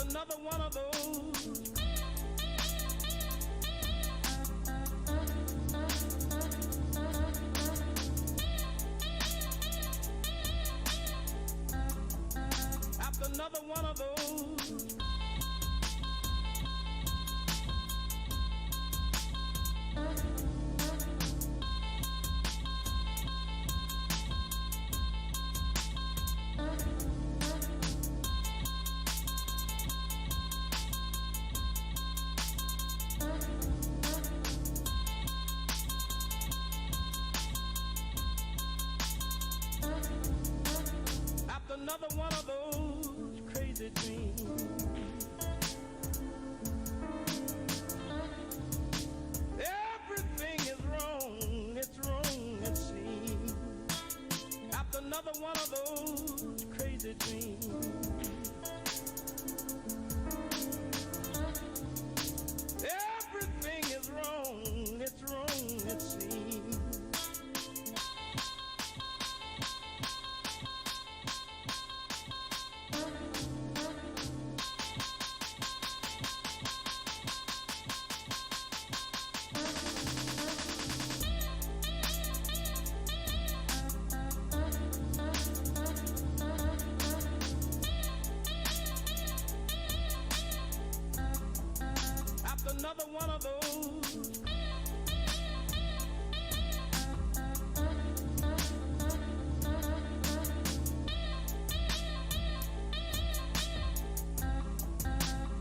another one of those. After another one of those. Another one of those crazy dreams. Everything is wrong, it's wrong, it seems. After another one of those crazy dreams. Everything is wrong, it's wrong, it seems. Another one of those.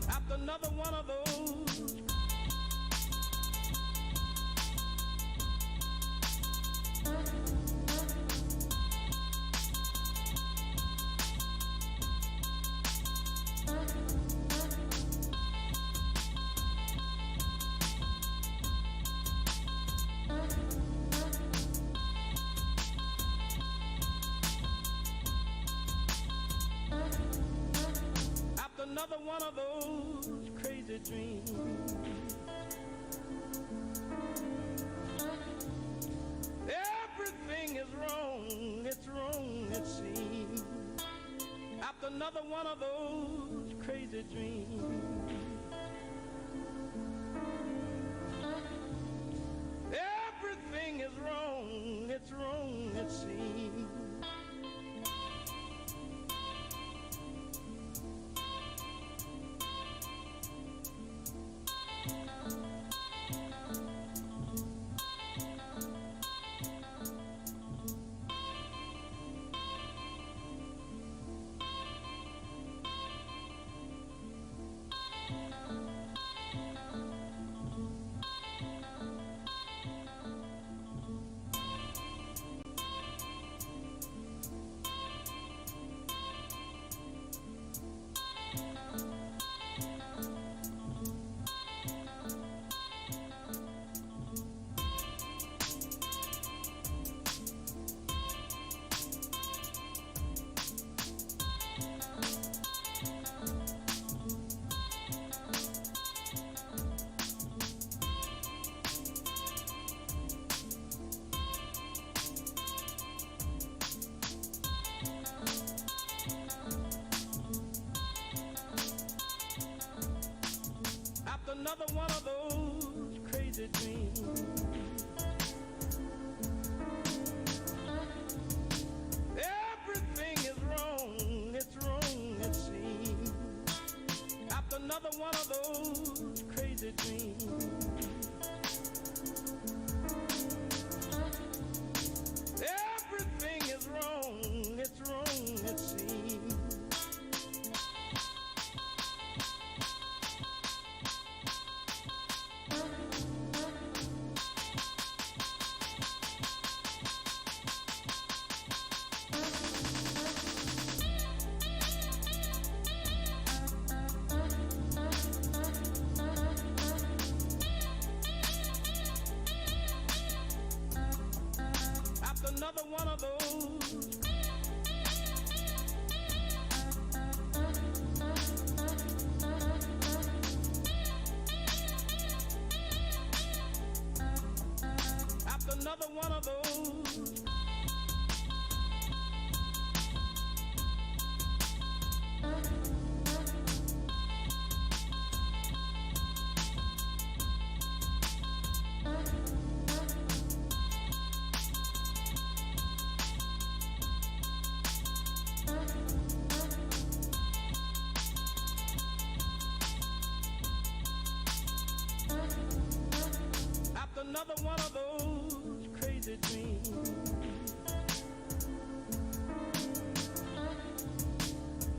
After another one of those. Another one of those crazy dreams. Everything is wrong, it's wrong, it seems. After another one of those crazy dreams. Everything is wrong, it's wrong, it seems. Another one of those crazy dreams. Everything is wrong, it's wrong, it seems. After another one of those crazy dreams. Everything is wrong, it's wrong, it seems. Another one of those. After another one of those. another one of those crazy dreams.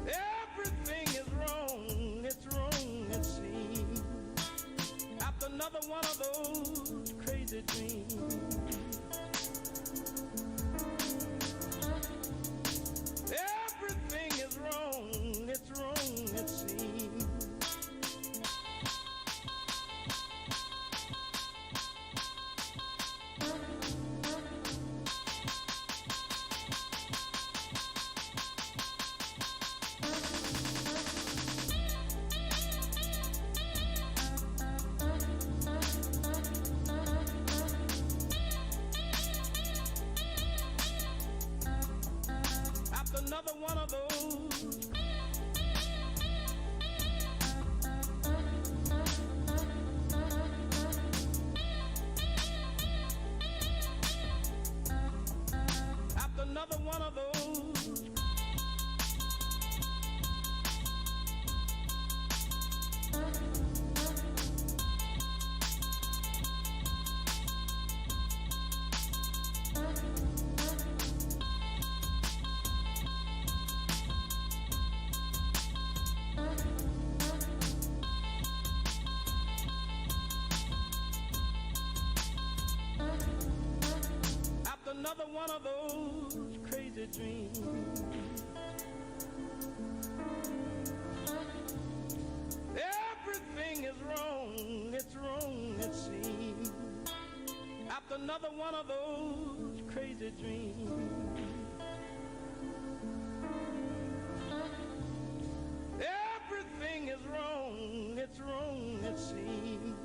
Everything is wrong, it's wrong, it seems. After another one of those crazy dreams. Everything is wrong, it's wrong, it seems. Another one of those. After another one of those. Another one of those crazy dreams. Everything is wrong, it's wrong, it seems. After another one of those crazy dreams. Everything is wrong, it's wrong, it seems.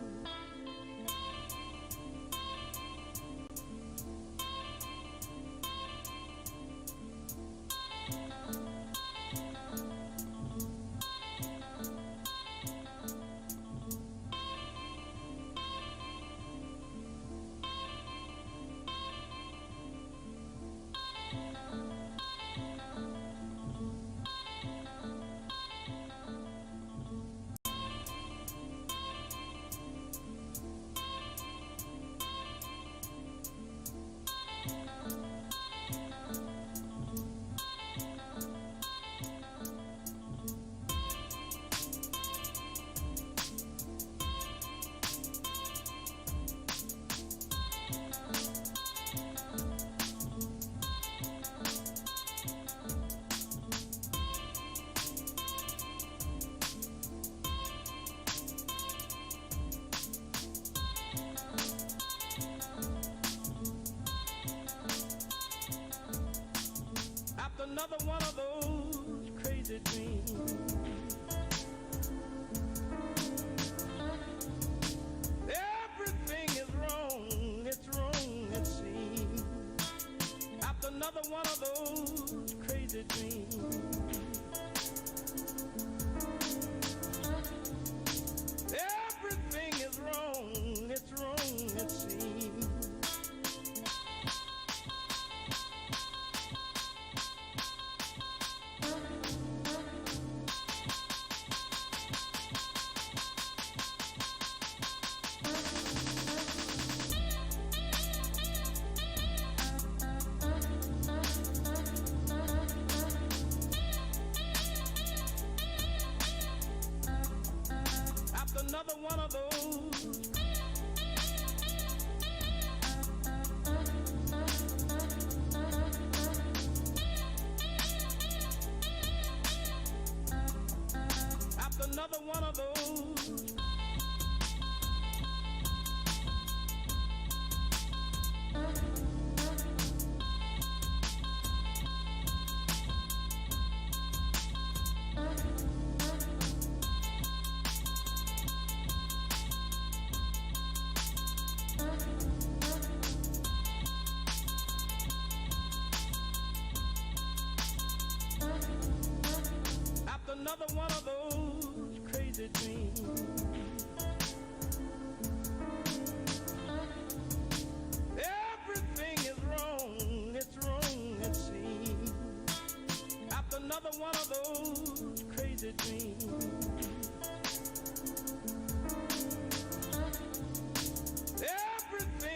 Another one of those crazy dreams. Everything is wrong, it's wrong, it seems. After another one of those crazy dreams. Everything is wrong, it's wrong, it seems. Another one of those. After another one of those. Another one of those crazy dreams. Everything is wrong, it's wrong, it seems. After another one of those crazy dreams. Everything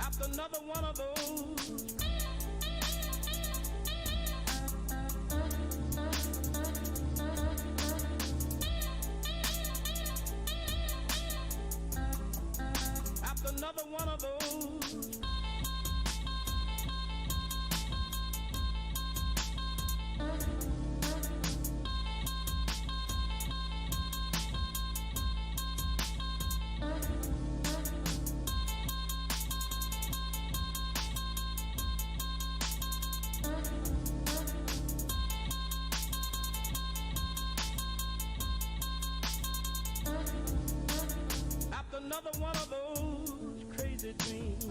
After another one of those. After another one of those. After another one of those crazy dreams.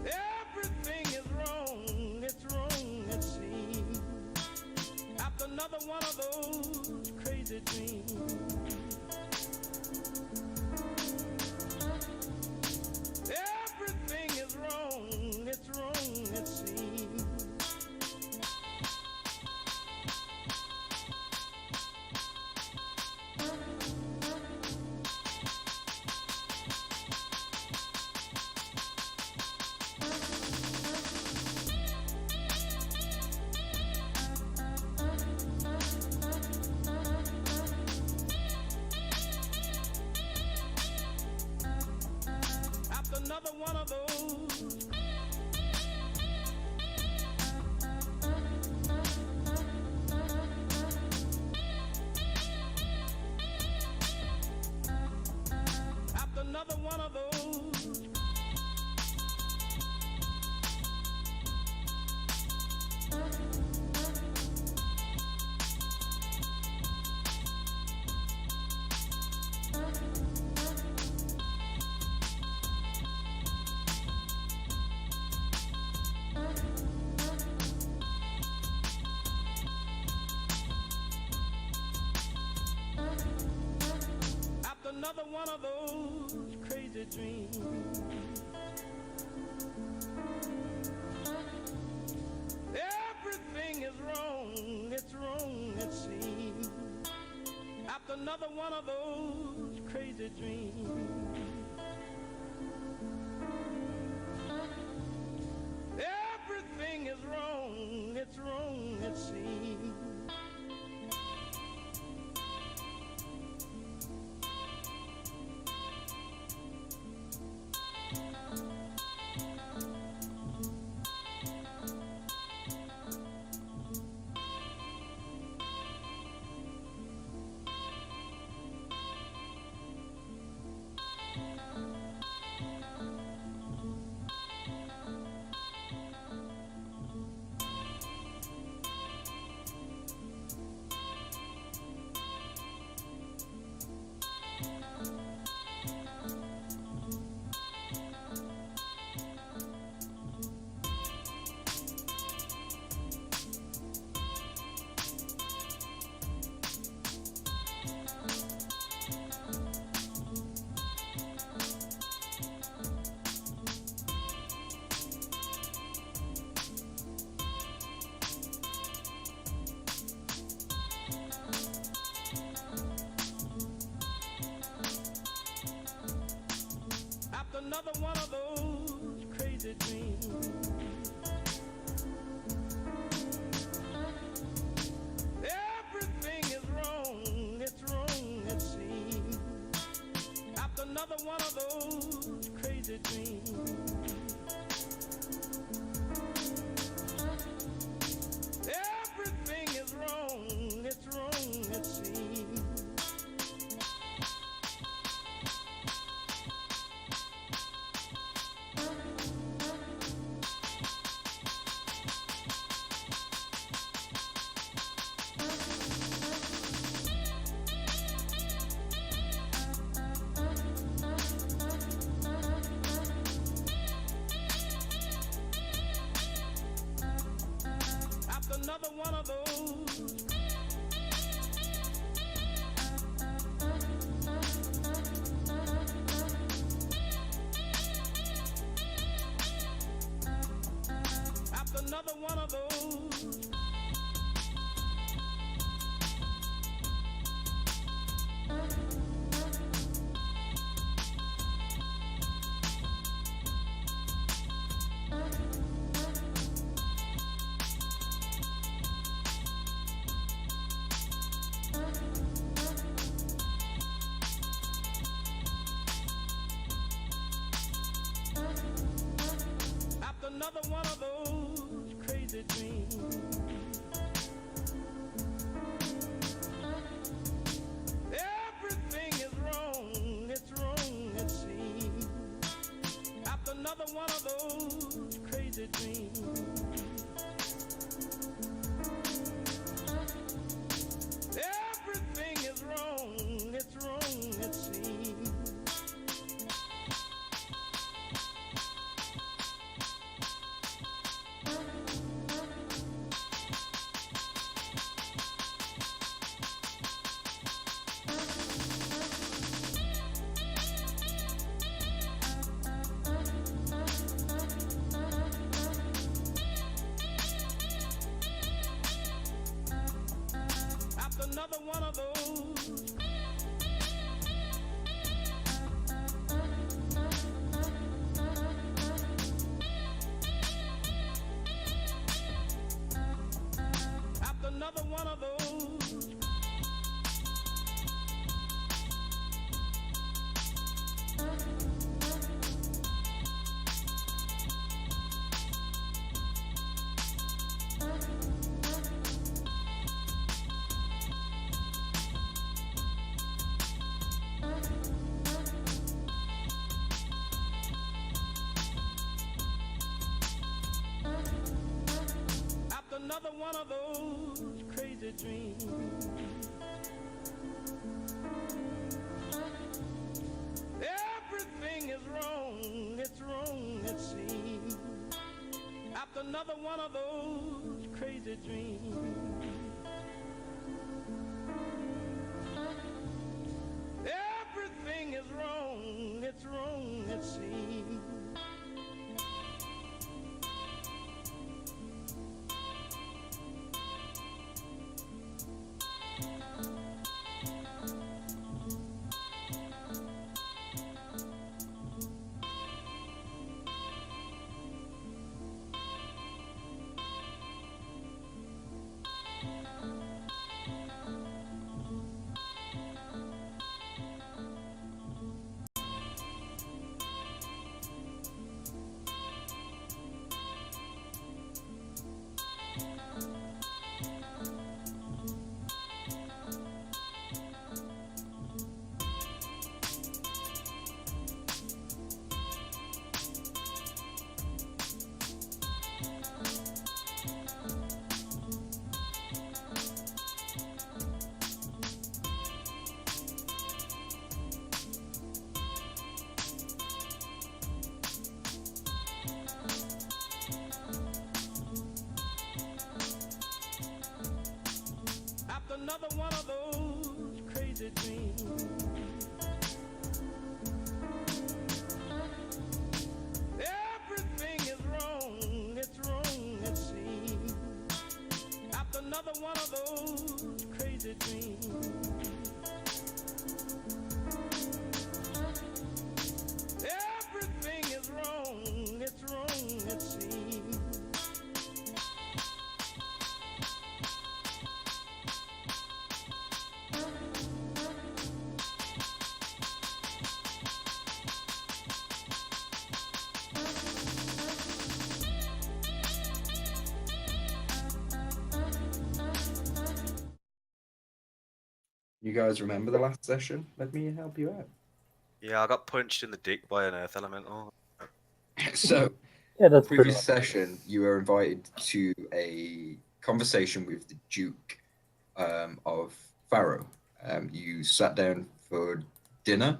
Everything is wrong, it's wrong, it seems. After another one of those crazy dreams. Everything is wrong, it's wrong, it seems. another one of those crazy dreams. Everything is wrong, it seems. After another one of those crazy dreams. Everything is wrong, it seems. Another one of those crazy dreams. Everything is wrong, it seems. After another one of those crazy dreams. Everything is wrong, it seems. Another one of those. After another one of those. Another one of those crazy dreams. Everything is wrong, it seems. After another one of those crazy dreams. Everything is wrong, it seems. Another one of those. After another one of those. Another one of those crazy dreams. Everything is wrong, it seems. After another one of those crazy dreams. Everything wrong, it's wrong, it seems. After another one of those crazy dreams. Everything is wrong, it's wrong, it seems. After another one of those crazy dreams. Everything is wrong, it's wrong, it seems. You guys remember the last session? Let me help you out. Yeah, I got punched in the dick by an earth elemental. So, Yeah, that's pretty previous much. session, you were invited to a conversation with the Duke of Faro. You sat down for dinner,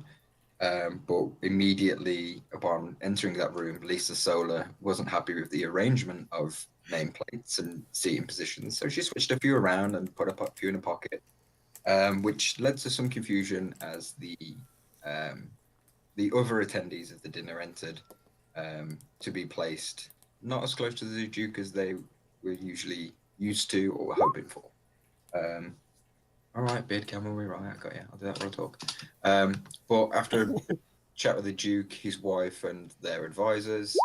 but immediately upon entering that room, Lisa Solar wasn't happy with the arrangement of nameplates and seating positions, so she switched a few around and put a few in a pocket, which led to some confusion as the other attendees of the dinner entered to be placed not as close to the Duke as they were usually used to or were hoping for. All right, beard camera, we're right. I got you. I'll do that while I talk. But after a chat with the Duke, his wife, and their advisors,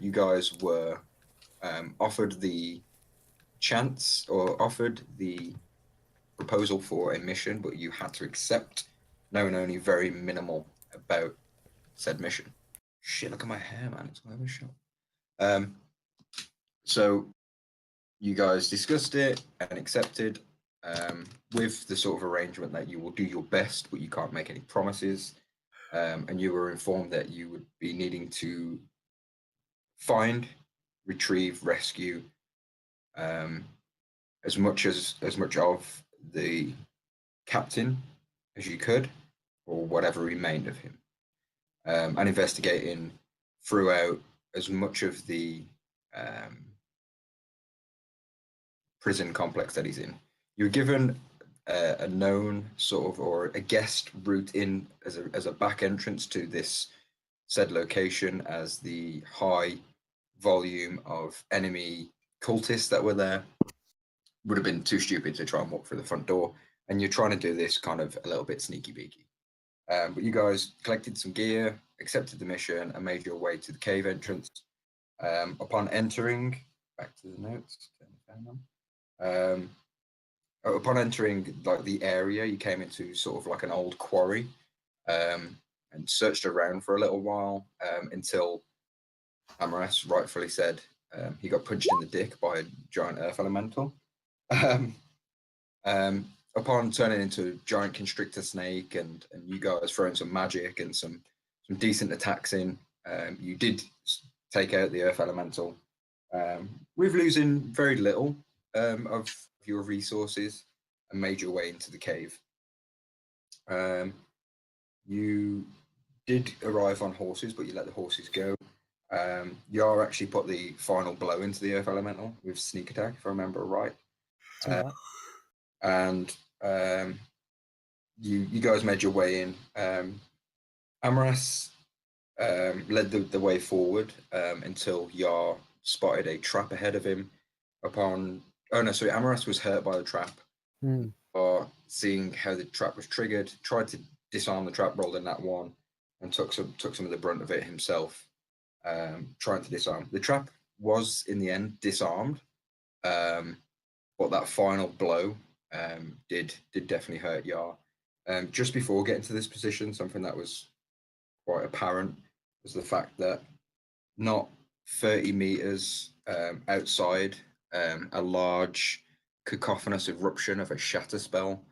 you guys were offered the chance or offered the proposal for a mission, but you had to accept, knowing only very minimal about said mission. Shit, look at my hair, man. It's all over the shop. So you guys discussed it and accepted, with the sort of arrangement that you will do your best, but you can't make any promises. And you were informed that you would be needing to find, retrieve, rescue as much of the captain as you could, or whatever remained of him, and investigating throughout as much of the prison complex that he's in. You're given a known sort of or a guest route in as a back entrance to this said location, as the high volume of enemy cultists that were there would have been too stupid to try and walk through the front door, and you're trying to do this kind of a little bit sneaky beaky. But you guys collected some gear, accepted the mission, and made your way to the cave entrance. Upon entering, back to the notes, turn the fan on. Upon entering like the area, you came into sort of like an old quarry, and searched around for a little while, until Amaras rightfully said he got punched in the dick by a giant earth elemental. Upon turning into a giant constrictor snake and you guys throwing some magic and some decent attacks in, you did take out the earth elemental, with losing very little of your resources, and made your way into the cave. You did arrive on horses, but you let the horses go. Yar actually put the final blow into the earth elemental with sneak attack, if I remember right. And you guys made your way in. Amaras led the way forward until Yar spotted a trap ahead of him. Oh no, sorry, Amaras was hurt by the trap. Or seeing how the trap was triggered, tried to disarm the trap, rolled in that one, and took some of the brunt of it himself, trying to disarm. The trap was in the end disarmed, but that final blow did definitely hurt Yar. Just before getting to this position, something that was quite apparent was the fact that not 30 meters outside, a large cacophonous eruption of a shatter spell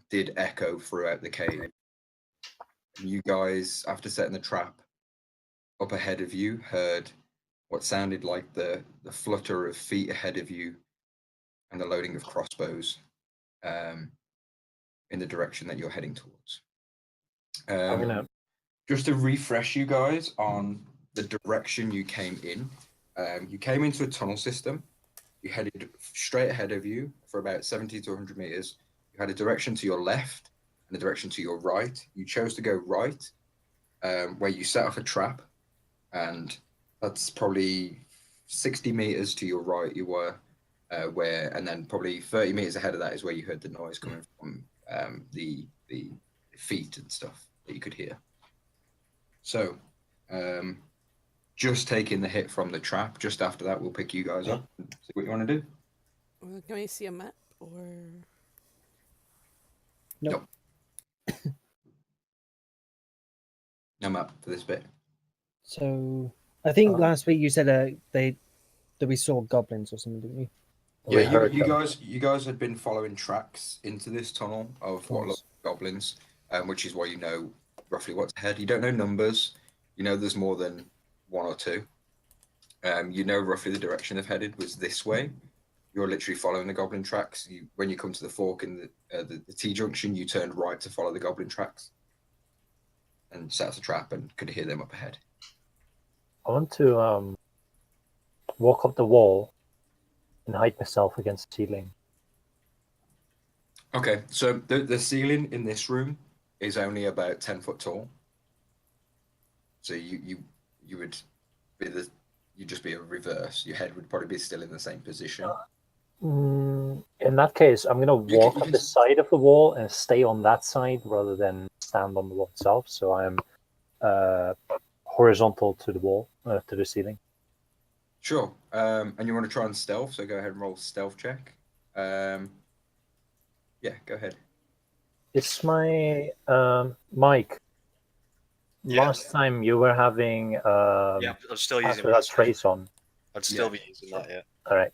did echo throughout the cave. And you guys, after setting the trap up ahead of you, heard what sounded like the flutter of feet ahead of you and the loading of crossbows in the direction that you're heading towards. Just to refresh you guys on the direction you came in, you came into a tunnel system. You headed straight ahead of you for about 70 to 100 meters. You had a direction to your left and a direction to your right. You chose to go right, where you set off a trap, and that's probably 60 meters to your right. You were and then probably 30 meters ahead of that is where you heard the noise coming from, the feet and stuff that you could hear. So, just taking the hit from the trap. Just after that, we'll pick you guys up and see what you want to do. Can we see a map or? Nope. No map for this bit. So I think last week you said that we saw goblins or something, didn't you? Yeah, you guys had been following tracks into this tunnel of what look like goblins, which is why you know roughly what's ahead. You don't know numbers. You know there's more than one or two. You know roughly the direction they've headed was this way. You're literally following the goblin tracks. When you come to the fork in the T-junction, you turned right to follow the goblin tracks and set a trap and could hear them up ahead. I want to walk up the wall and hide myself against the ceiling. Okay, so the ceiling in this room is only about 10 foot tall. So you would be you'd just be a reverse. Your head would probably be still in the same position. In that case, I'm going to walk up the side of the wall and stay on that side rather than stand on the wall itself. So I'm horizontal to the wall, to the ceiling. Sure. And you want to try and stealth, so go ahead and roll stealth check. Yeah, go ahead. It's my Mike. Yeah. Last time you were having yeah, I'm still using that trace on. I'd still be using that, yeah. All right.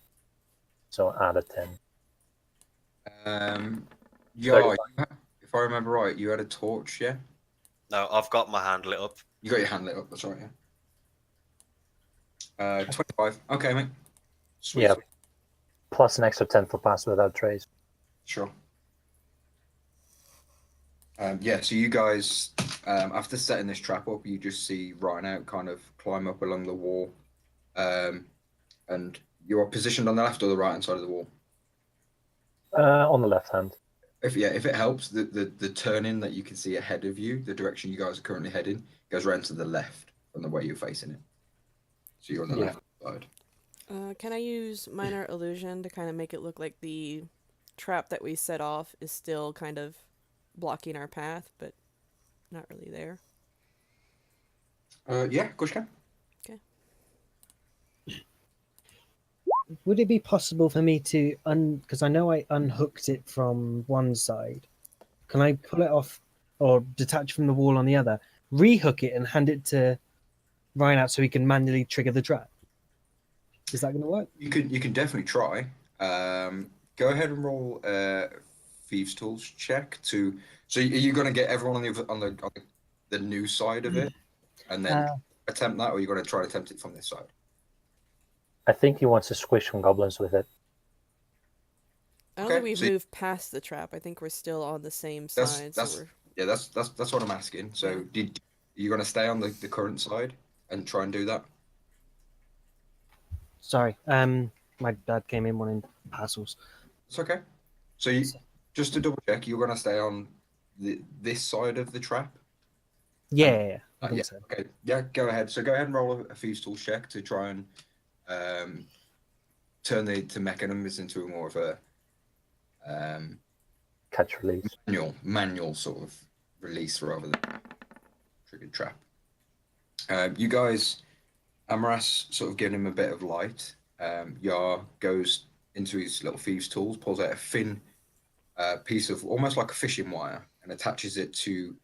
So add a 10. Yeah, if I remember right, you had a torch, yeah? No, I've got my hand lit up. You got your hand lit up, that's right, yeah. 25. Okay, mate. Sweet. Yeah. Plus an extra 10 for pass without trace. Sure. Yeah, so you guys, after setting this trap up, you just see Rhino kind of climb up along the wall. And you're positioned on the left or the right hand side of the wall? On the left hand. If it helps, the turning that you can see ahead of you, the direction you guys are currently heading, goes around to the left from the way you're facing it. So you're on the left side. Can I use minor illusion to kind of make it look like the trap that we set off is still kind of blocking our path, but not really there? Yeah, of course you can. Okay. Would it be possible for me to because I know I unhooked it from one side. Can I pull it off or detach from the wall on the other, rehook it and hand it to Ryan out so he can manually trigger the trap? Is that going to work? You can definitely try. Go ahead and roll thieves tools check to. So are you going to get everyone on the new side of it, and then attempt that, or are you going to try to attempt it from this side? I think he wants to squish some goblins with it. I don't think we've moved past the trap. I think we're still on the same side. That's what I'm asking. So are you going to stay on the current side and try and do that? Sorry, my dad came in wanting parcels. It's okay. So just to double check, you're going to stay on this side of the trap? Yeah, I think yeah. so. Okay. Yeah. Go ahead. So go ahead and roll a fuse tool check to try and turn the mechanism into a more of a Catch release. manual sort of release rather than triggered trap. You guys, Amaras sort of giving him a bit of light. Yar goes into his little thieves' tools, pulls out a thin piece of almost like a fishing wire, and attaches it to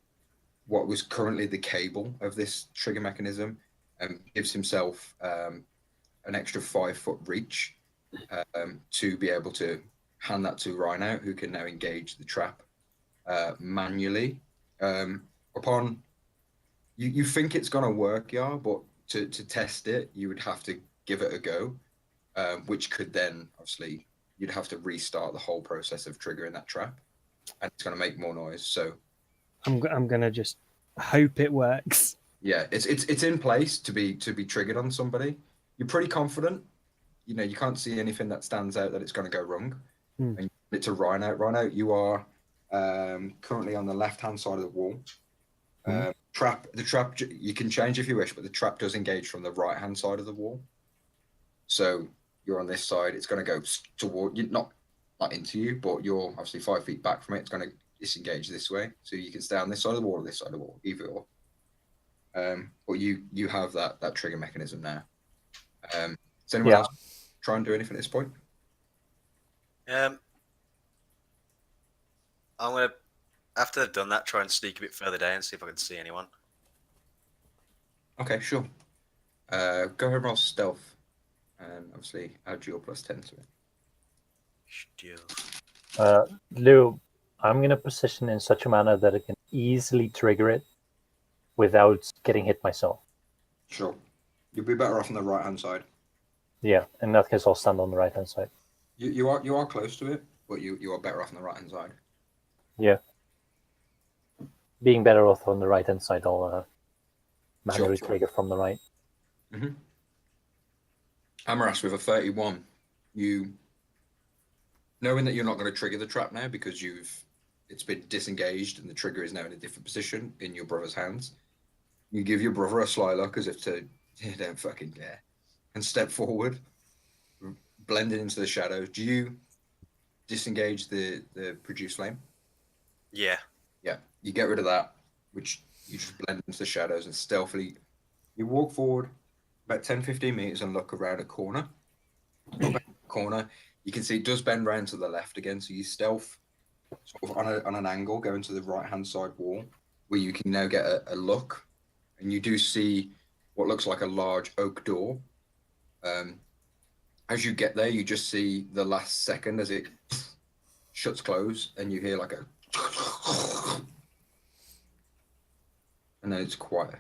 what was currently the cable of this trigger mechanism, and gives himself an extra 5 foot reach to be able to hand that to Rhino, who can now engage the trap manually. Upon you think it's gonna work, yeah, but to test it, you would have to give it a go, which could then obviously you'd have to restart the whole process of triggering that trap, and it's gonna make more noise. So I'm gonna just hope it works. yeah, it's in place to be triggered on somebody. You're pretty confident. You know, you can't see anything that stands out that it's going to go wrong. And it's a Rhino. Rhino, you are currently on the left-hand side of the wall. The trap, you can change if you wish, but the trap does engage from the right-hand side of the wall. So you're on this side. It's going to go toward you, not into you, but you're obviously 5 feet back from it. It's going to disengage this way, so you can stay on this side of the wall or this side of the wall, either or. But you have that trigger mechanism now. Does anyone else try and do anything at this point? I'm gonna, after they've done that, try and sneak a bit further down and see if I can see anyone. Okay, sure. Go ahead and roll stealth, and obviously add your +10 to it. Still. Lou, I'm going to position in such a manner that I can easily trigger it without getting hit myself. Sure. You'll be better off on the right-hand side. Yeah, in that case, I'll stand on the right-hand side. You are close to it, but you are better off on the right-hand side. Yeah. Being better off on the right-hand side, I'll manually trigger from the right. Mm-hmm. Amaras with a 31, you knowing that you're not going to trigger the trap now because it's been disengaged and the trigger is now in a different position in your brother's hands. You give your brother a sly look as if to, you don't fucking care, and step forward, blending into the shadows. Do you disengage the produce flame? Yeah. Yeah, you get rid of that, which you just blend into the shadows and stealthily you walk forward about 10-15 meters and look around a corner. You can see it does bend round to the left again, so you stealth sort of on an angle going to the right hand side wall where you can now get a look, and you do see what looks like a large oak door. As you get there, you just see the last second as it shuts close, and you hear like a and then it's quiet.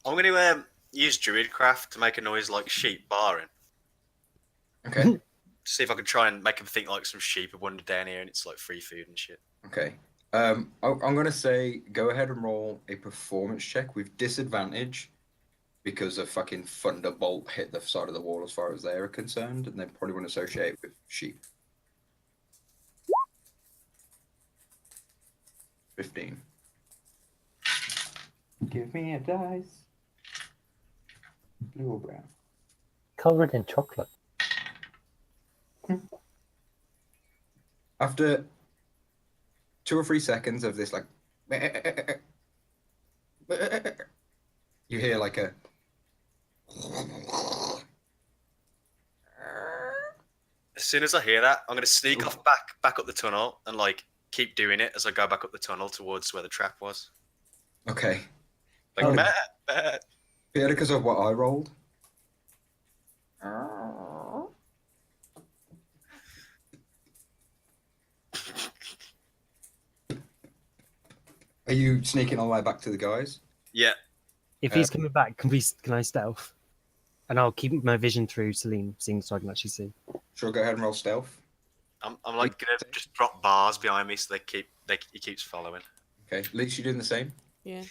I'm going to use Druidcraft to make a noise like sheep barring. Okay. See if I can try and make them think like some sheep have wandered down here and it's like free food and shit. Okay. I'm going to say go ahead and roll a performance check with disadvantage because a fucking thunderbolt hit the side of the wall as far as they're concerned, and they probably won't associate with sheep. 15. Give me a dice. Blue or brown? Covered in chocolate. After 2 or 3 seconds of this, like, you hear like a. As soon as I hear that, I'm going to sneak off back up the tunnel and like keep doing it as I go back up the tunnel towards where the trap was. Okay. Like, Yeah, because of what I rolled. Are you sneaking all the way back to the guys? Yeah. If he's coming back, can I stealth? And I'll keep my vision through Celine, seeing so I can actually see. Sure, go ahead and roll stealth. I'm like gonna just drop bars behind me so he keeps following. Okay, Leech, you doing the same? Yeah.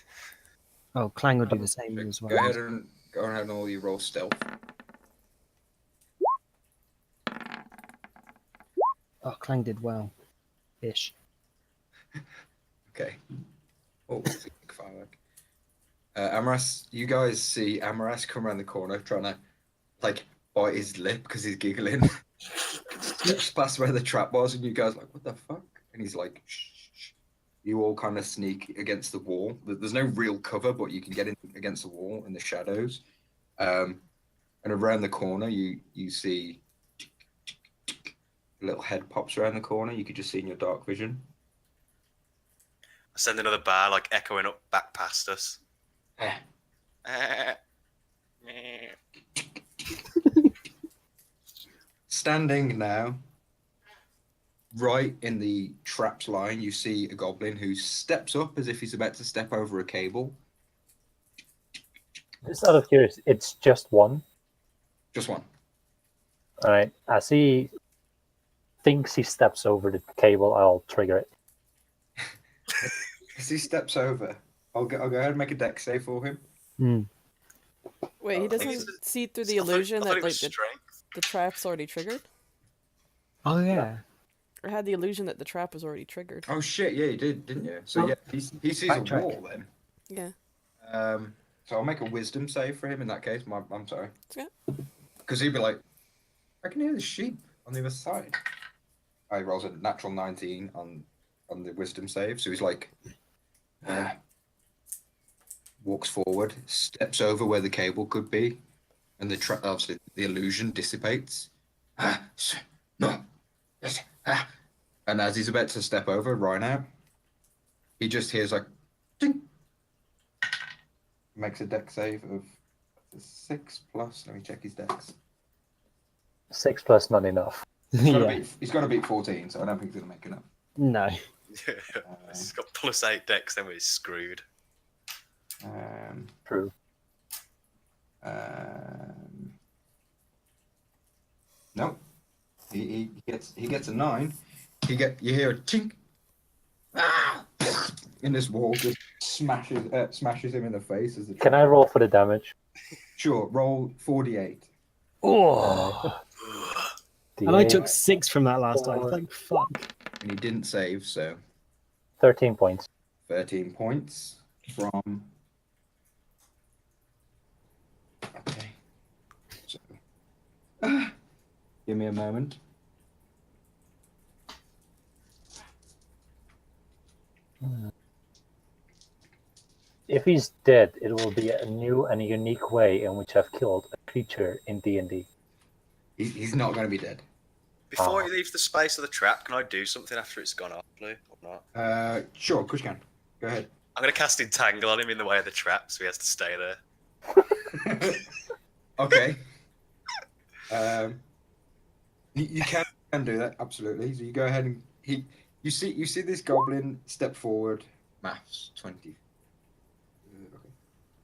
Oh, Clang will do the same as well. Go ahead and all you roll stealth. Oh, Clang did well. Ish. Okay. Oh, it's a big firework. Amaras, you guys see Amaras come around the corner trying to like bite his lip because he's giggling. Steps past where the trap was, and you guys are like, what the fuck? And he's like, shh, shh, shh. You all kind of sneak against the wall. There's no real cover, but you can get in against the wall in the shadows. And around the corner, you see a little head pops around the corner. You could just see in your dark vision. I send another bar like echoing up back past us. Eh. Standing now, right in the traps line, you see a goblin who steps up as if he's about to step over a cable. Just out of curiosity, it's just one. Just one. All right. As he thinks he steps over the cable, I'll trigger it. As he steps over, I'll go ahead and make a dex save for him. Wait, he I think doesn't see through the I thought illusion it that like was strength. the trap's already triggered, Oh yeah. or had the illusion that the trap was already triggered. Oh shit, yeah, you did, didn't you? So yeah, he sees a Backtrack. wall then. Yeah. So I'll make a wisdom save for him in that case. I'm sorry. Yeah. Because he'd be like, I can hear the sheep on the other side. He rolls a natural 19 on the wisdom save. So he's like, walks forward, steps over where the cable could be, and obviously the illusion dissipates. No. Yes. And as he's about to step over right now, he just hears like, ding. Makes a dex save of 6 plus. Let me check his dex. 6 plus not enough. He's got to beat 14, so I don't think he's going to make enough. No. He's got +8 dex, then we're screwed. True. No. He gets a 9. You hear a tink. In this wall, just smashes him in the face. Can I roll for the damage? Sure, roll 4d8. Oh. And I took 6 from that last time. Thank fuck. And he didn't save, so 13 points. 13 points from. Okay. So, give me a moment. If he's dead, it will be a new and unique way in which I've killed a creature in D&D. He's not going to be dead. Before he leaves the space of the trap, can I do something after it's gone off, Blue, or not? Sure, of course you can. Go ahead. I'm going to cast Entangle on him in the way of the trap, so he has to stay there. Okay. You can do that, absolutely. So you go ahead and you see this goblin step forward. Maths 20. Okay.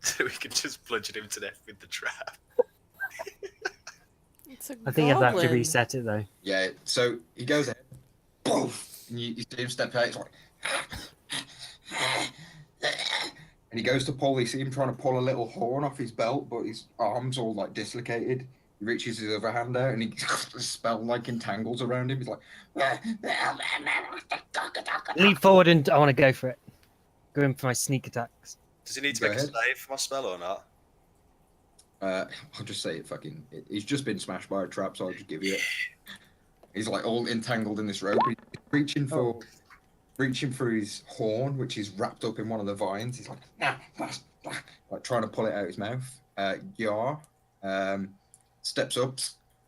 So we can just bludgeon him to death with the trap. It's a I think I'd have to goblin. reset it though. Yeah. So he goes ahead. Poof, and you see him step out. It's like, and he goes to pull. You see him trying to pull a little horn off his belt, but his arms all like dislocated. He reaches his other hand out, and he the spell like entangles around him. He's like, Leap forward and I want to go for it. Go in for my sneak attacks. Does he need to Go make ahead. a save for my spell or not? I'll just say it. He's just been smashed by a trap, so I'll just give you it. He's like all entangled in this rope. He's reaching for his horn, which is wrapped up in one of the vines. He's like trying to pull it out of his mouth. Yar steps up,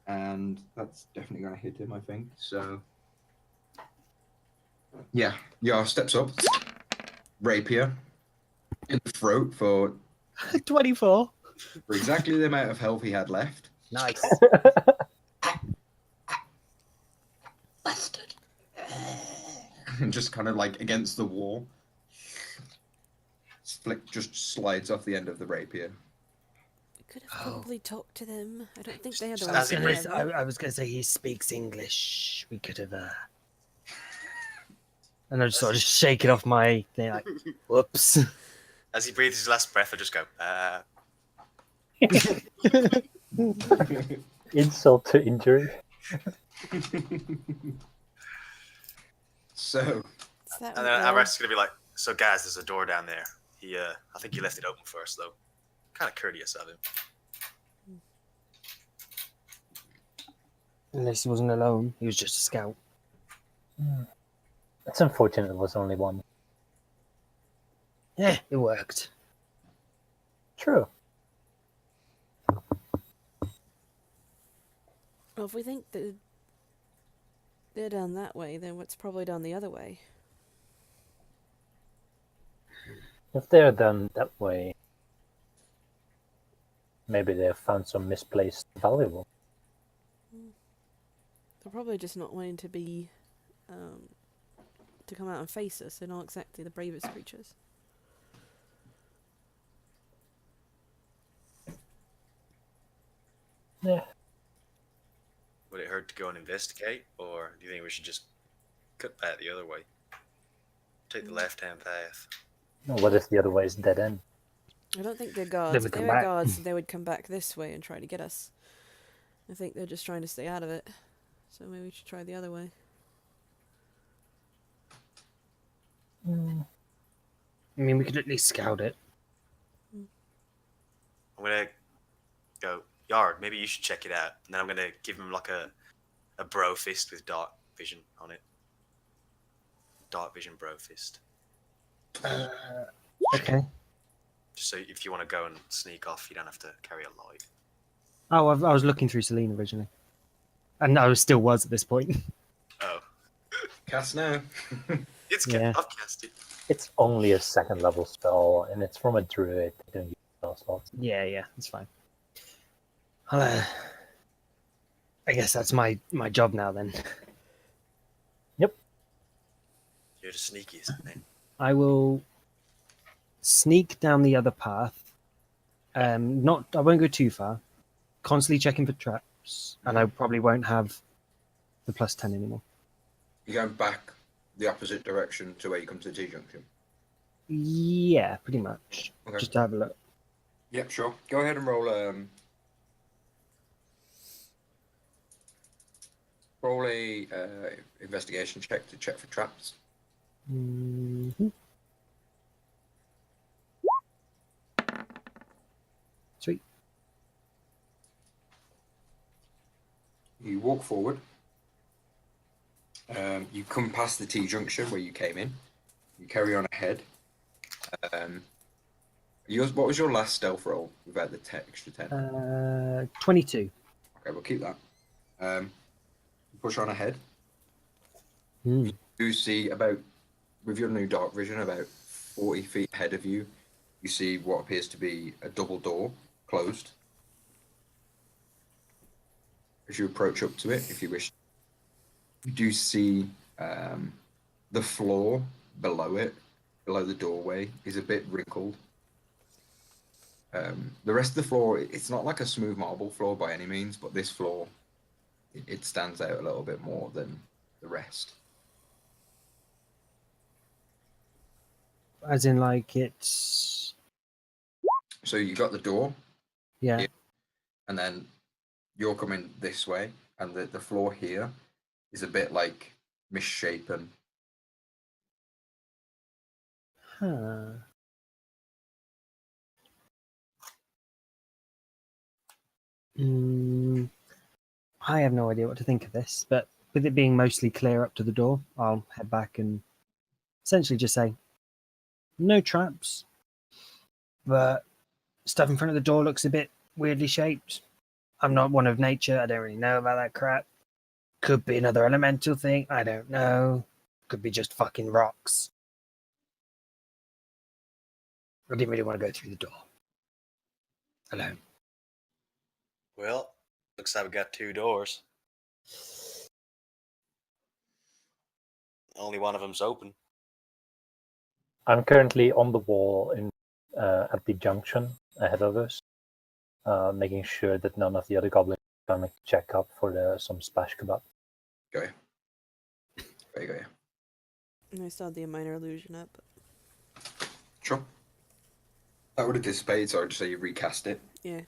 and that's definitely going to hit him, I think. So yeah, Yar steps up, rapier in the throat for 24. exactly the amount of health he had left. Nice. Bastard. And just kind of like against the wall. Flick just slides off the end of the rapier. You could have probably talked to them. I don't think they had the As he right breathes- I was going to say he speaks English. We could have. And I just sort of shake it off my thing, like, whoops. As he breathes his last breath, I just go, Insult to injury. So, Is that And what then L? Amar's gonna be like, "So guys, there's a door down there. I think he left it open first, though. Kind of courteous of him." Unless he wasn't alone, he was just a scout. It's unfortunate it was only one. Yeah, it worked. True. Well, if we think that they're down that way, then what's probably down the other way? If they're done that way, maybe they have found some misplaced valuable. They're probably just not wanting to be, to come out and face us. They're not exactly the bravest creatures. Yeah. Would it hurt to go and investigate, or do you think we should just cut back the other way? Take the left-hand path. What if the other way is dead end? I don't think they're Then guards. we If they come were back. guards, they would come back this way and try to get us. I think they're just trying to stay out of it. So maybe we should try the other way. I mean, we could at least scout it. I'm gonna go, Yard, maybe you should check it out. And then I'm gonna give him like a bro fist with dark vision on it. Dark vision bro fist. Okay. Just so if you want to go and sneak off, you don't have to carry a light. Oh, I was looking through Celine originally. And I still was at this point. Oh. cast now. Yeah. I've cast it. It's only a second level spell, and it's from a druid. They don't use spell slots. Yeah, it's fine. I'll, I guess that's my job now then. Yep. You're the sneakiest, man. I will sneak down the other path. I won't go too far. Constantly checking for traps, and I probably won't have the +10 anymore. You're going back the opposite direction to where you come to the T-junction. Yeah, pretty much. Okay. Just to have a look. Yep, sure. Go ahead and roll a investigation check to check for traps. Mhm. Sweet. You walk forward. You come past the T-junction where you came in. You carry on ahead. What was your last stealth roll without the extra 10? 22. Okay, we'll keep that. You push on ahead. Hmm. You see with your new dark vision, about 40 feet ahead of you, you see what appears to be a double door closed. As you approach up to it, if you wish, you do see the floor below it, below the doorway, is a bit wrinkled. The rest of the floor, it's not like a smooth marble floor by any means, but this floor, it stands out a little bit more than the rest. As in, like, it's... So you got the door, Yeah. Yeah. and then you're coming this way, and the floor here is a bit like misshapen. Huh. I have no idea what to think of this, but with it being mostly clear up to the door, I'll head back and essentially just say, no traps, but stuff in front of the door looks a bit weirdly shaped. I'm not one of nature. I don't really know about that crap. Could be another elemental thing. I don't know. Could be just fucking rocks. I didn't really want to go through the door alone. Well, looks like we got 2 doors. Only one of them's open. I'm currently on the wall at the junction ahead of us, making sure that none of the other goblins are going to check up for some splash kebab. Go here. There you go. Yeah. And I still have the minor illusion up. Sure. That would have dissipated, so I'd just say you recast it. Yeah.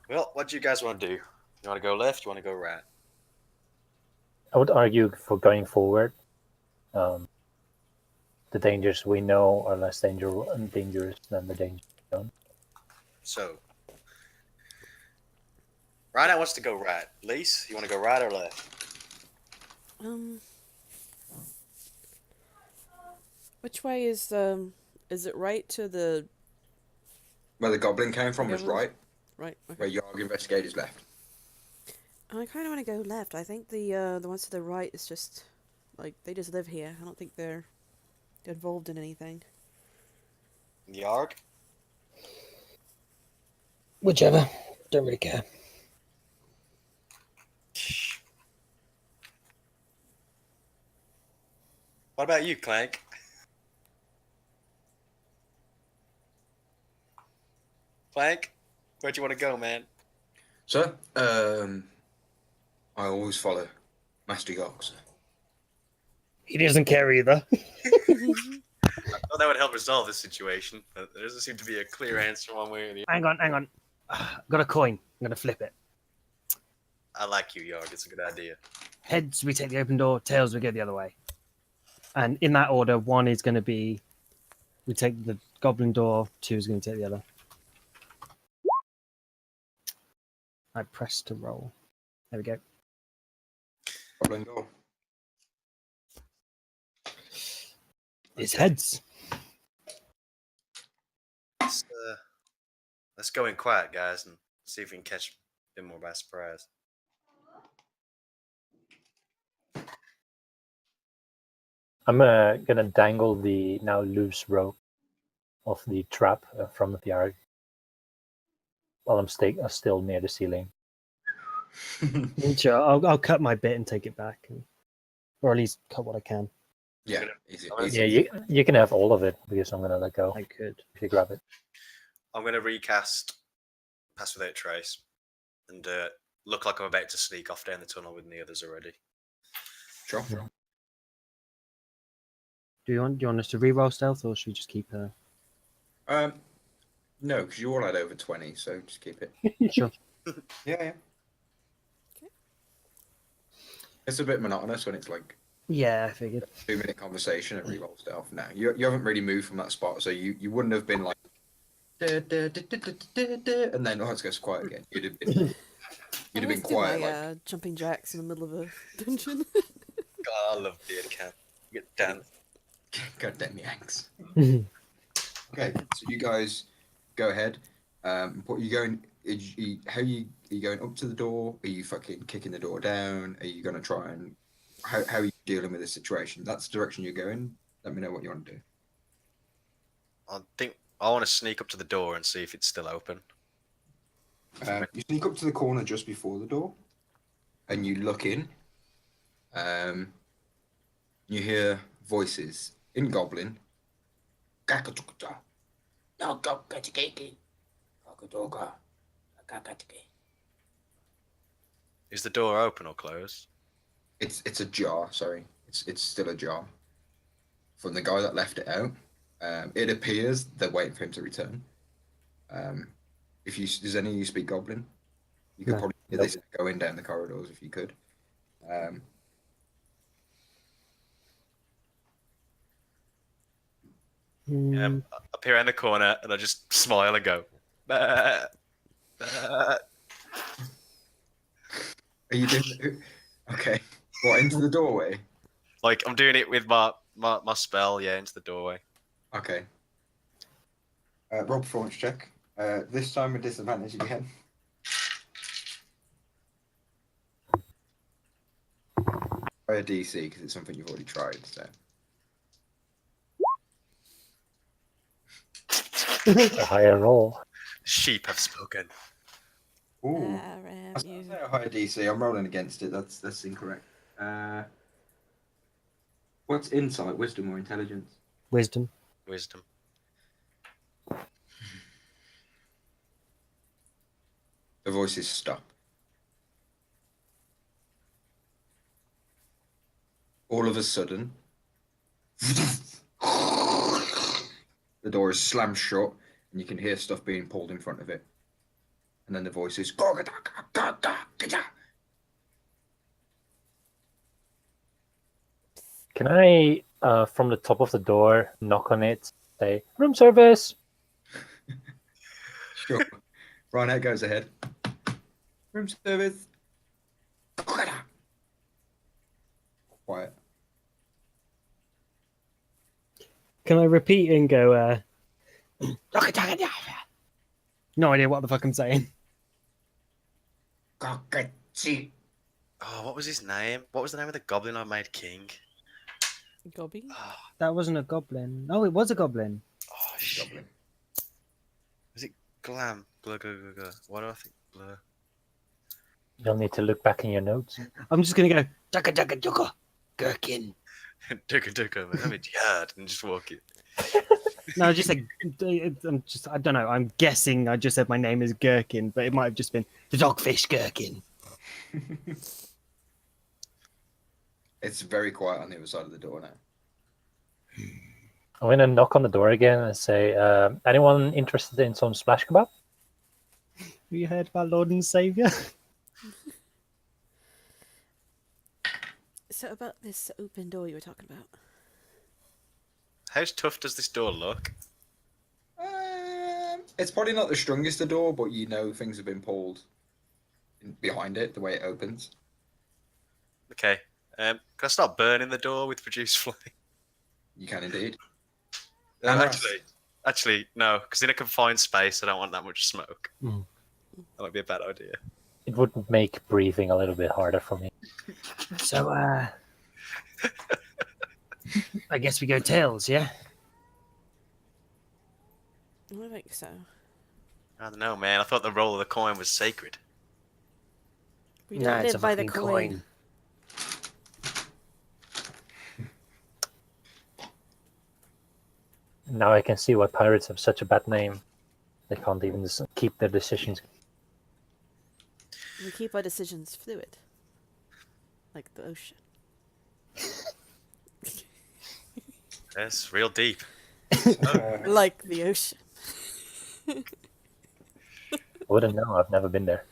Well, what do you guys want to do? You want to go left? You want to go right? I would argue for going forward. The dangers we know are less dangerous than the dangers we don't. So, Rhino wants to go right. Lise, you want to go right or left? Which way is it right to the Where the goblin came from was Goblins? right. right? Okay. Where Yarg investigators left. I kind of want to go left. I think the ones to the right is just like they just live here. I don't think they're involved in anything. Yarg? Whichever. Don't really care. What about you, Clank? Clank, where'd you want to go, man? Sir, I always follow Master Yarg, sir. He doesn't care either. I thought that would help resolve this situation, but there doesn't seem to be a clear answer one way or the other. Hang on. Got a coin. I'm gonna flip it. I like you, Yarg. It's a good idea. Heads, we take the open door. Tails, we go the other way. And in that order, 1 is going to be we take the goblin door. 2 is going to take the other. I press to roll. There we go. Goblin door. It's heads. Let's go in quiet, guys, and see if we can catch them more by surprise. I'm gonna dangle the now loose rope of the trap from the Yarg while I'm still near the ceiling. Sure, I'll cut my bit and take it back, or at least cut what I can. Yeah, easy. Yeah, you can have all of it because I'm gonna let go. I could. If you grab it. I'm going to recast Pass Without Trace and look like I'm about to sneak off down the tunnel with the others already. Sure. Do you want us to re-roll stealth, or should we just keep her? No, because you all had over 20, so just keep it. Sure. Yeah. Okay. It's a bit monotonous when it's like Yeah, I figured. 2-minute conversation and re-roll stuff. No, you haven't really moved from that spot, so you wouldn't have been like and then it goes quiet again. You'd have been quiet. My jumping jacks in the middle of a dungeon. God, I love beard cat. Get down. Goddamn Yanks. Okay, so you guys go ahead. What are you going? Are you going up to the door? Are you fucking kicking the door down? Are you going to try and how are you dealing with this situation? That's the direction you're going. Let me know what you want to do. I think I want to sneak up to the door and see if it's still open. You sneak up to the corner just before the door, and you look in. You hear voices in Goblin. Is the door open or closed? It's ajar. Sorry, it's still ajar. From the guy that left it out, it appears they're waiting for him to return. Does any of you speak Goblin? You could No. probably hear this going down the corridors if you could. Appear in the corner and I just smile and go. Bah, bah. Are you doing? Okay. What, into the doorway? Like I'm doing it with my spell, yeah, into the doorway. Okay. Roll performance check. This time with disadvantage again. Try a DC because it's something you've already tried. So. A higher roll. Sheep have spoken. Ooh. Ram That's you. not a higher DC. I'm rolling against it. That's incorrect. What's insight, wisdom, or intelligence? Wisdom. Wisdom. The voices stop. All of a sudden, the door is slammed shut, and you can hear stuff being pulled in front of it. And then the voice is. Can I, from the top of the door, knock on it, say, room service? Sure. Reinhardt goes ahead. Room service. Quiet. Can I repeat and go, no idea what the fuck I'm saying. Cockatoo. Oh, what was his name? What was the name of the goblin I made king? Gobby? Oh, That wasn't a goblin. Oh, it was a goblin. shit. Goblin. Was it Glam? Glug, glug, glug, glug. What do I think? Blur. You'll need to look back in your notes. I'm just gonna go, Jugga Jugga Jugga, gherkin. Duka duka, man. I'm in yard and just walk it. No, I just said, I don't know. I'm guessing I just said my name is Gherkin, but it might have just been the dogfish Gherkin. It's very quiet on the other side of the door now. I'm going to knock on the door again and say, anyone interested in some splash kebab? Have you heard of our Lord and Saviour? So about this open door you were talking about. How tough does this door look? It's probably not the strongest of door, but you know things have been pulled behind it, the way it opens. Okay. Can I start burning the door with reduced flame? You can indeed. Actually, no, because in a confined space, I don't want that much smoke. Mm. That might be a bad idea. It would make breathing a little bit harder for me. So, I guess we go tails, yeah? I think so. I don't know, man. I thought the roll of the coin was sacred. We don't live by the coin. Now I can see why pirates have such a bad name. They can't even keep their decisions. We keep our decisions fluid. Like the ocean. That's real deep. Like the ocean. I wouldn't know. I've never been there.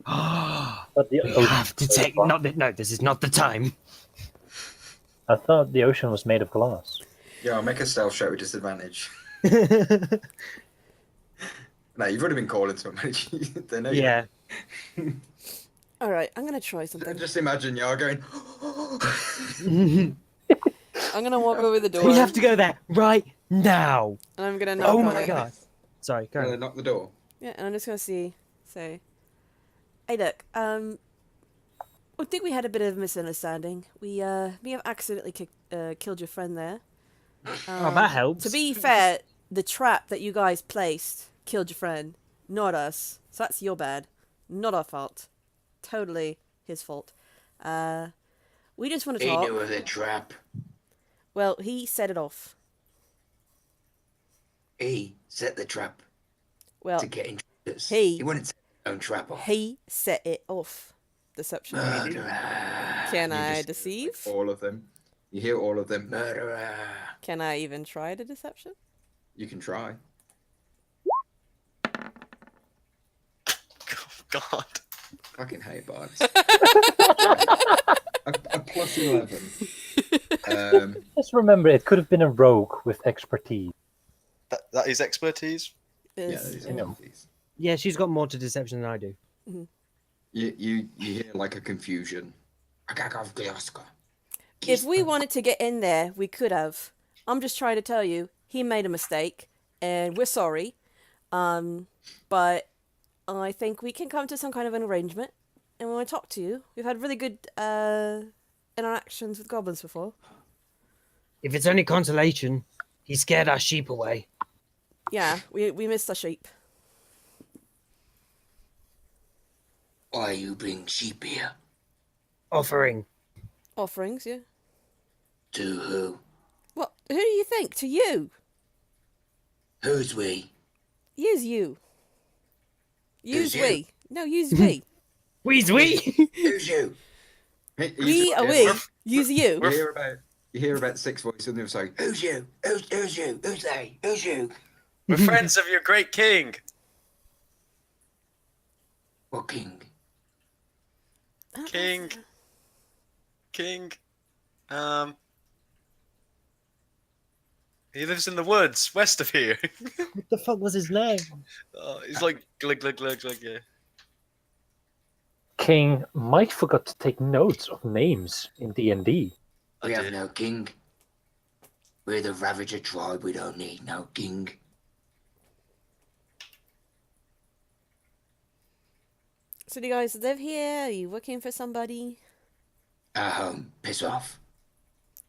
But the We ocean have to was made take. of Not that. No, this is not the time. I thought the ocean was made of glass. Yeah, I'll make a stealth check with disadvantage. No, you've already been calling somebody. They know you. Yeah. Alright, I'm gonna try something. Just imagine you're going. I'm gonna walk over the door. We have to go there right now. And I'm gonna knock Oh on my it. god. Sorry, go on. Knock the door. Yeah, and I'm just gonna say, hey look, I think we had a bit of a misunderstanding. We may have accidentally killed your friend there. Oh, that helps. To be fair, the trap that you guys placed killed your friend, not us. So that's your bad, not our fault. Totally his fault. We just want to talk. He knew of the trap. Well, he set it off. He set the trap Well, to get intruders. he- He wouldn't set his own trap off. he set it off. Deception. Murderer. Can You I just- deceive? All of them. You hear all of them. Murderer. Can I even try the deception? You can try. God. Fucking hate bards. a plus 11. Just remember, it could have been a rogue with expertise. That is expertise. Yeah, Is- these You are know. these. Yeah, she's got more to deception than I do. You hear like a confusion. If we wanted to get in there, we could have. I'm just trying to tell you, he made a mistake, and we're sorry. But I think we can come to some kind of an arrangement, and we want to talk to you. We've had really good interactions with goblins before. If it's only consolation, he scared our sheep away. Yeah, we missed our sheep. Why you bring sheep here? Offering. Offerings, yeah. To who? What? Who do you think? To you? Who's we? Use you. Use Who's you? we. No, use we. Wheeze wee. Who's you? We are we. Use you. You hear about six voices on the other side. Who's you? Who's you? Who's they? Who's you? We're friends of your great king. What king? King. King. He lives in the woods west of here. What the fuck was his name? He's like glug glug glug glug. Yeah. King might forgot to take notes of names in D&D. I We have did. no king. We're the Ravager tribe. We don't need no king. So do you guys live here? Are you working for somebody? Piss off.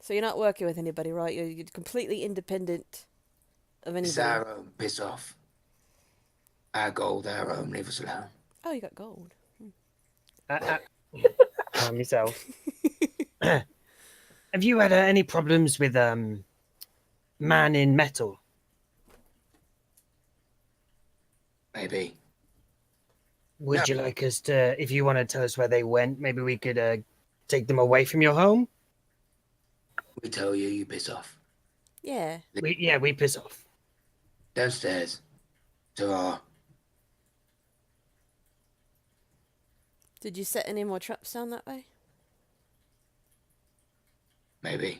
So you're not working with anybody, right? You're completely independent of It's anybody. our own. Piss off. Our gold, our own. Leave us alone. Oh, you got gold. Calm yourself. Have you had any problems with man in metal? Maybe. Would you like us to, if you want to tell us where they went, maybe we could take them away from your home? We tell you, you piss off. Yeah. We piss off. Downstairs. To our... Did you set any more traps down that way? Maybe.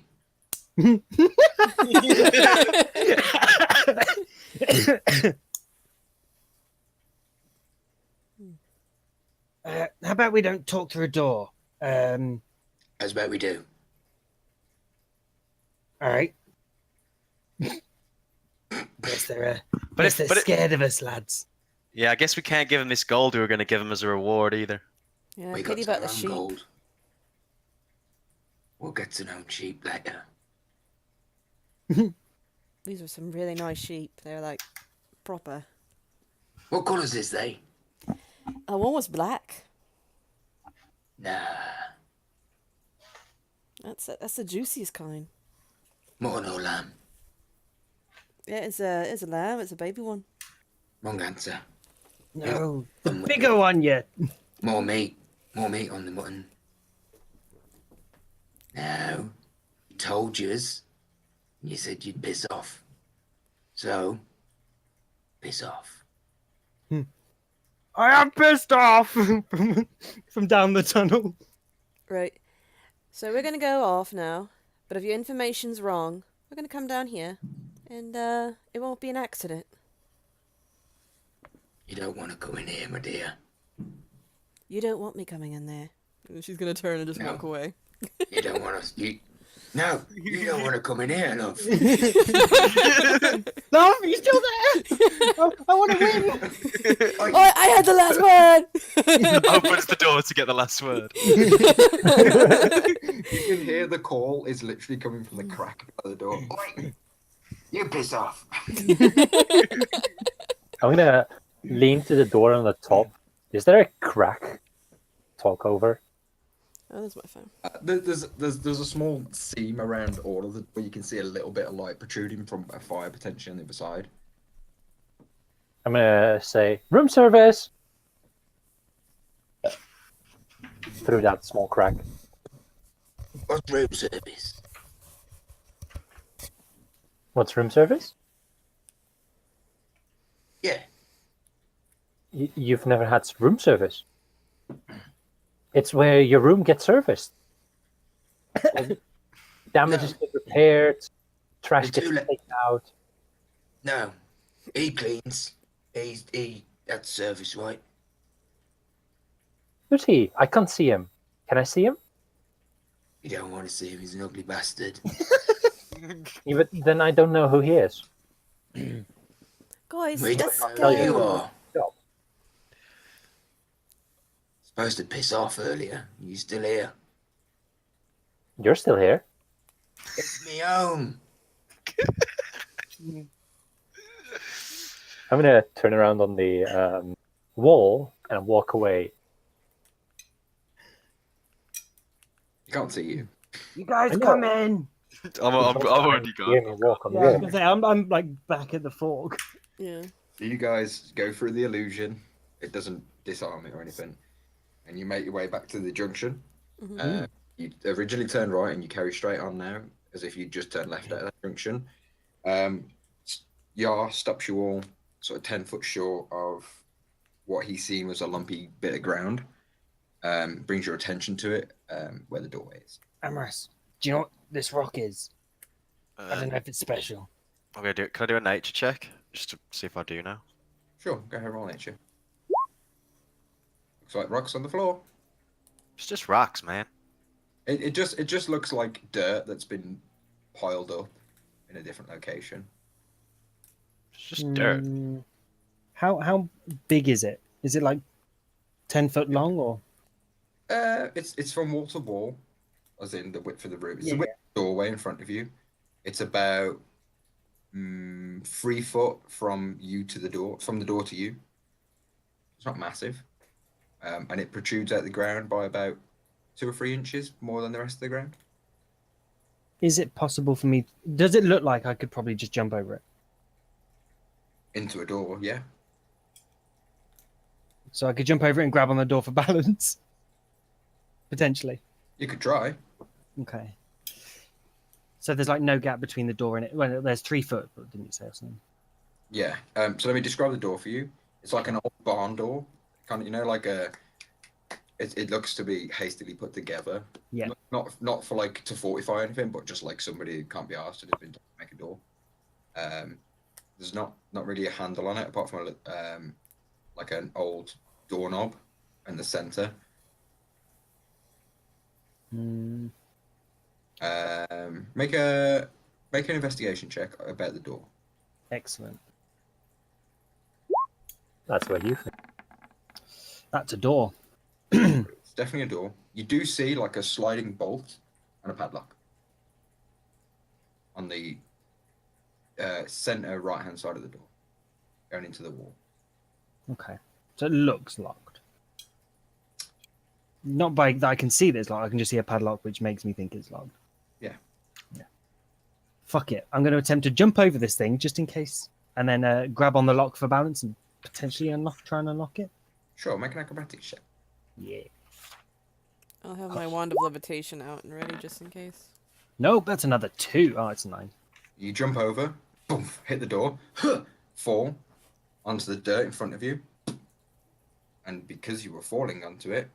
How about we don't talk through a door? As about we do. All right. Guess they're But if- they're but it- scared of us, lads. Yeah, I guess we can't give him this gold we were going to give him as a reward either. Yeah, We pity got about the our own sheep. gold. We'll get to know sheep later. These were some really nice sheep. They're like proper. What colours is they? One was black. Nah. That's the juiciest kind. Mutton or lamb? Yeah, it's a lamb. It's a baby one. Wrong answer. No, the I'm with bigger you. one yet. More meat. More meat on the mutton. No. You told yous. You said you'd piss off. So, piss off. I am pissed off from down the tunnel. Right. So we're gonna go off now. But if your information's wrong, we're gonna come down here, and it won't be an accident. You don't want to come in here, my dear. You don't want me coming in there. She's gonna turn and just No. walk away. You don't want to... No, you don't want to come in here, love. No, you still there? I want to win. Oh, I had the last word. Opens the door to get the last word. You can hear the call is literally coming from the crack by the door. Oi, you piss off. I'm gonna lean to the door on the top. Is there a crack? Talk over. Oh, there's my phone. There's a small seam around all of the where you can see a little bit of light protruding from a fire potentially on the other side. I'm gonna say room service through that small crack. What's room service? What's room service? Yeah. You've never had room service. It's where your room gets serviced. Damages No. get repaired, trash It's gets too late. taken out. No. He cleans. That's service, right? Who's he? I can't see him. Can I see him? You don't want to see him. He's an ugly bastard. Yeah, but then I don't know who he is. Guys, We don't let's know who you go. are. Stop. Supposed to piss off earlier. You still here? You're still here. It's me home. I'm gonna turn around on the wall and walk away. You can't see you. You guys I know. come in. I'm already Hear me gone. walk on the Yeah, I was wall. gonna say I'm like back at the fork. Yeah. So you guys go through the illusion. It doesn't disarm it or anything, and you make your way back to the junction. Mhm. You originally turned right, and you carry straight on now, as if you just turned left at that junction. Yar stops you all sort of 10 foot short of what he seen was a lumpy bit of ground. Brings your attention to it, where the doorway is. Amras, Do you know what this rock is? I Uh, don't know if it's special. I'm gonna do. Can I do a nature check just to see if I do now? Sure, go ahead, roll nature. Looks like rocks on the floor. It's just rocks, man. It just looks like dirt that's been piled up in a different location. It's just dirt. How big is it? Is it like 10 foot long or? It's from wall to wall, as in the width of the room. It's Yeah, the width of the doorway in front of you. It's about 3 foot from you to the door, from the door to you. It's not massive, and it protrudes out the ground by about 2 or 3 inches more than the rest of the ground. Is it possible for me? Does it look like I could probably just jump over it? Into a door, yeah. So I could jump over it and grab on the door for balance? Potentially. You could try. Okay. So there's like no gap between the door and it. Well, there's 3 foot, but didn't you say or something? Yeah. So let me describe the door for you. It's like an old barn door, kind of, like a. It looks to be hastily put together. Yeah. Not for like to fortify anything, but just like somebody who can't be asked to just make a door. There's not really a handle on it apart from like an old doorknob in the center. Make an investigation check about the door. Excellent. That's what you think. That's a door. It's definitely a door. You do see like a sliding bolt and a padlock on the center right-hand side of the door, going into the wall. Okay. So it looks locked. Not by that I can see that it's locked. I can just see a padlock, which makes me think it's locked. Yeah. Yeah. Fuck it. I'm going to attempt to jump over this thing just in case, and then grab on the lock for balance and potentially try and unlock it. Sure, make an acrobatics check. Yeah. I'll have my wand of levitation out and ready just in case. Nope, that's another 2. Oh, it's a 9. You jump over, boom, hit the door, fall onto the dirt in front of you, and because you were falling onto it,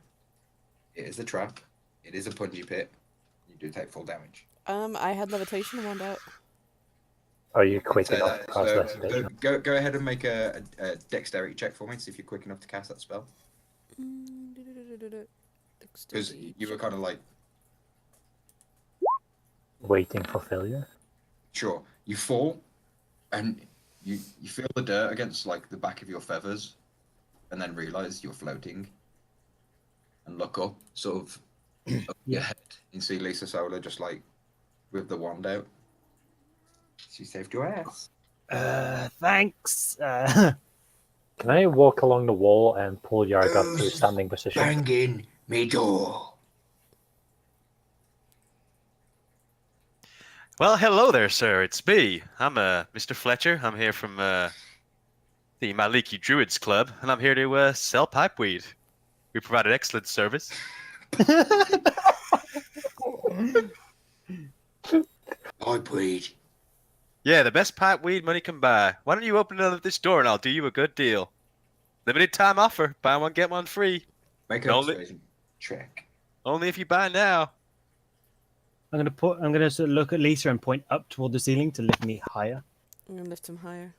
it is a trap. It is a punji pit. You do take full damage. I had levitation wand out. Are you quick So, enough to cast levitation? go ahead and make a dexterity check for me to see if you're quick enough to cast that spell. Because you were kind of like, Waiting for failure? sure, you fall, and you feel the dirt against like the back of your feathers, and then realize you're floating, and look up, sort of up your head, and see Lisa Solar just like with the wand out. She saved your ass. Thanks. Can I walk along the wall and pull Yarg up to standing position? Banging me door. Well, hello there, sir. It's me. I'm Mr. Fletcher. I'm here from the Maliki Druids Club, and I'm here to sell pipeweed. We provide an excellent service. Pipeweed. Yeah, the best pipeweed money can buy. Why don't you open up this door and I'll do you a good deal? Limited time offer. Buy one, get one free. Make a Only- persuasion check. Only if you buy now. I'm gonna sort of look at Lisa and point up toward the ceiling to lift me higher. I'm gonna lift him higher.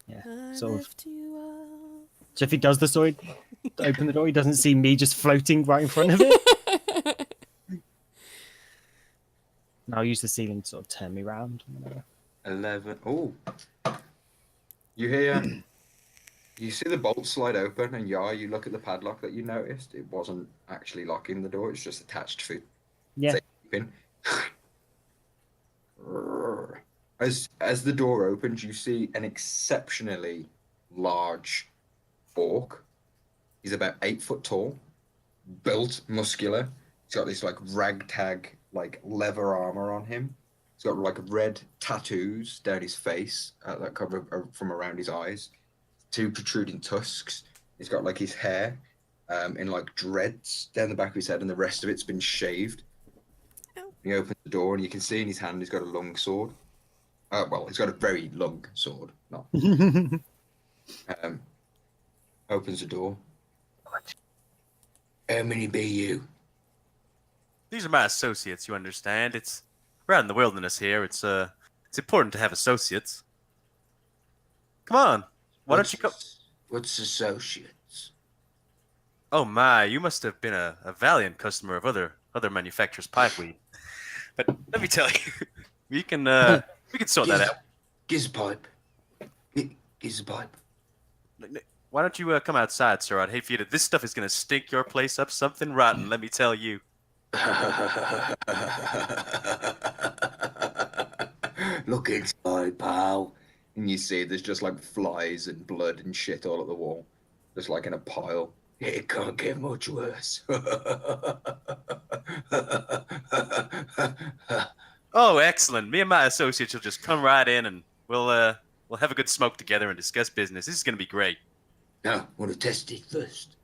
Yeah. I Sort of. lift you up. So if he does the sword, open the door, he doesn't see me just floating right in front of it. And I'll use the ceiling to sort of turn me around. 11. Oh. You hear. You see the bolt slide open, and you look at the padlock that you noticed. It wasn't actually locking the door, it's just attached for Yeah. safekeeping. As the door opens, you see an exceptionally large orc. He's about 8 foot tall, built, muscular. He's got this like ragtag, like leather armor on him. He's got like red tattoos down his face that cover from around his eyes. 2 protruding tusks. He's got like his hair in like dreads down the back of his head, and the rest of it's been shaved. Ow. He opens the door, and you can see in his hand he's got a long sword. Well, he's got a very long sword. Not. Opens the door. How many be you? these are my associates. You understand? We're out in the wilderness here. It's important to have associates. Come on. Why don't you come? What's associates? Oh my, you must have been a valiant customer of other manufacturers' pipeweed. But let me tell you, we can sort that out. Giz pipe. Giz pipe. Why don't you come outside, sir? I'd hate for you to. This stuff is gonna stink your place up something rotten. Let me tell you. Look inside, pal. And you see there's just like flies and blood and shit all at the wall, just like in a pile. It can't get much worse. Oh, excellent! Me and my associates will just come right in, and we'll have a good smoke together and discuss business. This is gonna be great. No, want to test it first.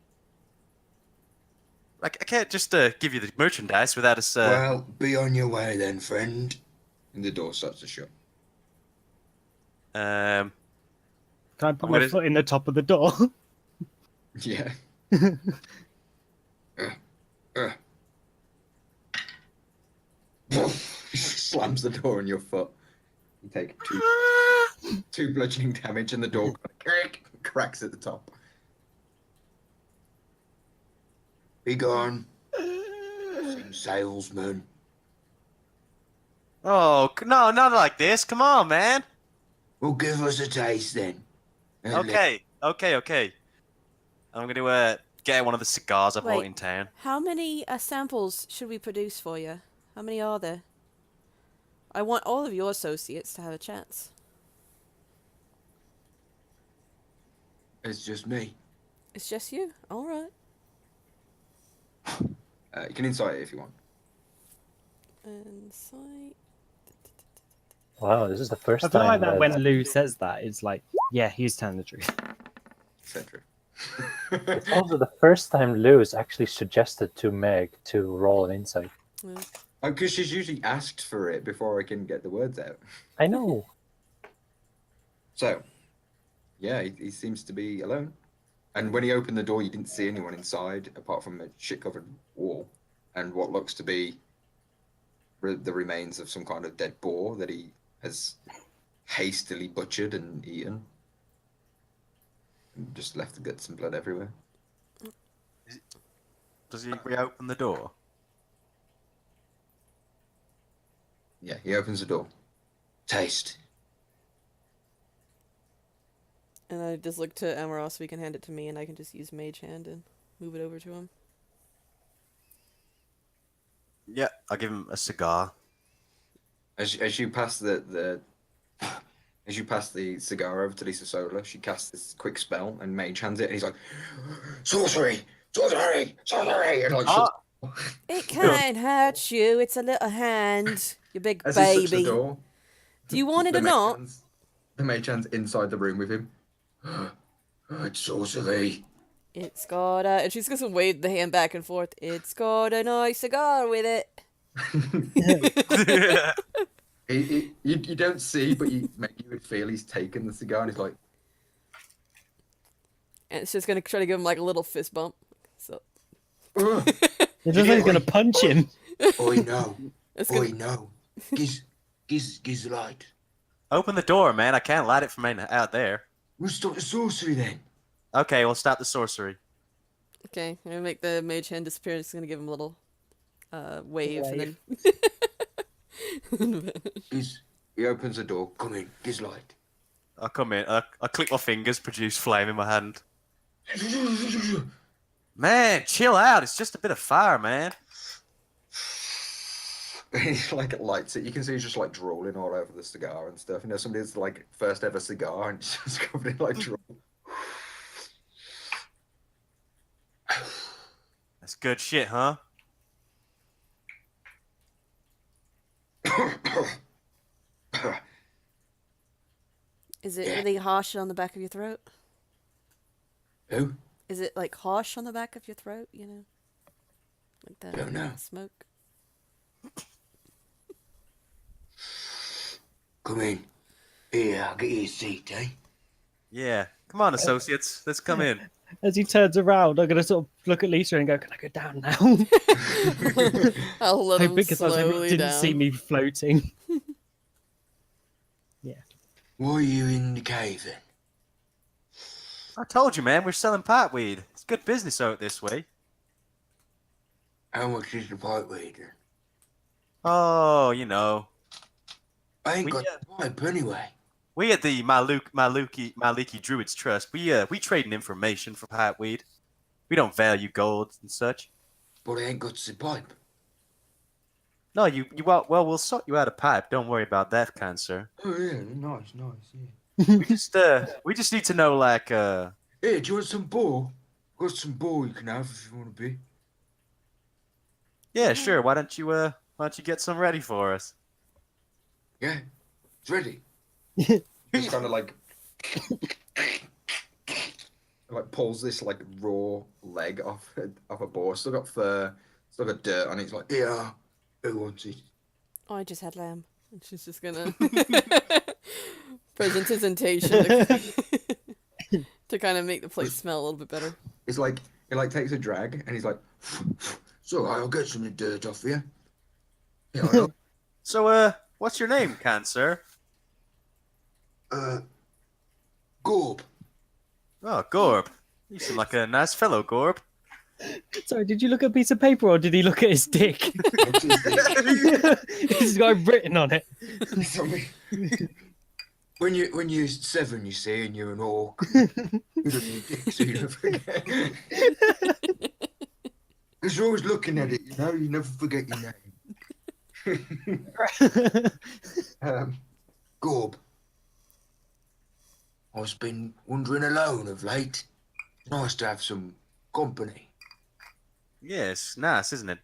I can't just give you the merchandise without us. Well, be on your way then, friend. And the door starts to shut. Can I put I'm my gonna- foot in the top of the door? Yeah. Slams the door on your foot. You take two bludgeoning damage, and the door cracks at the top. Be gone. Some salesman. Oh no, not like this! Come on, man. Well, give us a taste then. And Okay. I'm gonna get one of the cigars I bought Wait. in town. How many samples should we produce for you? How many are there? I want all of your associates to have a chance. It's just me. It's just you? Alright. You can insight it if you want. Insight. Wow, this is the first I feel time like that when Lou says that, it's like, yeah, he's telling the truth. Etc. it's also the first time Lewis actually suggested to Meg to roll an insight. Because she's usually asked for it before I can get the words out. I know. So, yeah, he seems to be alone. And when he opened the door, you didn't see anyone inside apart from a shit-covered wall and what looks to be the remains of some kind of dead boar that he has hastily butchered and eaten. And just left the guts and blood everywhere. Does he reopen the door? Yeah, he opens the door. Taste. And I just look to Amaral so he can hand it to me, and I can just use Mage Hand and move it over to him. Yeah, I'll give him a cigar. As you pass the cigar over to Lisa Solar, she casts this quick spell and Mage hands it, and he's like, "Sorcery, sorcery, sorcery!" And like, It can't hurt you. It's a little hand. You big as he shuts the baby. door, Do you want it the or mage not? hand's- the mage hand's inside the room with him. It's sorcery. It's got a... And she's going to wave the hand back and forth. It's got a nice cigar with it. You don't see, but you would feel he's taken the cigar, and he's like, And it's just going to try to give him like a little fist bump. So "Ugh." It looks like he's going to punch him. Oi, no. it's Oi, gonna... no. Giz light. Open the door, man. I can't light it from out there. We'll stop the sorcery then. Okay, we'll stop the sorcery. Okay, I'm going to make the Mage Hand disappear. It's going to give him a little wave. And then... He opens the door. Come in. Giz light. I'll come in. I click my fingers, produce flame in my hand. Man, chill out. It's just a bit of fire, man. He like lights it. You can see he's just like drooling all over the cigar and stuff. You know, somebody's like first ever cigar and it's just covered in like drool. That's good shit, huh? Is it really harsh on the back of your throat? Who? Is it like harsh on the back of your throat, you know? Like that Don't know. smoke? Come in. Here, I'll get you a seat, eh? Yeah. Come on, associates. Let's come in. As he turns around, I'm gonna sort of look at Lisa and go, "Can I go down now?" I'll let him Because I was hoping slowly he didn't down. see me floating. Why are you in the cave then? I told you, man, we're selling pipeweed. It's good business out this way. How much is the pipe weed then? Oh, you know, I ain't We, got the pipe anyway. we at the Maliki Druids Trust, we trade in information for pipeweed. We don't value gold and such. But I ain't got the pipe. No, we'll sort you out a pipe. Don't worry about that, kind sir. Oh yeah, nice, yeah. We just need to know, like, Hey, do you want some ball? Got some ball you can have if you want to be. yeah, sure. Why don't you get some ready for us? Yeah, it's ready. Just kind of like pulls this like raw leg off a boar. Still got fur, still got dirt on it. It's like, Yeah, who wants it? Oh, I just had lamb. And she's just gonna presentation to kind of make the place smell a little bit better. it's like it like takes a drag, and he's like, So I'll get some of the dirt off you. Yeah, I know. So, what's your name, kind sir? Gorb. Oh, Gorb. You seem like a nice fellow, Gorb. Sorry, did you look at a piece of paper or did he look at his dick? What's his name? He's got written on it. Sorry. When you're 7, you see, and you're an orc, you don't need dick, so you don't forget. Because you're always looking at it, you know, you never forget your name. Gorb. I've been wandering alone of late. It's nice to have some company. Yes, nice, isn't it?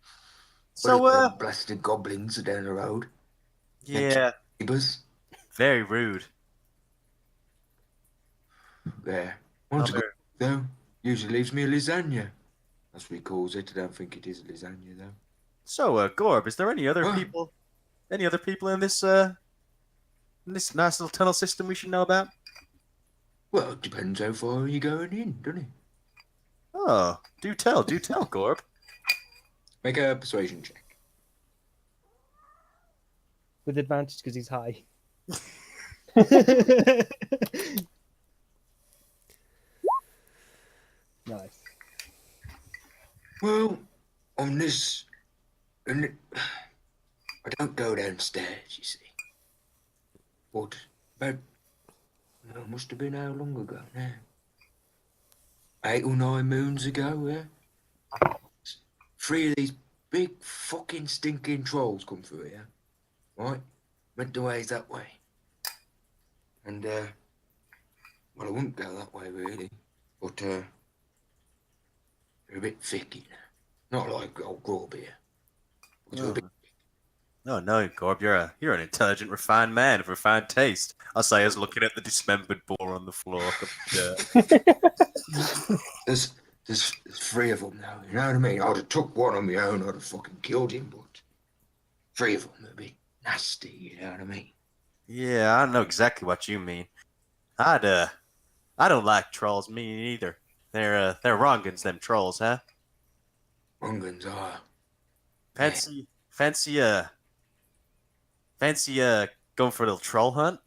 So, So, blasted goblins are down the road. yeah, Neighbours. very rude. There. Once Well, ago, though, usually leaves me a lasagna. That's what he calls it. I don't think it is a lasagna, though. So, Gorb, is there any other Huh? people in this nice little tunnel system we should know about? Well, it depends how far you're going in, doesn't it? Oh, do tell, Gorb. make a persuasion check. With advantage because he's high. Nice. Well, on this, I don't go downstairs, you see. But about, must have been how long ago now? 8 or 9 moons ago, yeah? 3 of these big fucking stinking trolls come through here, right? Went the ways that way. And, well, I wouldn't go that way, really. But, they're a bit thick, you know. Not like old Grob here. But they're a bit Oh no, Gorb, you're an intelligent, refined man of refined taste. I say as looking at the dismembered boar on the floor. There's 3 of them now, you know what I mean? I'd have took one on my own, I'd have fucking killed him, but 3 of them would be nasty, you know what I mean? Yeah, I know exactly what you mean. I don't like trolls, me either. They're wrongins, them trolls, huh? Rungans are. Fancy going for a little troll hunt?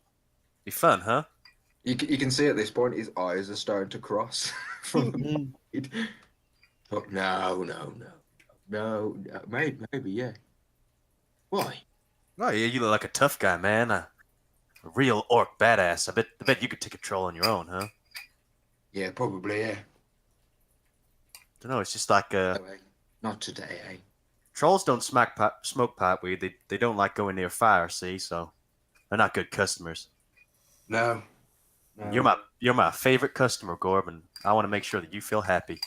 Be fun, huh? You can see at this point his eyes are starting to cross from the blade. But no, maybe, yeah. Why? Oh yeah, you look like a tough guy, man. A real orc badass. I bet you could take a troll on your own, huh? Yeah, probably, yeah. Don't know. It's just like Anyway, not today, eh? trolls don't smoke pipeweed. They don't like going near fire. See, so they're not good customers. No. You're my favorite customer, Gorb, and I want to make sure that you feel happy.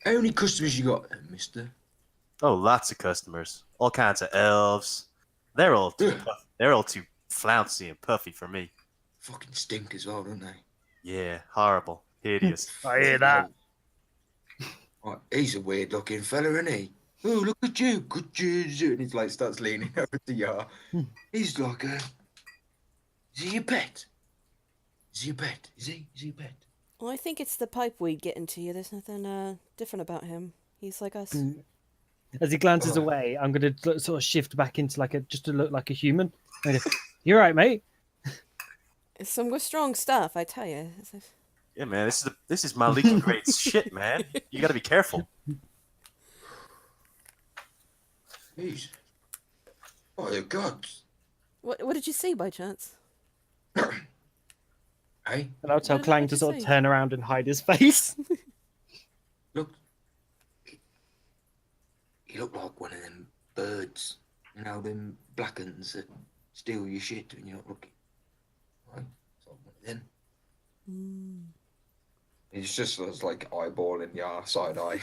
How many customers you got, mister? Oh, lots of customers. All kinds of elves. They're all too flouncy and puffy for me. Fucking stink as well, don't they? Yeah, horrible, hideous. I hear that. Right, he's a weird looking fella, isn't he? Oh, look at you, good you. And he's like starts leaning over to Yar. He's like a... Is he your pet? Is he your pet? Is he your pet? Well, I think it's the pipe weed getting to you. There's nothing different about him. He's like us. As he glances Oh. away, I'm going to sort of shift back into just to look like a human. You're right, mate. It's some strong stuff, I tell you. Yeah, man, this is my legal grade shit, man. You got to be careful. Jeez. Oh, the gods. What did you see by chance? Hey, And I'll tell What Clang did to you sort of say? turn around and hide his face. look. He looked like one of them birds. You know, them black uns that steal your shit when you're not looking. Right? It's like one of them. He's just was like eyeballing your side eye.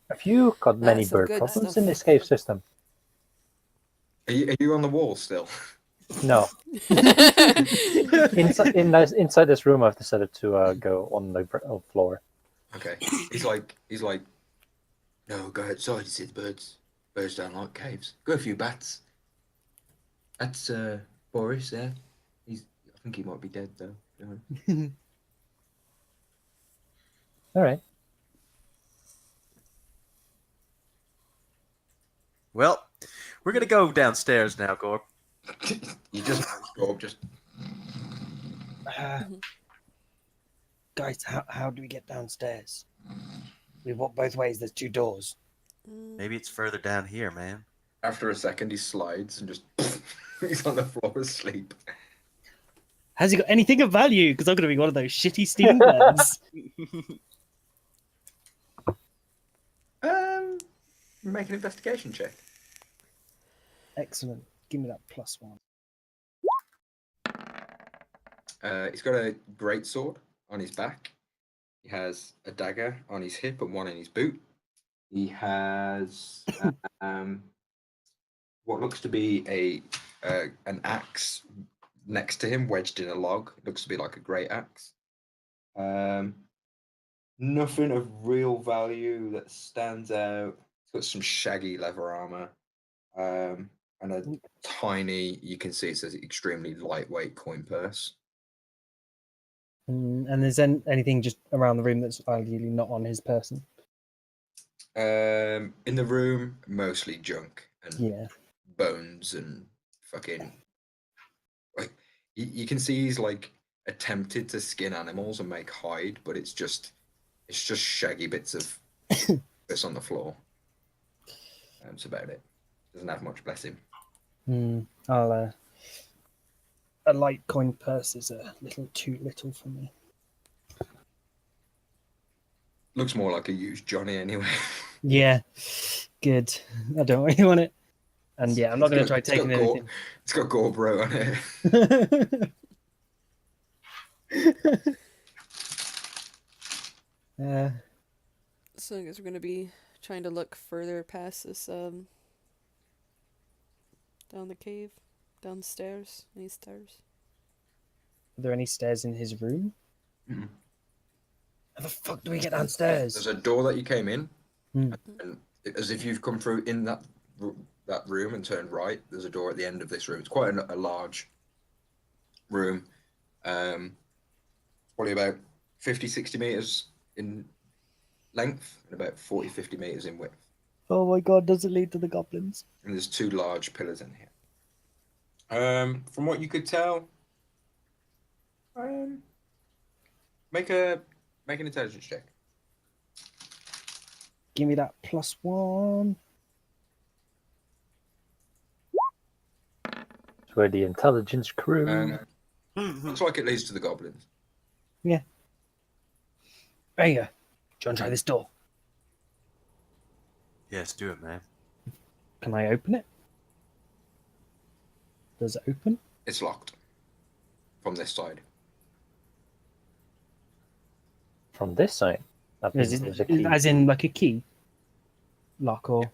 Have you got many That's some bird good problems stuff. in this cave system? Are you on the wall still? No. Inside this room, I've decided to go on the floor. Okay. He's like, no, go outside. He said, birds don't like caves. Go a few bats. That's Boris there. I think he might be dead though. All right. Well, we're gonna go downstairs now, Gorb. You just go up, just Guys, how do we get downstairs? We walk both ways. There's 2 doors. Maybe it's further down here, man. after a second he slides and just he's on the floor asleep. Has he got anything of value? Because I'm going to be one of those shitty stealing birds. Make an investigation check. Excellent. Give me that +1. He's got a great sword on his back. He has a dagger on his hip and one in his boot. He has what looks to be an axe next to him, wedged in a log. It looks to be like a great axe. Nothing of real value that stands out. He's got some shaggy leather armor, and a tiny. You can see it says extremely lightweight coin purse. And is there anything just around the room that's ideally not on his person? In the room, mostly junk and Yeah. bones and fucking. Like you can see he's like attempted to skin animals and make hide, but it's just shaggy bits of bits on the floor. That's about it. Doesn't have much, bless him. I'll a light coin purse is a little too little for me. Looks more like a used Johnny anyway. Yeah, good. I don't really want it. And yeah, I'm not going to try taking anything. It's got GoPro on it. So I guess we're gonna be trying to look further past this down the cave, down the stairs, these stairs. Are there any stairs in his room? Mm. How the fuck do we get downstairs? There's a door that you came in, Mm. and as if you've come through in that room and turned right. There's a door at the end of this room. It's quite a large room. Probably about 50, 60 meters in length and about 40, 50 meters in width. Oh my god, does it lead to the goblins? And there's 2 large pillars in here. From what you could tell, make an intelligence check. Give me that +1. We're the intelligence crew. Looks like it leads to the goblins. Yeah. There you go. Do you want to try this door? Yes, do it, man. Can I open it? Does it open? It's locked from this side. From this side. That means Is there's a it, key. as in like a key? Lock or...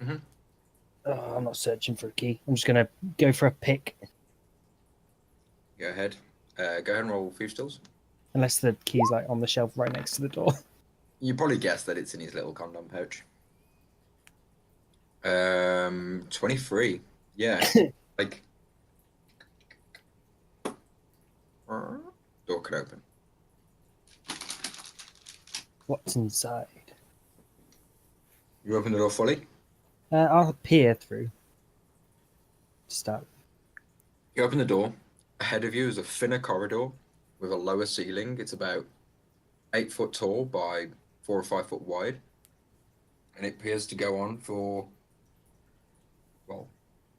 Mhm. Oh, I'm not searching for a key. I'm just going to go for a pick. Go ahead. Go ahead and roll thieves' tools. Unless the key's like on the shelf right next to the door. You probably guess that it's in his little condom pouch. 23. Yeah. Like door could open. What's inside? You open the door fully. I'll peer through. Start. You open the door. Ahead of you is a thinner corridor with a lower ceiling. It's about 8 foot tall by 4 or 5 foot wide, and it appears to go on for, well,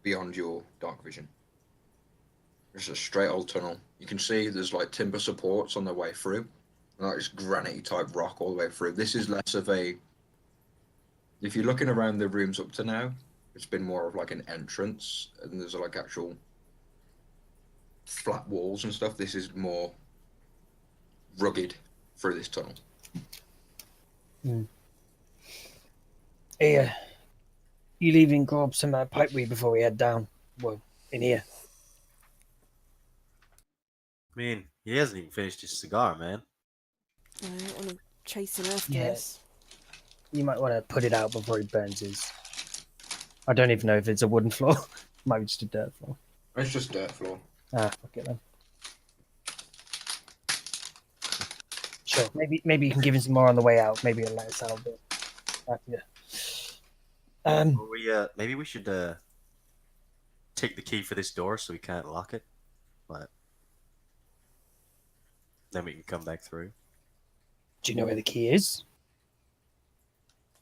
beyond your dark vision. It's a straight old tunnel. You can see there's like timber supports on the way through, and like this granite type rock all the way through. This is less of a. If you're looking around the rooms up to now, it's been more of like an entrance, and there's like actual flat walls and stuff. This is more rugged through this tunnel. Hey, you leaving Grob some pipe weed before we head down? Well, in here. I mean, he hasn't even finished his cigar, man. I don't want to chase him after Yeah. us. You might want to put it out before he burns his. I don't even know if it's a wooden floor. Might be just a dirt floor. It's just dirt floor. Ah, fuck it then. Sure. Maybe you can give him some more on the way out. Maybe it'll let us out a bit. Yeah. Well, maybe we should take the key for this door so we can't lock it, but then we can come back through. Do you know where the key is?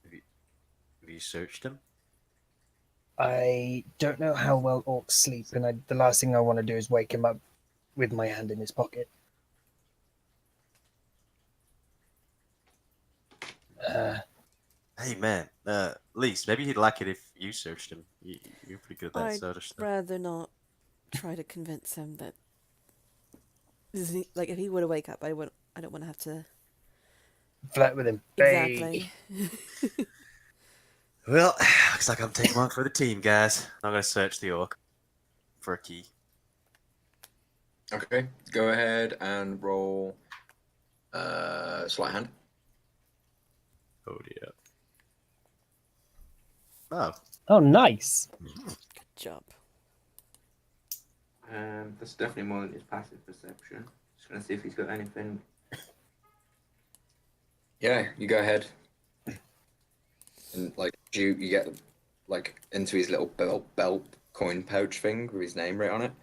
Have you searched him? I don't know how well orcs sleep, and the last thing I want to do is wake him up with my hand in his pocket. Hey man, Lise, maybe he'd like it if you searched him. You're pretty good at that I'd sort of stuff. rather not try to convince him that. Like, if he were to wake up, I don't want to have to. Flirt with him. Exactly. Well, looks like I'm taking one for the team, guys. I'm gonna search the orc for a key. Okay, go ahead and roll sleight hand. Oh dear. Oh, Oh, nice. Good job. That's definitely more than his passive perception. Just gonna see if he's got anything. Yeah, you go ahead. And like you get like into his little belt coin pouch thing with his name right on it.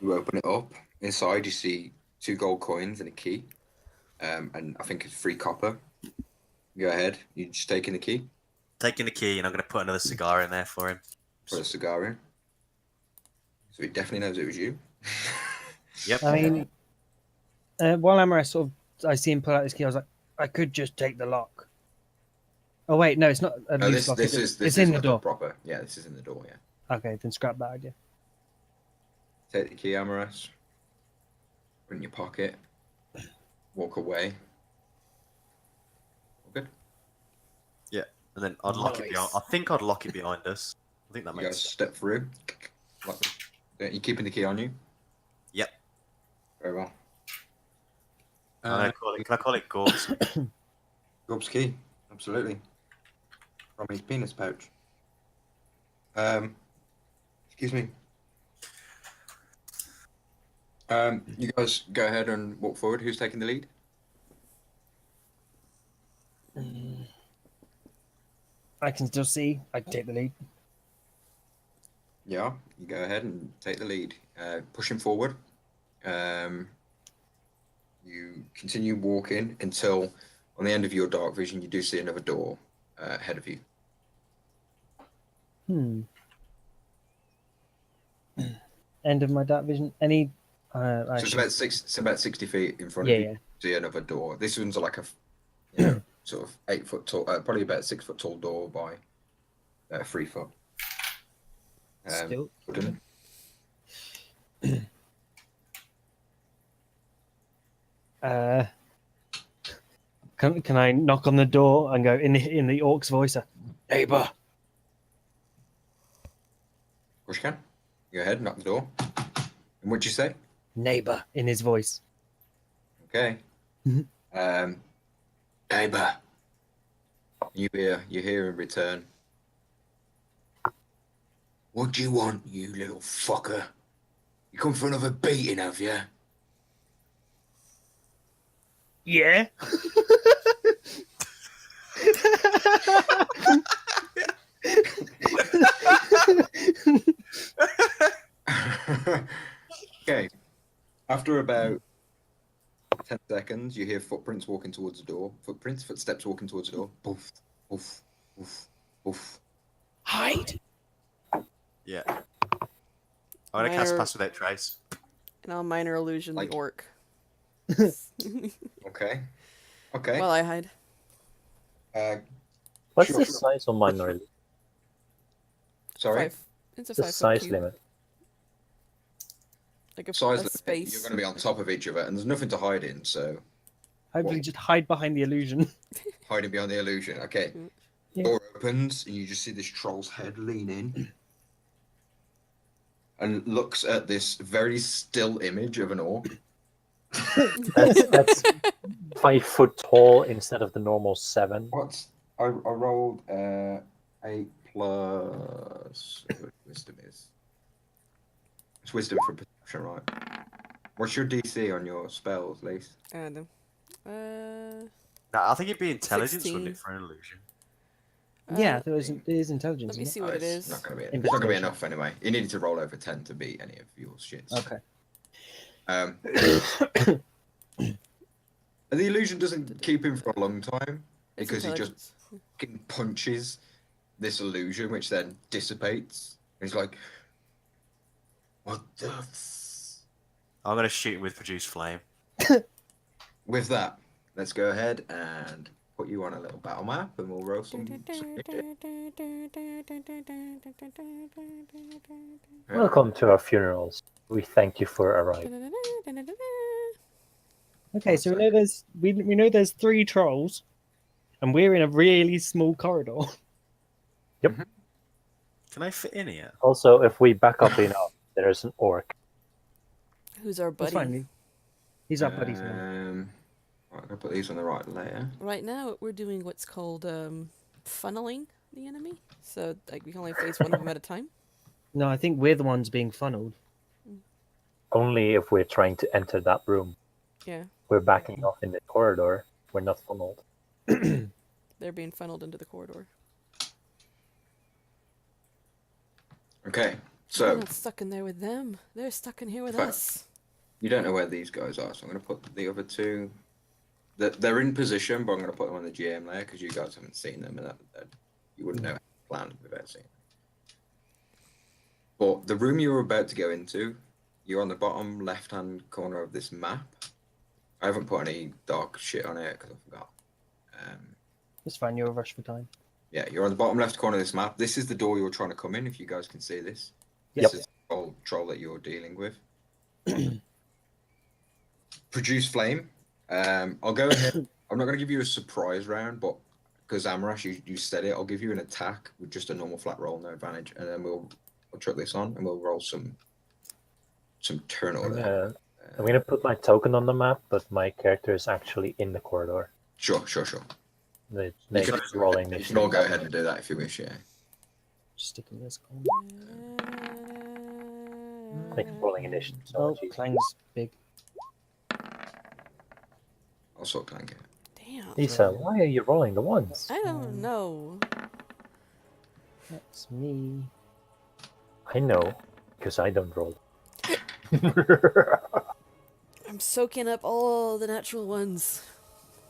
You open it up. Inside you see 2 gold coins and a key. And I think it's 3 copper. You go ahead. You just taking the key. taking the key, and I'm gonna put another cigar in there for him. Put a cigar in. So he definitely knows it was you. Yep. I mean, while Amaris I see him pull out his key. I was like, I could just take the lock. Oh wait, no, it's not a No, loose lock. It's in the like a door. proper. Yeah, this is in the door. Yeah. Okay, then scrap that idea. Take the key, Amaras. Put it in your pocket. Walk away. All good. Yeah, and then I'd lock it behind. I think I'd lock it behind us. I think that You makes guys sense. step through. You keeping the key on you? Yep. Very well. Can I call it Gord's? Gob's key, absolutely. From his penis pouch. Excuse me. You guys go ahead and walk forward. Who's taking the lead? I can still see. I can take the lead. Yeah, you go ahead and take the lead. Push him forward. You continue walking until on the end of your dark vision, you do see another door ahead of you. End of my dark vision. Any? So it's about 60 feet in front Yeah, of you. yeah. See another door. This one's like a, sort of 8 foot tall, probably about 6 foot tall door by 3 foot. Still. Wooden. Can I knock on the door and go in the orc's voice? Neighbor. Of course you can. Go ahead, knock the door. And what'd you say? Neighbor in his voice. Okay. Neighbor. You hear in return. What do you want, you little fucker? You come for another beating, have you? Yeah. Okay. After about 10 seconds, you hear footprints walking towards the door. Footsteps walking towards the door. Poof, poof, poof, poof. Hide. Yeah. I'm gonna cast Minor- Pass Without Trace. And I'll minor illusion Like- the orc. Okay. Okay. While I hide. What's Sure, the sure. size of minor? Sorry. 5. It's a The 5 foot size cube. limit. Like a Size a limit, space. you're going to be on top of each of it, and there's nothing to hide in, so Hopefully, What? just hide behind the illusion. hiding behind the illusion. Okay. Yeah. Door opens, and you just see this troll's head lean in and looks at this very still image of an orc. That's 5 foot tall instead of the normal 7. What's I rolled 8 plus wisdom is. It's wisdom for perception, right? What's your DC on your spells, Lace? I don't know. No, I think it'd be intelligence, 16. wouldn't it, for an illusion? Yeah, there is intelligence. Let me in it. see what it It's is. not going to be. In It's not going to be persuasion. enough anyway. You needed to roll over 10 to beat any of your shits. Okay. And the illusion doesn't keep him for a long time It's because he just intelligence. fucking punches this illusion, which then dissipates. And he's like, "What the?" I'm gonna shoot him with Produce Flame. With that, let's go ahead and put you on a little battle map, and we'll roll some. Welcome to our funerals. We thank you for arriving. Okay, so we know there's 3 trolls, and we're in a really small corridor. Can I fit in here? Also, if we back up enough, there's an orc. Who's our That's buddy? fine. He's our buddy. Right, I'm gonna put these on the right layer. Right now, we're doing what's called funneling the enemy. So like we can only face one of them at a time. No, I think we're the ones being funneled. Only if we're trying to enter that room. Yeah, We're backing off in the corridor. We're not funneled. they're being funneled into the corridor. Okay, We're so not stuck in there with them. They're stuck in here with Fair. us. you don't know where these guys are, so I'm gonna put the other 2. They're in position, but I'm gonna put them on the GM layer because you guys haven't seen them, and that you wouldn't know how to plan without seeing them. But the room you're about to go into, you're on the bottom left-hand corner of this map. I haven't put any dark shit on it because I forgot. It's fine. You're a rush for time. Yeah, you're on the bottom left corner of this map. This is the door you're trying to come in, if you guys can see this. Yep. This is the troll that you're dealing with. Produce flame. I'll go ahead. I'm not going to give you a surprise round, but because Amarash, you said it, I'll give you an attack with just a normal flat roll, no advantage, and then we'll chuck this on and we'll roll some turn order. I'm gonna put my token on the map, but my character is actually in the corridor. Sure. They You make can, rolling you can all go ahead and do that if you wish, yeah. Stick in this corner. Make rolling initiative. So Oh, much easier. Clang's big. I'll sort clank it. Damn. Lisa, why are you rolling the ones? I don't know. That's me. I know, because I don't roll. I'm soaking up all the natural ones.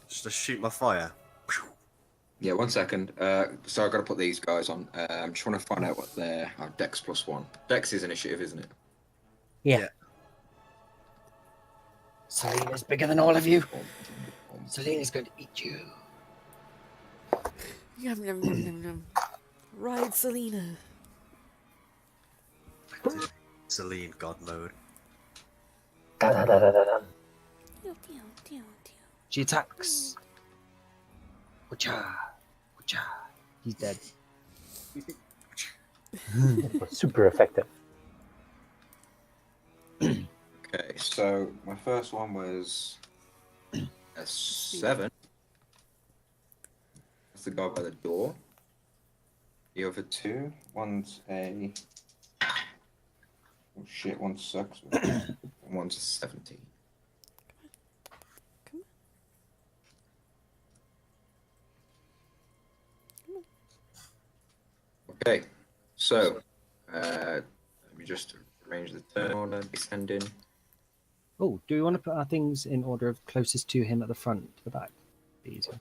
Just to shoot my fire. Yeah, 1 second. So I've got to put these guys on. I'm just want to find out what their Dex +1. Dex is initiative, isn't it? Yeah. Yeah. Selena's bigger than all of you. Selena's going to eat you. Yum, yum, yum, yum, yum. Ride Selena. Celine God mode. Da-da-da-da-da. She attacks. Wacha. Wacha. He's dead. Super effective. Okay, so my first one was a 7. That's the guy by the door. The other 2, one's a... Oh shit, one sucks. One's a 17. Come Okay, so let me just arrange the turn order, descending. Oh, do we want to put our things in order of closest to him at the front, to the back? Be easier.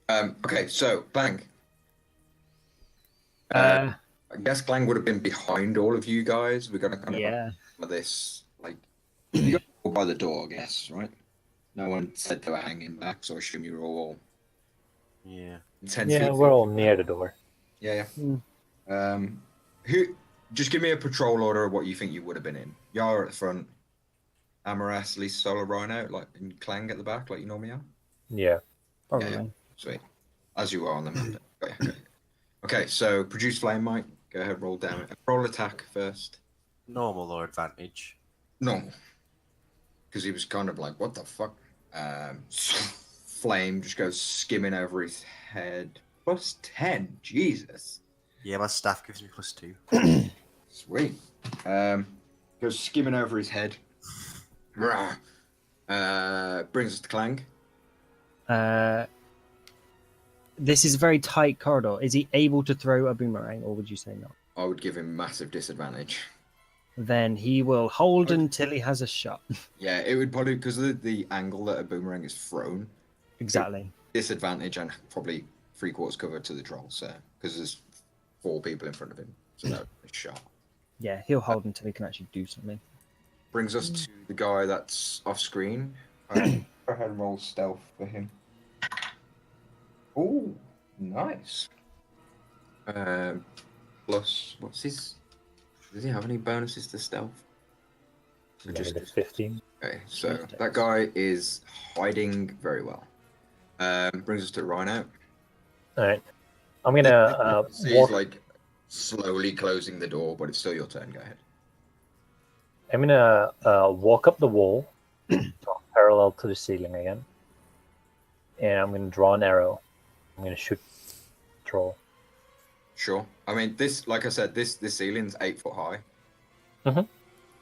Okay, so Clang. Uh, I guess Clang would have been behind all of you guys. We're gonna kind of yeah. some of this, like you got all by the door, I guess, right? No one said they were hanging back, so I assume you were all Yeah. 10 Yeah, feet. we're all near the door. Yeah, Mm. yeah. Who? Just give me a patrol order of what you think you would have been in. Yara at the front, Amaras, Lisa, Solar, Rhino, like and Clang at the back, like you normally are. Yeah. Probably. Yeah, sweet. As you are on the map. Okay. Okay, so produce flame, Mike. Go ahead, roll damage. Roll attack first. Normal or advantage? Normal. Because he was kind of like, what the fuck? Flame just goes skimming over his head. Plus 10. Jesus. Yeah, my staff gives me +2. Sweet. Goes skimming over his head. Brings us to Clang. This is a very tight corridor. Is he able to throw a boomerang, or would you say not? I would give him massive disadvantage. Then he will hold until he has a shot. Yeah, it would probably, because of the angle that a boomerang is thrown, Exactly. disadvantage and probably 3/4 cover to the troll, so because there's 4 people in front of him, so that would be a shot. Yeah, he'll hold until he can actually do something. Brings us to the guy that's off screen. Go ahead and roll stealth for him. Oh, nice. Plus, what's his? Does he have any bonuses to stealth? Or just -15. okay. So that guy is hiding very well. Brings us to Rhino. All right. I'm gonna He's walk. like slowly closing the door, but it's still your turn. Go ahead. I'm gonna walk up the wall, parallel to the ceiling again, and I'm gonna draw an arrow. I'm gonna shoot troll. Sure. I mean, this, like I said, this ceiling's 8 foot high. Mhm.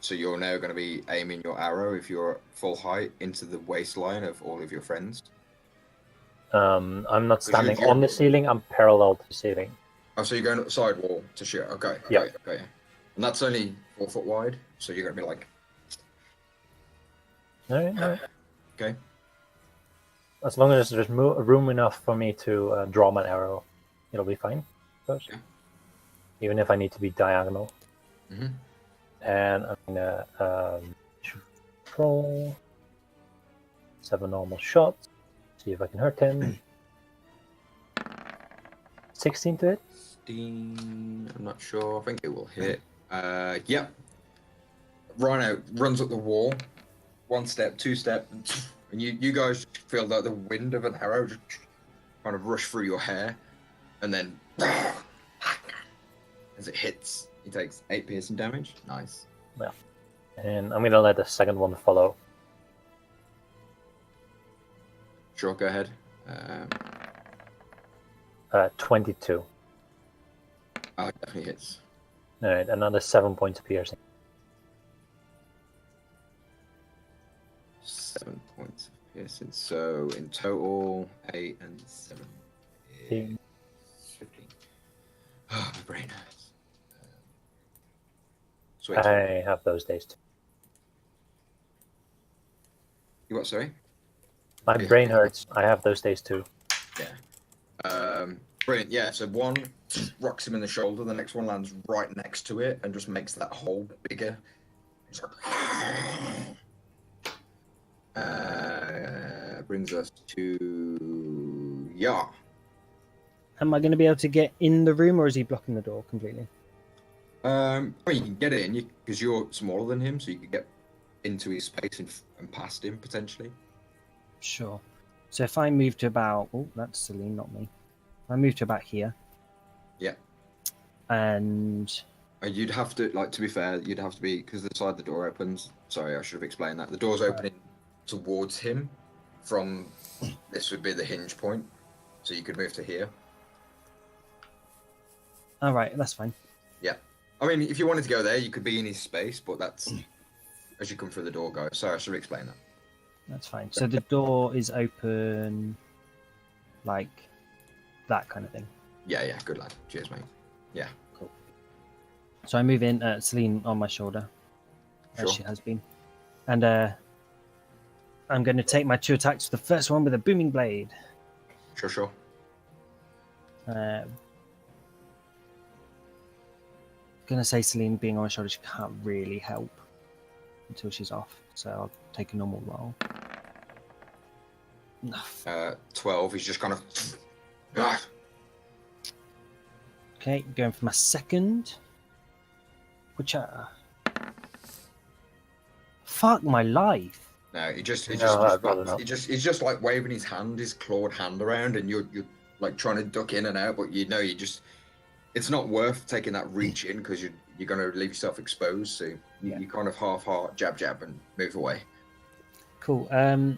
So you're now going to be aiming your arrow, if you're full height, into the waistline of all of your friends. I'm not standing you're- on the ceiling. I'm parallel to the ceiling. Oh, so you're going up the side wall to shoot. Okay. Yeah. Okay. And that's only 4 foot wide, so you're going to be like, All right. okay. As long as there's room enough for me to draw my arrow, it'll be fine. Yeah. Even if I need to be diagonal. Mhm. And I'm gonna shoot troll. 7 normal shots. See if I can hurt him. 16 to hit. 16, I'm not sure. I think it will hit. Yeah. Rhino runs up the wall. 1 step, 2 step, and you guys feel like the wind of an arrow just kind of rush through your hair, and then as it hits, he takes 8 piercing damage. Nice. And I'm gonna let the second one follow. Sure, go ahead. 22. Oh, it definitely hits. Alright, another 7 points of piercing. 7 points of piercing. So in total, 8 and 7 is 15. Oh, my brain hurts. Sweet. I have those days too. You what, sorry? My brain hurts. I have those days too. Yeah. Brilliant. Yeah, so one rocks him in the shoulder, the next one lands right next to it and just makes that hole bigger. Brings us to Yar. Am I going to be able to get in the room, or is he blocking the door completely? Well, you can get it in because you're smaller than him, so you can get into his space and past him potentially. Sure. So if I move to about... Oh, that's Celine, not me. If I move to about here. Yeah. And... You'd have to, like, to be fair, you'd have to be, because the side the door opens. Sorry, I should have explained that. The door's opening towards him from, this would be the hinge point. So you could move to here. All right, that's fine. Yeah. I mean, if you wanted to go there, you could be in his space, but that's as you come through the door, guys. Sorry, I should have explained that. That's fine. So the door is open like that kind of thing. Yeah, good lad. Cheers, mate. Yeah, So I move in, Celine on my shoulder, sure. as she has been, and I'm going to take my 2 attacks. The first one with a booming blade. Sure. Gonna say Celine being on my shoulder, she can't really help until she's off. So I'll take a normal roll. 12. He's just kind of. Okay, going for my second. Which fuck my life. No, he's just like waving his hand, his clawed hand around, and you're like trying to duck in and out, but it's not worth taking that reach in because you're going to leave yourself exposed. So you kind of half heart, jab, and move away. Cool.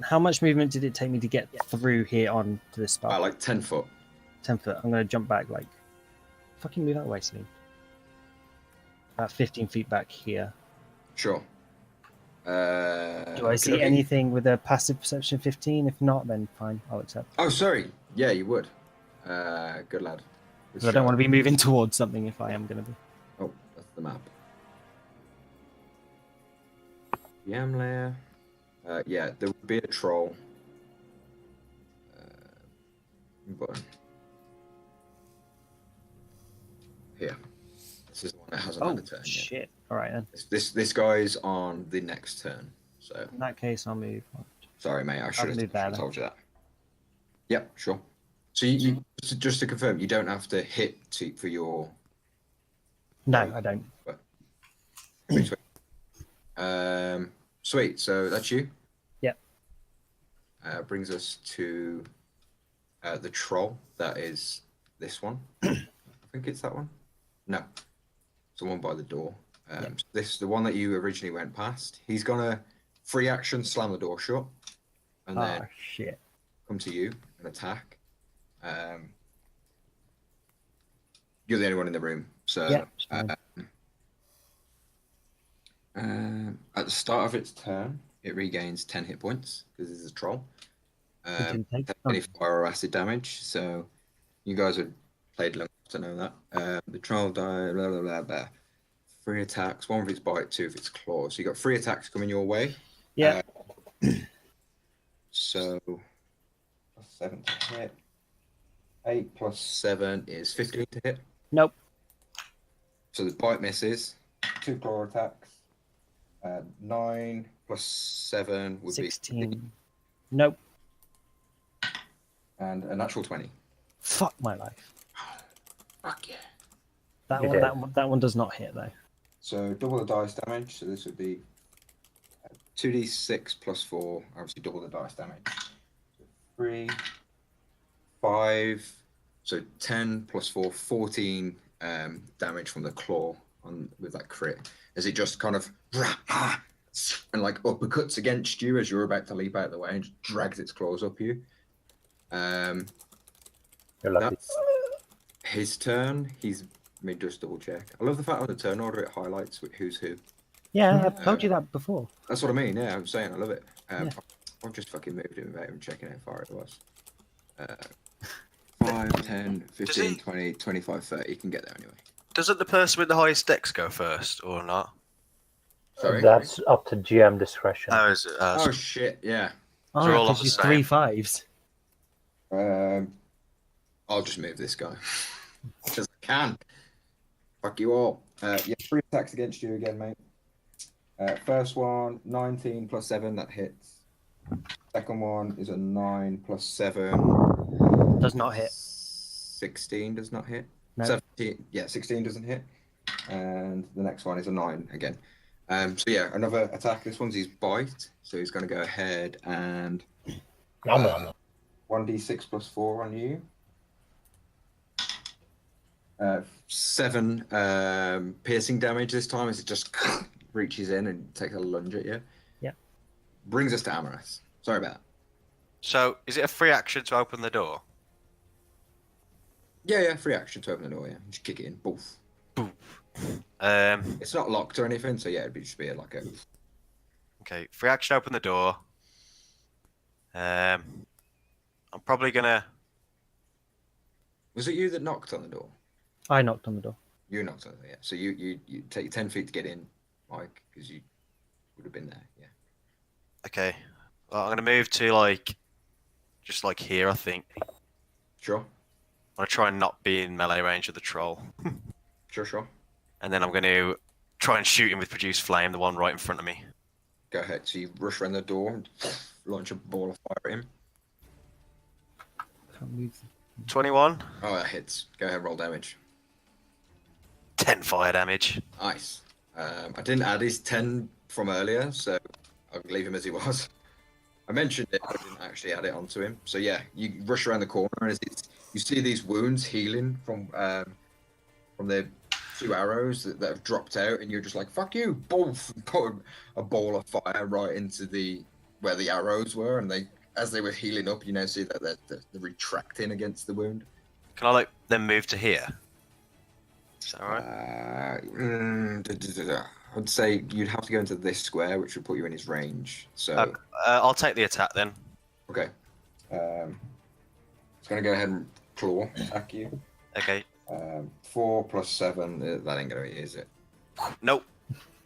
How much movement did it take me to get through here on to this spot? Like 10 foot. 10 foot. I'm going to jump back like fucking move that way, Celine. About 15 feet back here. Sure. Do I see anything with a passive perception 15? If not, then fine, I'll accept. Oh, sorry. Yeah, you would. Good lad. Because I don't want to be moving towards something if I am going to be. Oh, that's the map. Yam layer. Yeah, there would be a troll. But here. This is the one that hasn't had a turn yet. Shit. All right, then. This guy's on the next turn. So in that case, I'll move. Sorry, mate. I should have told you that. Yep, sure. So you just to confirm, you don't have to hit for your. No, I don't. But... Sweet. So that's you. Yep. Brings us to the troll. That is this one. I think it's that one. No, it's the one by the door. The one that you originally went past. He's gonna free action slam the door shut, and then come to you and attack. You're the only one in the room, so at the start of its turn, it regains 10 hit points because it's a troll. Any fire or acid damage. So you guys have played long enough to know that. The troll died. Blah, blah, blah, blah. 3 attacks. 1 of its bite, 2 of its claws. So you got 3 attacks coming your way. Yeah. So plus 7 to hit. 8 plus 7 is 15 to hit. Nope. So the bite misses. 2 claw attacks. 9 plus 7 would 16. be 16. Nope. And a natural 20. Fuck my life. Fuck yeah. That one does not hit though. So double the dice damage. So this would be 2d6 plus 4. Obviously double the dice damage. So 3, 5. So 10 plus 4, 14 damage from the claw with that crit. As it just kind of and like uppercuts against you as you're about to leap out of the way and just drags its claws up you. You're lucky. That's his turn. Let me just double check. I love the fact on the turn order it highlights who's who. Yeah, I've told you that before. That's what I mean. Yeah, I'm saying I love it. I've just fucking moved him without even checking how far it was. 5, 10, 15, 20, 25, 30. You can get there anyway. Doesn't the person with the highest dex go first or not? Sorry? That's up to GM discretion. How is it? Oh shit! Yeah. Oh, They're all because off the you same. 3 5s. I'll just move this guy because I can. Fuck you all. Yeah, 3 attacks against you again, mate. First one, 19 plus 7, that hits. Second one is a 9 plus 7. Does not hit. 16 does not hit. No. 17, yeah, 16 doesn't hit. And the next one is a 9 again. So yeah, another attack. This one's his bite. So he's going to go ahead and 1d6 plus 4 on you. 7 piercing damage this time as it just reaches in and takes a lunge at you. Yeah. Brings us to Amaris. Sorry about that. So, is it a free action to open the door? Yeah, free action to open the door, yeah. Just kick it in. Boof. It's not locked or anything, so yeah, it'd just be like a... Okay, free action open the door. I'm probably gonna Was it you that knocked on the door? I knocked on the door. You knocked on it, yeah. So you take 10 feet to get in, Mike, because you would have been there, yeah. Okay. Well, I'm gonna move to like, just like here, I think. Sure, I'm gonna try and not be in melee range of the troll, sure. and then I'm gonna try and shoot him with produce flame, the one right in front of me. Go ahead. So you rush around the door and launch a ball of fire at him. Can't move. 21, Oh, that hits. Go ahead, roll damage. 10 fire damage. Nice. I didn't add his 10 from earlier, so I'll leave him as he was. I mentioned it, but I didn't actually add it onto him. So yeah, you rush around the corner, and you see these wounds healing from the 2 arrows that have dropped out, and you're just like, "Fuck you!" Boom! Put a ball of fire right into where the arrows were, and as they were healing up, you now see that they're retracting against the wound. Can I like then move to here? Is that alright? I'd say you'd have to go into this square, which would put you in his range. So I'll take the attack then. okay, it's gonna go ahead and claw attack you. Okay. 4 plus 7. That ain't gonna be, is it? Nope.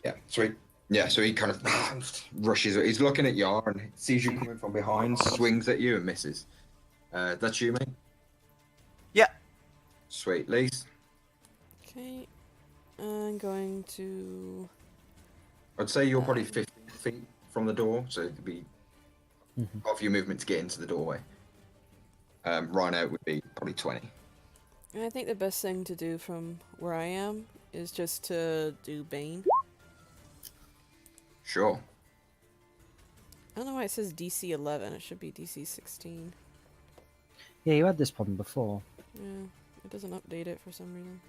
Yeah, sweet. Yeah, so he kind of rushes. He's looking at Yar and sees you coming from behind, swings at you and misses. That's you, mate? Yeah. Sweet. Lise? Okay. I'm going to. I'd say you're probably 15 feet from the door, so it'd be half your movement to get into the doorway. Rhino would be probably 20. I think the best thing to do from where I am is just to do Bane. Sure. I don't know why it says DC 11. It should be DC 16. Yeah, you had this problem before. Yeah, it doesn't update it for some reason.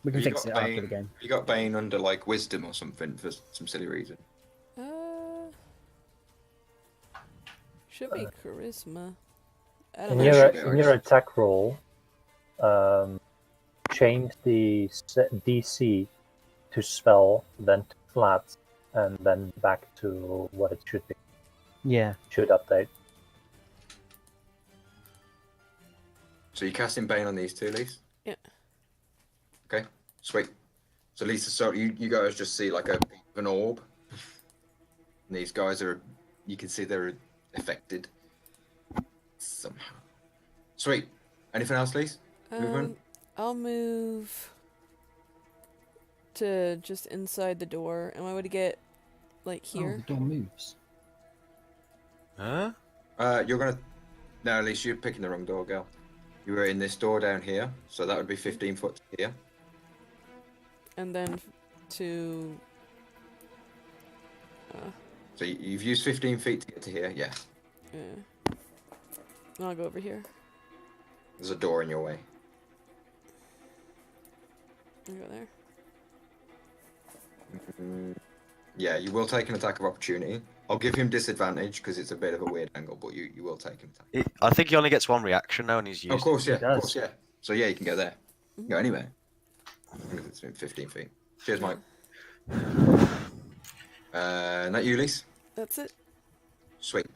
We can You fix got it after Bane- the game. You got Bane under like wisdom or something for some silly reason. Should be charisma. I In don't know. your, should be, in your attack roll, change the DC to spell, then to flat, and then back to what it should be. Yeah. Should update. So you're casting Bane on these 2, Lise? Yeah. Okay, sweet. So Lisa, so you guys just see like an orb. And these guys you can see they're affected somehow. Sweet. Anything else, Lise? Movement? I'll move to just inside the door. Am I going to get, like, Oh, here? the door moves. Huh? You're gonna. No, at least you're picking the wrong door, girl. You were in this door down here, so that would be 15 foot to here. And then to... So you've used 15 feet to get to here. Yeah. yeah. I'll go over here. There's a door in your way. I'll go there. Yeah, you will take an attack of opportunity. I'll give him disadvantage because it's a bit of a weird angle, but you will take an attack. I think he only gets one reaction now, and he's used. Of course, yeah. He Of does. course, yeah. So yeah, you can go there. You can go anywhere. It's been 15 feet. Cheers, Mike. Not you, Lise? That's it. Sweet.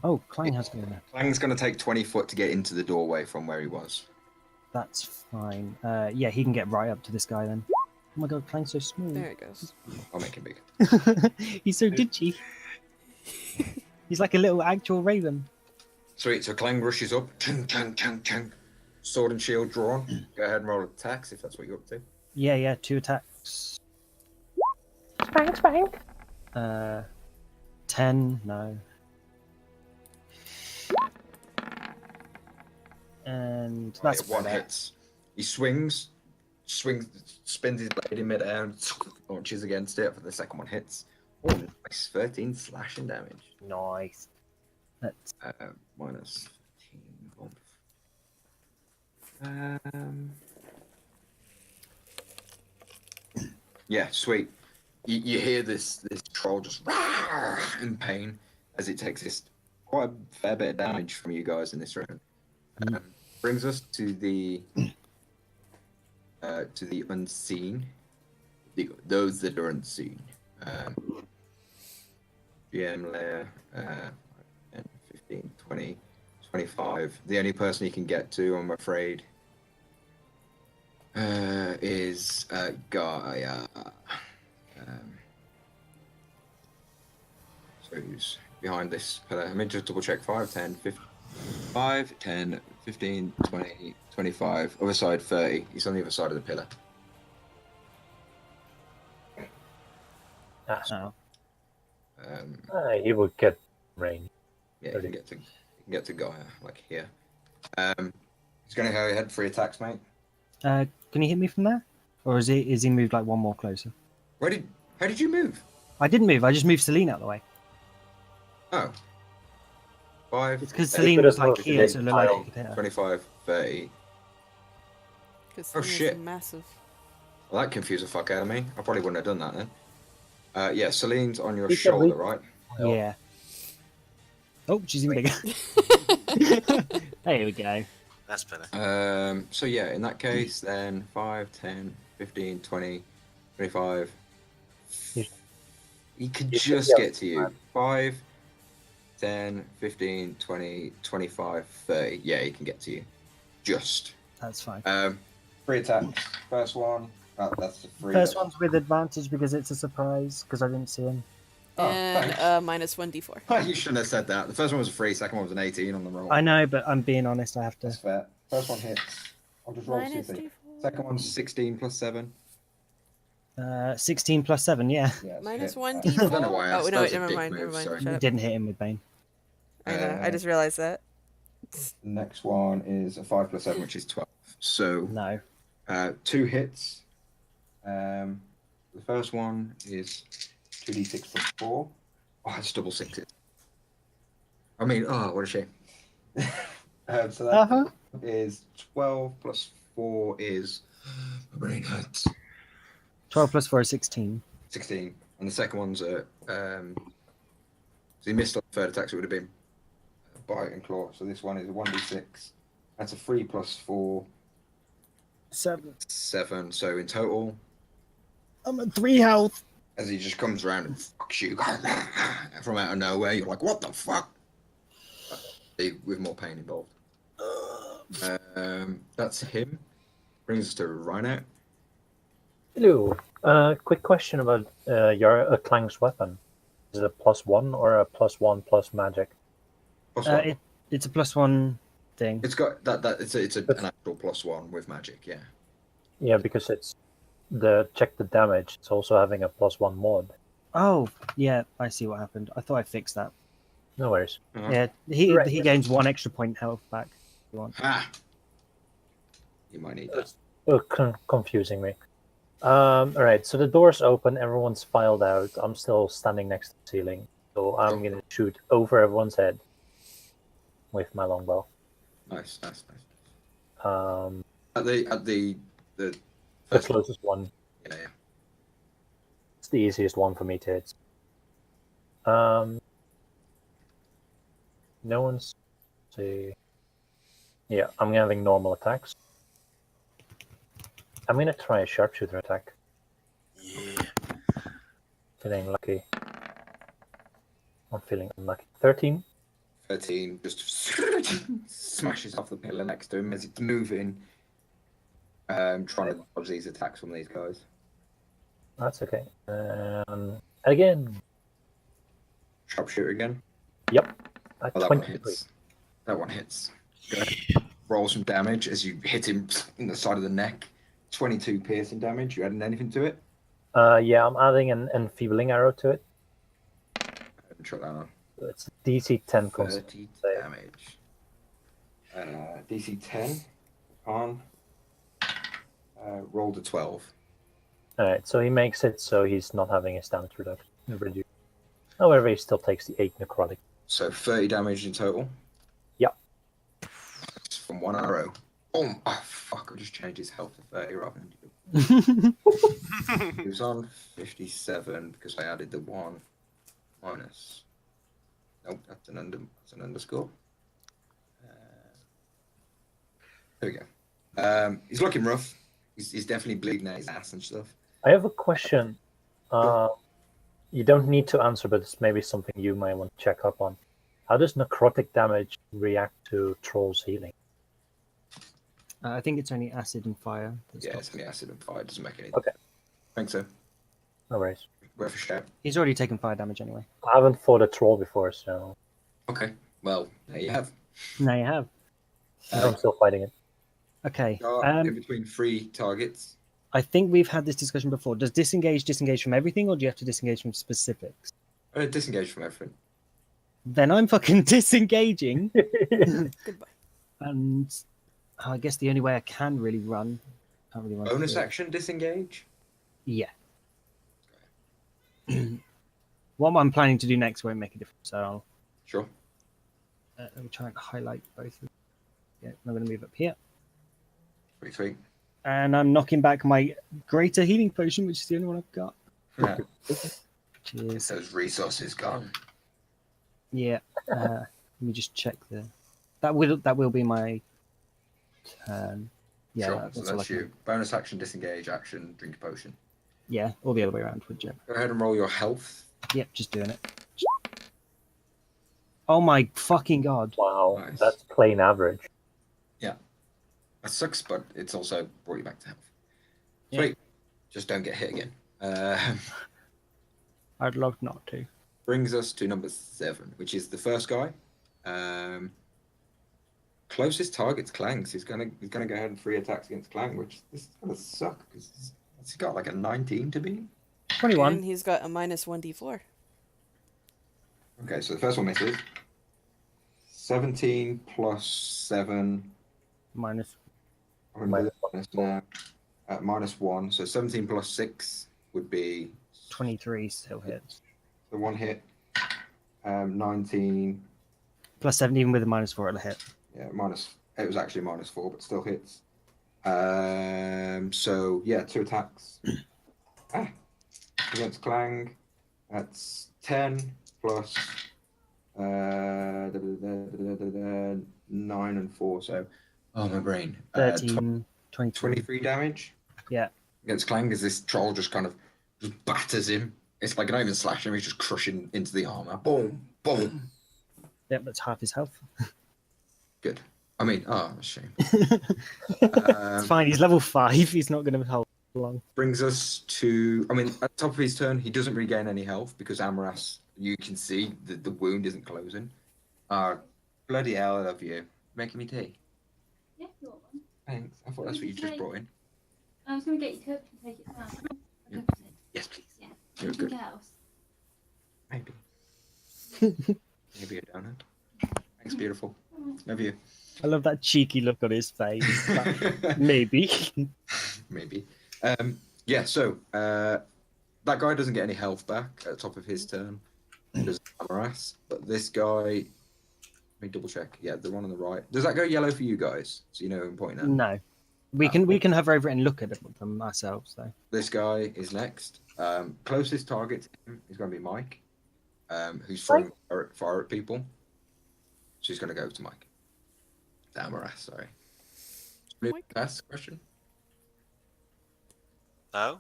Oh, Clang has been there. Clang's going to take 20 foot to get into the doorway from where he was. That's fine. Yeah, he can get right up to this guy then. Oh my god, Clang's so small. There it goes. I'll make him big. He's so ditchy. He's like a little actual raven. Sweet. So Clang rushes up. Chang, chang, chang, chang. Sword and shield drawn. Go ahead and roll attacks if that's what you're up to. Yeah, 2 attacks. Spank, spank. 10, no. And that's Right, one fair. hits. He swings, spins his blade in midair and launches against it. The second one hits. Oh, nice. 13 slashing damage. Nice. That's Minus 15. Yeah, sweet. You hear this troll just in pain as it takes this quite a fair bit of damage from you guys in this room. Brings us to the unseen. Those that are unseen. GM layer 10, 15, 20. 25. The only person you can get to, I'm afraid, is Gaia. So who's behind this pillar? Let me just double check. 5, 10, 15, 5, 10, 15, 20, 25. Other side 30. He's on the other side of the pillar. Oh. He would get range. Yeah, you can get to Gaia like here. He's gonna go ahead 3 attacks, mate. Can he hit me from there, or is he moved like one more closer? How did you move? I didn't move. I just moved Celine out of the way. Oh. 5. It's because 10, Celine was like moved here, the so it looked like tile. he could hit her. 25, 30. Because Oh, shit. massive. Well, that confused the fuck out of me. I probably wouldn't have done that then. Yeah, Celine's on your You can shoulder, read- right? Yeah. Oh, she's even bigger. There we go. That's better. So yeah, in that case, then 5, 10, 15, 20, 25. He could You should just be get to you. 5, 10, 15, 20, 25, 30. Yeah, he can get to you. Just. That's fine. 3 attacks. First one. Oh, that's the 3. First one's with advantage because it's a surprise because I didn't see him. Oh, And thanks. minus 1d4. You shouldn't have said that. The first one was a 3, second one was an 18 on the roll. I know, but I'm being honest. I have to. That's fair. First one hits. I'll just roll Minus 2 d4. Second one's 16 plus 7. 16 plus 7, yeah. Yeah, it's Minus hit. 1d4. I don't know why I Oh, asked. no, That wait, was a never dick mind. move, Never mind. sorry. Shut up. Didn't hit him with Bane. I know. I just realized that. The next one is a 5 plus 7, which is 12. So, No. 2 hits. The first one is 2d6 plus 4. Oh, it's double sixes. I mean, oh, what a shame. So that is 12 plus 4 is. My brain hurts. 12 plus 4 is 16. 16. And the second one's a. So he missed on the third attack, so it would have been bite and claw. So this one is a 1d6. That's a 3 plus 4. 7. 7. So in total, I'm at 3 health. as he just comes around and fucks you from out of nowhere, you're like, what the fuck? With more pain involved. That's him. Brings us to Rhino. Hello. Quick question about your Clang's weapon. Is it a +1 or a +1 plus magic? Plus one. It's a +1 thing. It's got that. It's an actual +1 with magic. Yeah. Yeah, because it's the check the damage. It's also having a +1 mod. Oh, yeah, I see what happened. I thought I fixed that. No worries. Uh-huh. Yeah, Right. he gains 1 extra point health back. If you want. Ah. You might need that. Confusing me. All right, so the doors open. Everyone's filed out. I'm still standing next to the ceiling, so I'm gonna shoot over everyone's head with my longbow. Nice. The At the first one. closest one. Yeah. It's the easiest one for me to hit. No one's. See. Yeah, I'm having normal attacks. I'm gonna try a sharpshooter attack. Yeah. Feeling lucky. I'm feeling unlucky. 13. 13 just smashes off the pillar next to him as it's moving. Trying to dodge these attacks from these guys. That's okay. Again. Sharpshooter again. Yep. At Oh, that one 23. hits. That one hits. Go ahead. Roll some damage as you hit him in the side of the neck. 22 piercing damage. You adding anything to it? Yeah, I'm adding an enfeebling arrow to it. Chuck that on. It's DC 10 30 save. damage. DC 10 on. Rolled a 12. Alright, so he makes it so he's not having his damage reduction. However, he still takes the 8 necrotic. So 30 damage in total. Yep. That's from 1 arrow. Oh fuck! I just changed his health to 30 rather than you. He was on 57 because I added the 1 minus. Nope, that's an underscore. There we go. He's looking rough. He's definitely bleeding out his ass and stuff. I have a question. You don't need to answer, but it's maybe something you might want to check up on. How does necrotic damage react to Troll's healing? I think it's only acid and fire. That's Yeah, got- it's only acid and fire. It doesn't make any. Okay. Think so. No worries. Worth a shout. He's already taken fire damage anyway. I haven't fought a troll before, so Okay. Well, there you have. Now you have. I'm still fighting it. Okay. Start in between 3 targets. I think we've had this discussion before. Does disengage from everything, or do you have to disengage from specifics? Disengage from everything. Then I'm fucking disengaging, Goodbye. and I guess the only way I can really run. Can't really run. Bonus through it. action, disengage. Yeah. What I'm planning to do next won't make a difference. So I'll Sure. let me try and highlight both of them. Yeah, I'm going to move up here. Pretty sweet. And I'm knocking back my greater healing potion, which is the only one I've got. Yeah. Cheers. Those resources gone. Yeah. Let me just check the. That will be my turn. Yeah. Sure. So That's all I that's can- you. Bonus action, disengage, action, drink a potion. Yeah, or the other way around, whichever. Go ahead and roll your health. Yep, just doing it. Oh my fucking god! Wow, Nice. that's plain average. That sucks, but it's also brought you back to health. Yeah. Sweet. Just don't get hit again. I'd love not to. Brings us to number 7, which is the first guy. Closest target's Clang. So he's gonna go ahead and 3 attacks against Clang, which this is gonna suck because he's got like a 19 to beat. 21. And he's got a minus 1d4. Okay, so the first one misses. 17 plus 7. Minus. I'm gonna do this now. Minus 1. So 17 plus 6 would be 23 still hits. the 1 hit. 19. Plus 7, even with a minus 4, it'll hit. Yeah, it was actually minus 4, but still hits. So yeah, 2 attacks. Against Clang. That's 10 plus 9 and 4. So, oh my brain. 13, 23. 23 damage. Yeah. Against Clang, as this troll just kind of just batters him. It's like not even slashing him; he's just crushing into the armor. Boom, boom. Yep, that's half his health. Good. I mean, oh, shame. It's fine, he's level 5, he's not going to hold long. Brings us to, I mean, at the top of his turn, he doesn't regain any health because Amaras, you can see that the wound isn't closing. Bloody hell, I love you. Making me tea. Yeah, you want one? Thanks. I thought that's what you just brought in. I was going to get you to take it down. Yeah. Yes, please. Yeah. You're good. Anything else? Maybe. Maybe a donut. Thanks, beautiful. Love you. I love that cheeky look on his face. Like, maybe. Maybe. Yeah, so that guy doesn't get any health back at the top of his turn. Does Amaras, but this guy, let me double check. Yeah, the one on the right. Does that go yellow for you guys? So you know who I'm pointing at. No. We can hover over it and look at them ourselves, though. This guy is next. Closest target to him is going to be Mike, who's throwing fire at people. So he's going to go to Mike. Amaras, sorry. Mike. Ask question. No?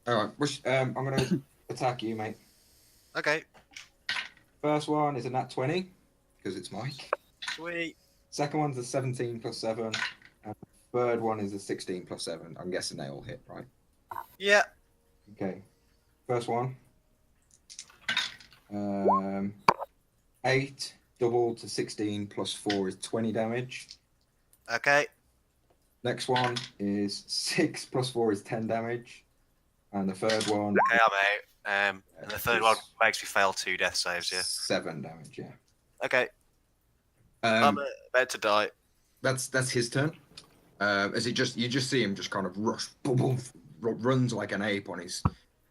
All right, I'm going to attack you, mate. Okay. First one is a nat 20 because it's Mike. Sweet. Second one's a 17 plus 7. And the third one is a 16 plus 7. I'm guessing they all hit, right? Yeah. Okay. First one. 8 double to 16 plus 4 is 20 damage. Okay. Next one is 6 plus 4 is 10 damage. And the third one Okay, I'm out. And the third one makes me fail 2 death saves, yeah. 7 damage, yeah. Okay. I'm about to die. That's his turn. As you just see him just kind of rush, boom, boom, runs like an ape on his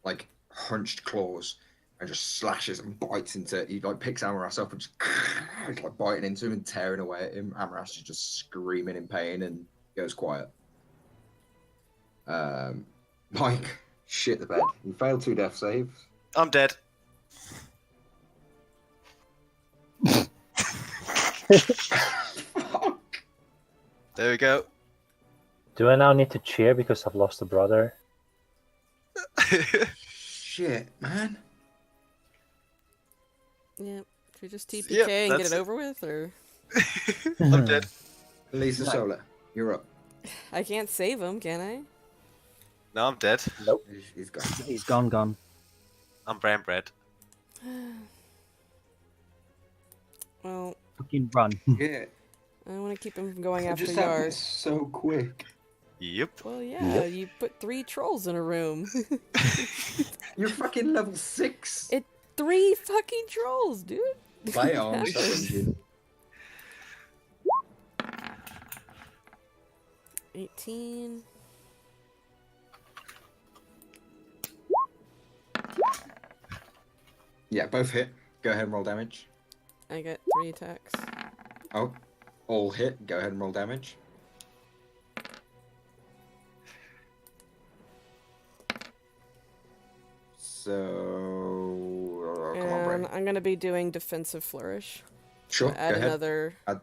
like hunched claws and just slashes and bites into. He like picks Amaras up and just like biting into him and tearing away at him. Amaras is just screaming in pain and goes quiet. Mike, shit the bed. You failed 2 death saves. I'm dead. There we go. Do I now need to cheer because I've lost a brother? Shit, man. Yeah. Should we just TPK Yep, and get that's it it. over with, or I'm dead. Lisa No. Solar, you're up. I can't save him, can I? No, I'm dead. Nope. He's gone. He's gone. I'm brown bread. Well, Fucking run. Yeah, I want to keep him from going it after just happened Yard. so quick. Yep. Well, yeah, you put 3 trolls in a room. You're fucking level 6. 3 fucking trolls, dude. Play on, Happens. challenge you. 18. Yeah, both hit. Go ahead and roll damage. I get 3 attacks. Oh, all hit. Go ahead and roll damage. So, come on, And Bray. I'm gonna be doing defensive flourish. Sure, Add go ahead. another. Add-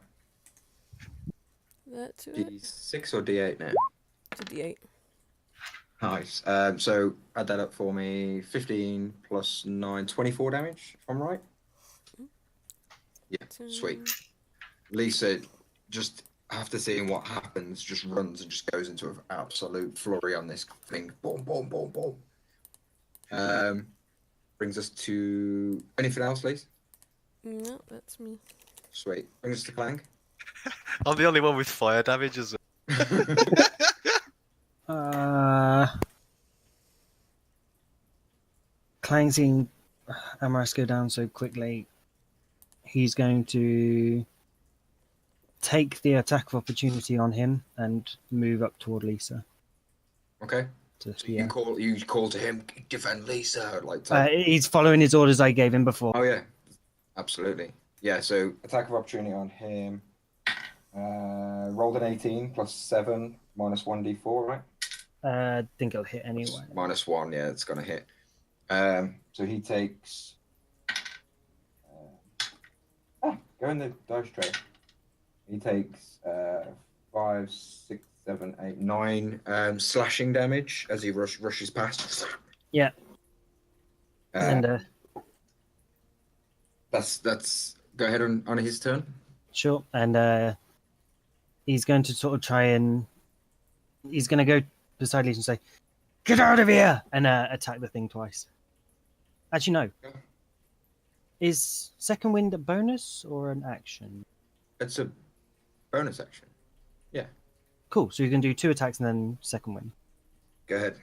That to it. D6 or D8 now? To D8. Nice. So add that up for me. 15 plus 9, 24 damage, if I'm right. Yeah, sweet. Lisa, just after seeing what happens, just runs and just goes into an absolute flurry on this thing. Boom, boom, boom, boom. Brings us to anything else, Lisa? No, that's me. Sweet. Brings us to Clang. I'm the only one with fire damage as well. Clang seeing Amaras go down so quickly, he's going to take the attack of opportunity on him and move up toward Lisa. Okay. To So here. you call to him, defend Lisa, like. He's following his orders I gave him before. Oh yeah, absolutely. Yeah. So attack of opportunity on him. Rolled an 18 plus 7 minus 1d4, right? I think it'll hit anyway. Minus 1, yeah, it's gonna hit. So he takes. Go in the dice tray. He takes 5, 6, 7, 8, 9 slashing damage as he rushes past. Yeah. And that's go ahead on his turn. Sure. And he's going to sort of try and he's going to go beside Lisa and say, "Get out of here!" and attack the thing twice. Actually, no. Yeah. Is second wind a bonus or an action? It's a bonus action. Cool. So you can do 2 attacks and then second wind. Go ahead.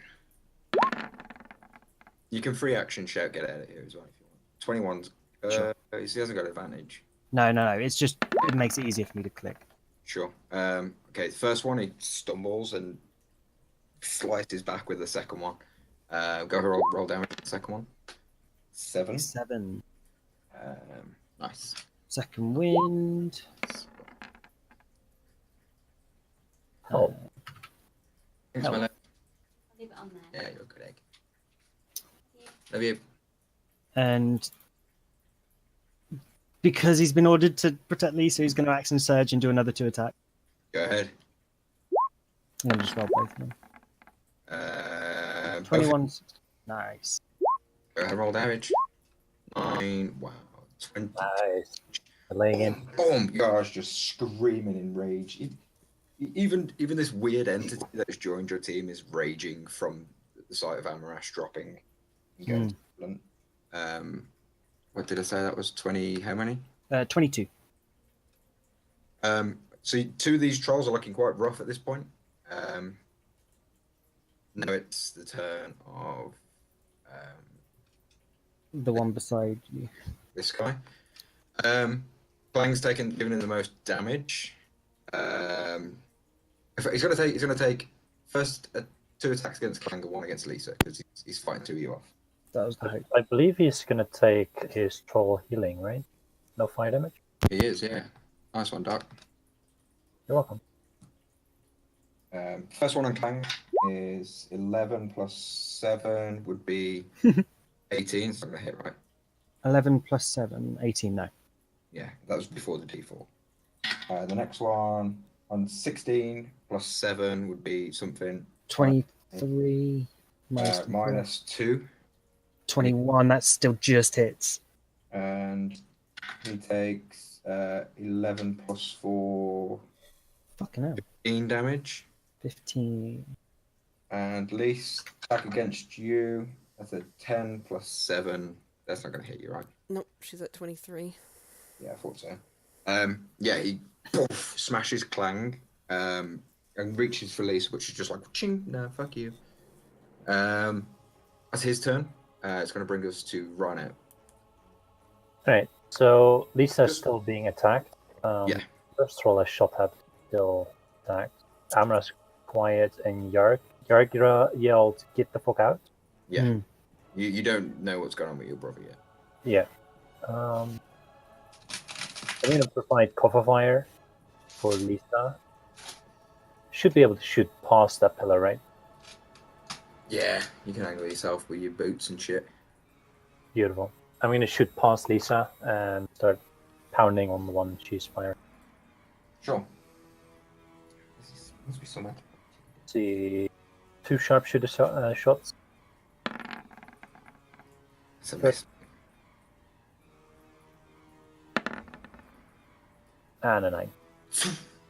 You can free action shout get out of here as well if you want. 21's. Sure. He hasn't got advantage. No. It's just it makes it easier for me to click. Sure. Okay, the first one he stumbles and slices back with the second one. Go ahead, roll damage with the second one. 7. 7. Nice. Second wind. Oh. Thanks, my Oh. love. I'll leave it on there. Yeah, you're a good egg. Love you. And because he's been ordered to protect Lisa, he's going to action surge and do another 2 attacks. Go ahead. I'm going to just roll both of them. 21. Nice. Go ahead, roll damage. 9. Wow. 20. Nice. Laying in. Boom! Gar's just screaming in rage. Even this weird entity that has joined your team is raging from the sight of Amarash dropping. And going to Goblin. What did I say? That was 20. How many? 22. So 2 of these trolls are looking quite rough at this point. Now it's the turn of The one beside you. this guy. Clang's giving him the most damage. If he's gonna take first 2 attacks against Clang and 1 against Lisa because he's fighting 2 of you off. That was the hope. I believe he's going to take his troll healing, right? No fire damage? He is, yeah. Nice one, Doc. You're welcome. First one on Clang is 11 plus 7 would be 18. So I'm gonna hit, right? 11 plus 7, 18, no. Yeah, that was before the D4. The next one on 16 plus 7 would be something 23 minus 2. 21, that still just hits. And He takes 11 plus 4, Fucking hell. 15 damage. 15. And least attack against you. That's a 10 plus 7. That's not going to hit you, right? Nope, she's at 23. Yeah, I thought so. Yeah, he smashes Clang and reaches for Lisa, which is just like, ching, no, fuck you. That's his turn. It's going to bring us to Rhino. Alright, so Lisa's Just- still being attacked. Yeah. First roll I shot at still attacked. Amra's quiet and Yarg yelled, "Get the fuck out!" Yeah. Hmm. You don't know what's going on with your brother yet. Yeah. I'm gonna provide cover fire for Lisa. Should be able to shoot past that pillar, right? Yeah, you can angle yourself with your boots and shit. Beautiful. I'm gonna shoot past Lisa and start pounding on the one she's firing. Sure. Must be so much. See, 2 sharpshooter shots. It's a miss. And a 9.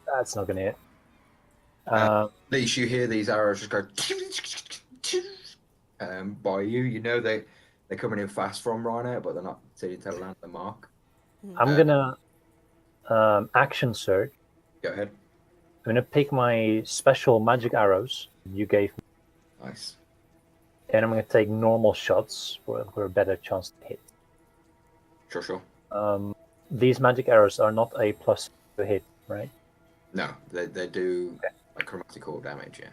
That's not gonna hit. At least you hear these arrows just go by you. You know they're coming in fast from Rhino, but they're not until to land the mark. I'm gonna action surge. Go ahead. I'm gonna pick my special magic arrows you gave me, Nice. and I'm gonna take normal shots for a better chance to hit. Sure. These magic arrows are not a plus to hit, right? No, they do like chromatical damage, yeah.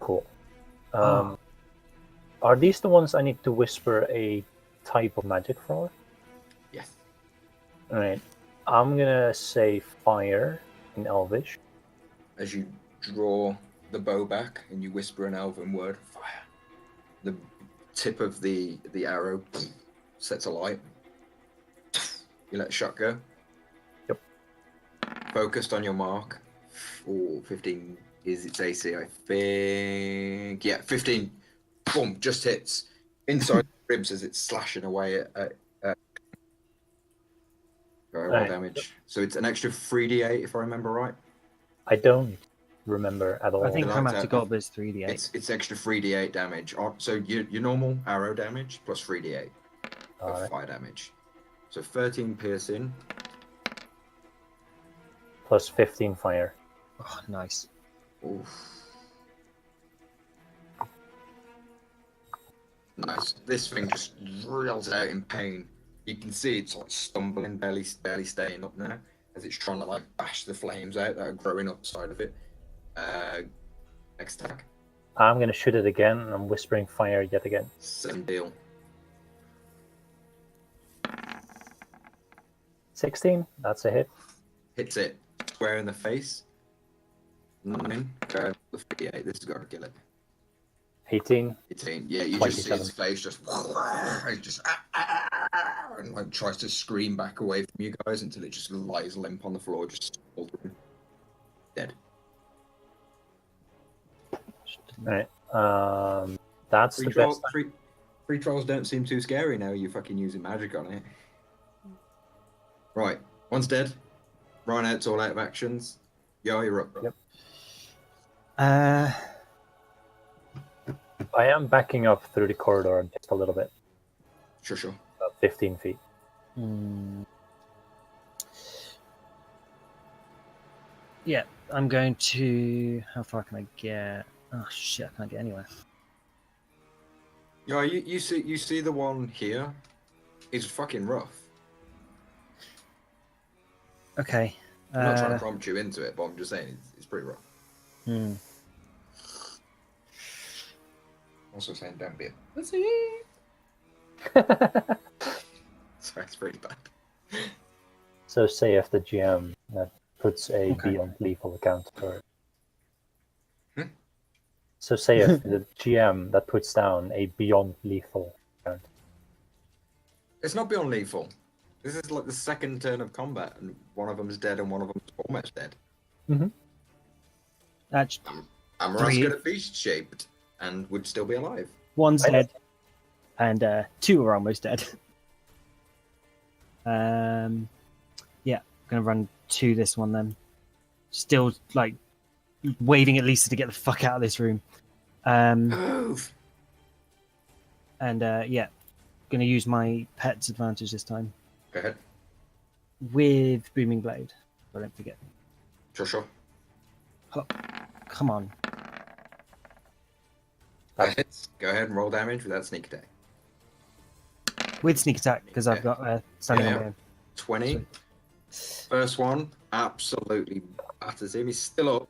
Cool. Are these the ones I need to whisper a type of magic for? Yes. Alright. I'm gonna say fire in Elvish. As you draw the bow back and you whisper an elven word, fire, the tip of the arrow sets alight. You let the shot go. Yep. Focused on your mark. 15 is its AC, I think. Yeah, 15. Boom, just hits inside the ribs as it's slashing away at Right. damage. So it's an extra 3d8 if I remember right. I don't remember at all. I think like Chromatic that. Orb is 3d8. It's extra 3d8 damage. So your normal arrow damage plus 3d8 of Alright. fire damage. So 13 piercing. Plus 15 fire. Oh, nice. Oof. Nice. This thing just reels out in pain. You can see it's like stumbling, barely staying up now as it's trying to like bash the flames out that are growing upside of it. Next attack. I'm gonna shoot it again, and I'm whispering fire yet again. Same deal. 16. That's a hit. Hits it square in the face. 9. Go with 58. This has got to kill it. 18. 18. Yeah, you just see 27. his face just it just and like tries to scream back away from you guys until it just lies limp on the floor, just smoldering. Dead. Alright. That's the best. Free trolls don't seem too scary now. You're fucking using magic on it. Right, one's dead. Rhino's all out of actions. Yo, you're up. Yep. Uh, I am backing up through the corridor just a little bit. Sure. About 15 feet. Yeah, I'm going to. How far can I get? Oh shit, I can't get anywhere. Yeah, you see the one here? It's fucking rough. Okay. I'm not trying to prompt you into it, but I'm just saying it's pretty rough. Also saying don't be a pussy. Sorry, it's pretty bad. So say if the GM that puts a Okay. beyond lethal account for it. Hmm? So say if the GM that puts down a beyond lethal account. It's not beyond lethal. This is like the second turn of combat, and one of them's dead and one of them's almost dead. Actually, Amara's 3. good at beast shaped and would still be alive. One's dead, and 2 are almost dead. Yeah, gonna run to this one then. Still like waving at Lisa to get the fuck out of this room. Move. And yeah, gonna use my pet's advantage this time Go ahead. with booming blade. I don't forget. Sure. Come on. That hits. Go ahead and roll damage with that sneak attack. With sneak attack because I've got standing on my own. 20. First one absolutely batters him. He's still up.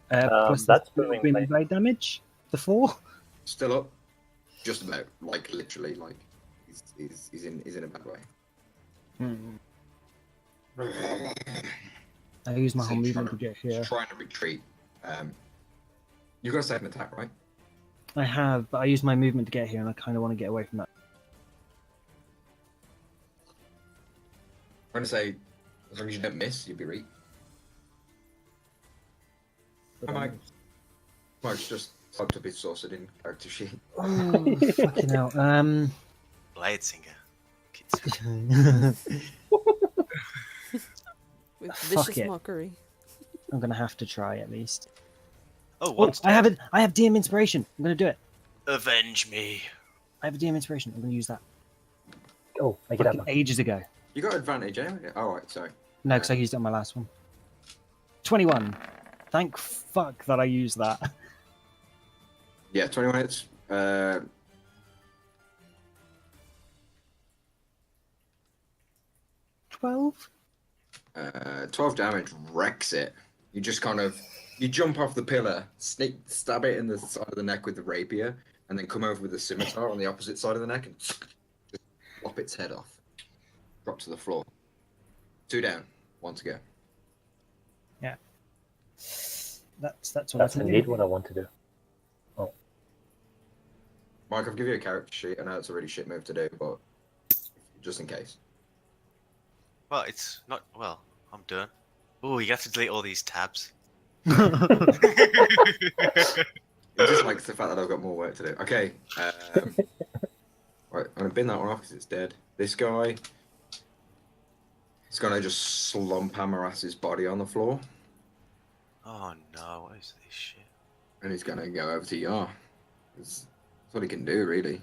Plus that's the booming booming blade. blade damage. The 4. Still up. Just about. Like literally. Like he's in a bad way. I use my So whole he's movement to get he's here. trying to retreat. You got a second attack, right? I have, but I use my movement to get here, and I kind of want to get away from that. I'm gonna say, as long as you don't miss, you'll be right. Hi, Mike. Mike's just typed up his sorcered in character sheet. Oh, fucking hell. Blade singer. With Fuck vicious it. mockery. I'm gonna have to try at least. Oh, Oh, what's I have it. I have DM inspiration. I'm gonna do it. Avenge me. I have a DM inspiration. I'm gonna use that. Oh, make it Fucking happen. ages ago. You got advantage, eh? Oh, right, sorry. No, because I used it on my last one. 21. Thank fuck that I used that. Yeah, 20 minutes. 12. 12 damage wrecks it. You just kind of you jump off the pillar, stab it in the side of the neck with the rapier, and then come over with the scimitar on the opposite side of the neck and just lop its head off. Drop to the floor. 2 down, 1 to go. Yeah. That's all That's I can indeed do. what I want to do. Mike, I'll give you a character sheet. I know it's a really shit move to do, but just in case. Well, it's not. Well, I'm done. Oh, you have to delete all these tabs. He just likes the fact that I've got more work to do. Okay. Right, I'm going to bin that one off because it's dead. This guy is going to just slump Hammerass's body on the floor. Oh no, what is this shit? And he's going to go over to Yar. That's what he can do, really.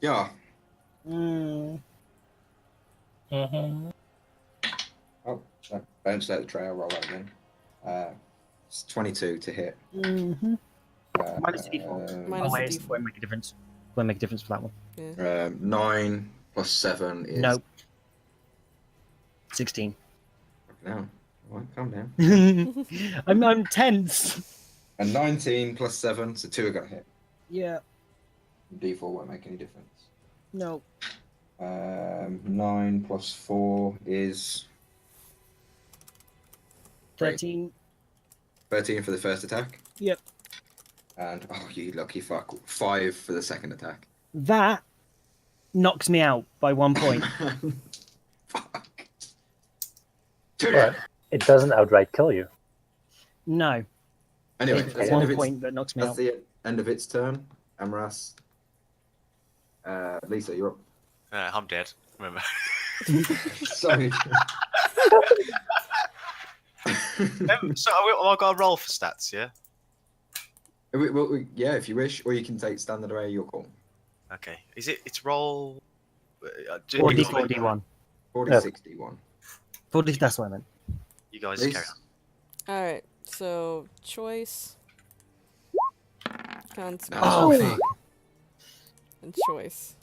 Yar. Mm-hmm. Oh, bounced out the trail, roll that again. It's 22 to hit. Mm-hmm. Minus a d4. Minus a wait, d4. won't make a difference. Won't make a difference for that one. Yeah. 9 plus 7 is... Nope. 16. No. Right, calm down. I'm tense. And 19 plus 7, so 2 are going to hit. Yeah. D4 won't make any difference. No. 9 plus 4 is 13. 13 for the first attack. Yep. And, oh, you lucky fuck, 5 for the second attack. That knocks me out by 1 point. Fuck. But it doesn't outright kill you. No. Anyway, It's that's the end 1 of its, point that knocks me that's out. the end of its turn. Amras. Lisa, you're up. I'm dead. Remember. Sorry. So I got a roll for stats, yeah. Yeah, if you wish, or you can take standard array. Your call. Okay. Is it? It's roll. 40, 41. 40, Yeah. 61. 40, that's what I meant. You guys Please. carry on. Alright, so choice. Counts. No, it's Oh, 20. And choice.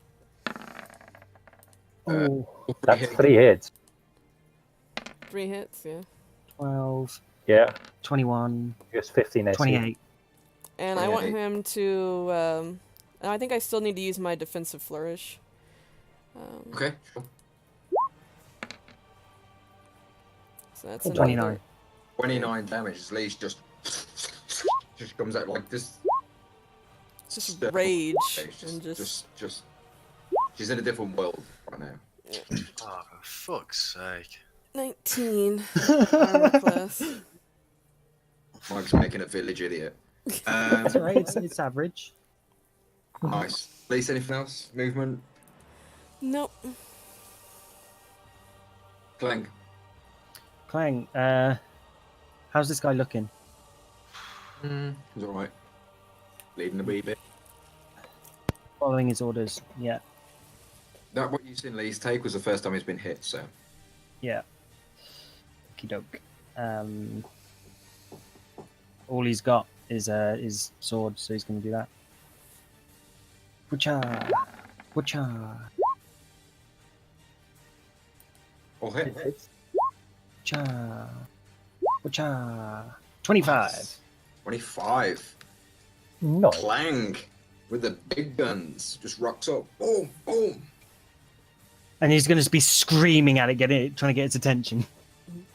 Oh, That's 3 hits. 3 hits, yeah. 12, Yeah, 21, just 15 AC. 28. And I want 28. him to. And I think I still need to use my defensive flourish. Okay, sure. So that's 29. another- 29 damage. His leash just comes out like this. It's just Step. rage It's and just. She's in a different world right now. Oh, for fuck's sake. 19 armor class. Mike's making a village idiot. That's right, it's average. Nice. Lisa, anything else? Movement? Nope. Clang. Clang, how's this guy looking? He's all right. Bleeding a wee bit. Following his orders. Yeah, That what you've seen Lee's take was the first time he's been hit. So yeah. Okie doke. All he's got is his sword, so he's going to do that. Whatcha? Whatcha? all hit. Whatcha? Whatcha? 25. 25. No. Clang with the big guns just rocks up. Boom, boom. And he's going to be screaming at it, trying to get its attention.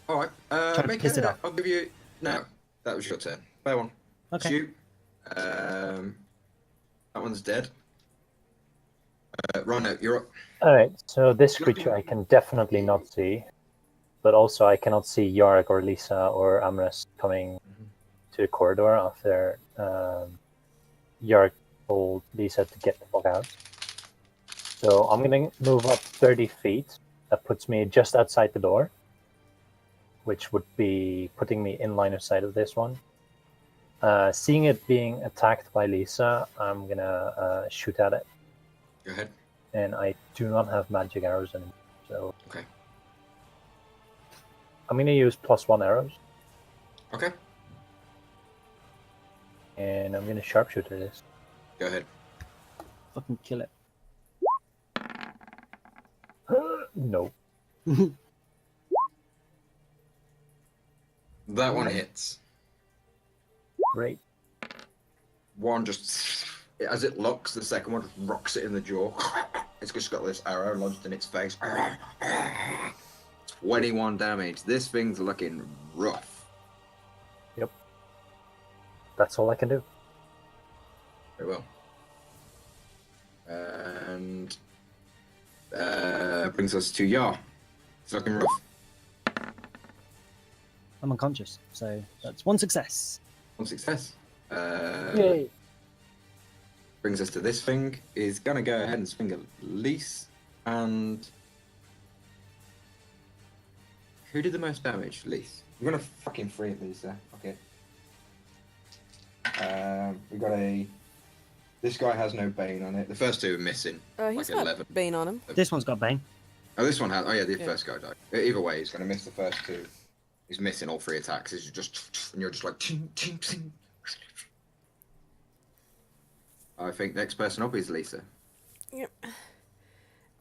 All right. Trying to piss it off. I'll give you. No, that was your turn. Play one. Okay. Shoot. That one's dead. Rhino, you're up. Alright, so this creature I can definitely not see. But also I cannot see Yarg or Lisa or Amras coming to the corridor after Yarg told Lisa to get the fuck out. So I'm going to move up 30 feet. That puts me just outside the door, which would be putting me in line of sight of this one. Seeing it being attacked by Lisa, I'm going to shoot at it. Go ahead. And I do not have magic arrows anymore. So Okay. I'm going to use +1 arrows. Okay. And I'm going to sharpshooter this. Go ahead. Fucking kill it. No. That one hits. Great. One just as it locks, the second one just rocks it in the jaw. It's just got this arrow lodged in its face. 21 damage. This thing's looking rough. Yep. That's all I can do. Very well. And brings us to Yar. It's looking rough. I'm unconscious, so that's one success. One success. Yay. Brings us to this thing. Is gonna go ahead and swing at Lise. And who did the most damage? Lise. We're gonna fucking free it, Lisa. Okay. We got a. This guy has no bane on it. The first two are missing. He's like got 11. Bane on him. This one's got Bane. Oh, this one has. Oh yeah, the Yeah. first guy died. Either way, he's gonna miss the first two. He's missing all three attacks. He's just, and you're just like. Ting, ting, ting. I think next person up is Lisa. Yep.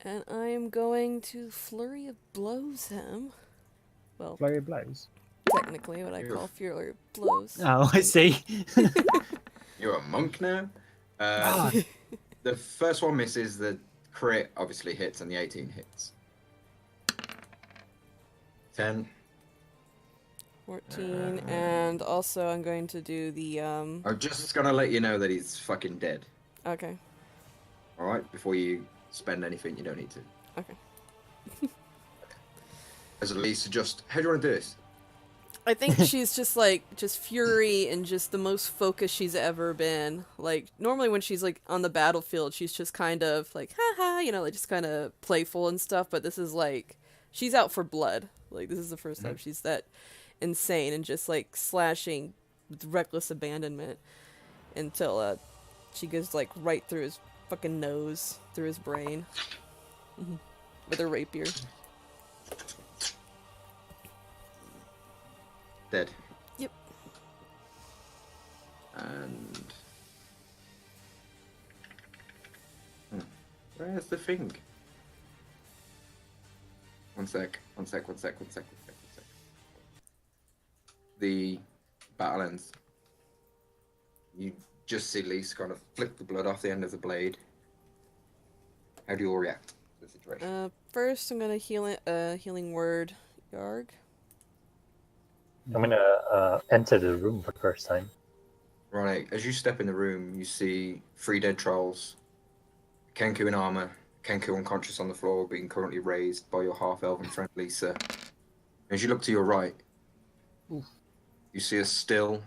And I am going to Flurry of Blows him. Well, Flurry of blows. technically what I call Flurry of Blows. Oh, I see. You're a monk now. The first one misses. The crit obviously hits, and the 18 hits. 10. 14, and also I'm going to do the, I'm just gonna let you know that he's fucking dead. Okay. All right, before you spend anything you don't need to. Okay. As Lisa, just how do you want to do this? I think she's just fury and just the most focused she's ever been. Like, normally when she's like on the battlefield, she's just kind of like, haha, like just kind of playful and stuff, but this is like, she's out for blood. Like, this is the first time she's that insane and just like slashing with reckless abandonment until she goes like right through his fucking nose, through his brain with her rapier. Dead. Yep. And where's the thing? One sec. The battle ends. You just see Lise kind of flick the blood off the end of the blade. How do you all react to the situation? First I'm gonna healing word Yarg. I'm going to enter the room for the first time. Right, as you step in the room, you see 3 dead trolls, Kenku in armor, Kenku unconscious on the floor, being currently raised by your half-elven friend Lisa. As you look to your right, you see a still,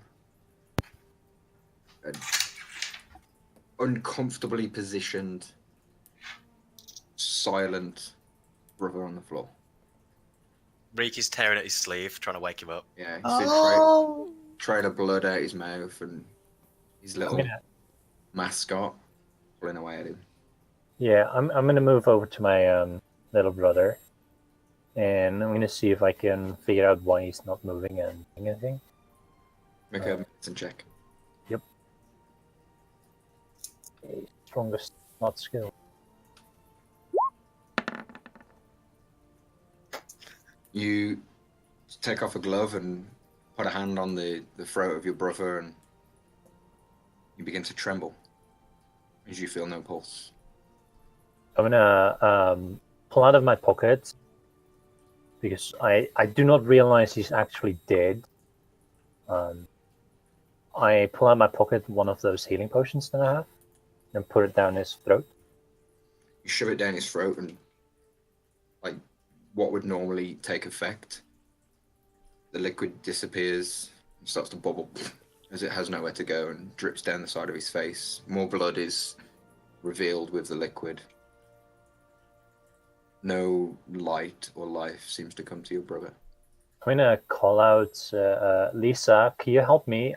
uncomfortably positioned, silent brother on the floor. Riki's tearing at his sleeve, trying to wake him up. Yeah, you see Oh, trail of blood out his mouth and his little gonna- mascot pulling away at him. Yeah, I'm gonna move over to my little brother, and I'm gonna see if I can figure out why he's not moving and doing anything. Make a medicine check. Okay, strongest, not skill. You take off a glove and put a hand on the throat of your brother, and you begin to tremble as you feel no pulse. I'm gonna pull out of my pocket because I do not realize he's actually dead. I pull out my pocket one of those healing potions that I have and put it down his throat. You shove it down his throat, and like what would normally take effect, the liquid disappears and starts to bubble as it has nowhere to go and drips down the side of his face. More blood is revealed with the liquid. No light or life seems to come to your brother. I'm gonna call out Lisa. Can you help me?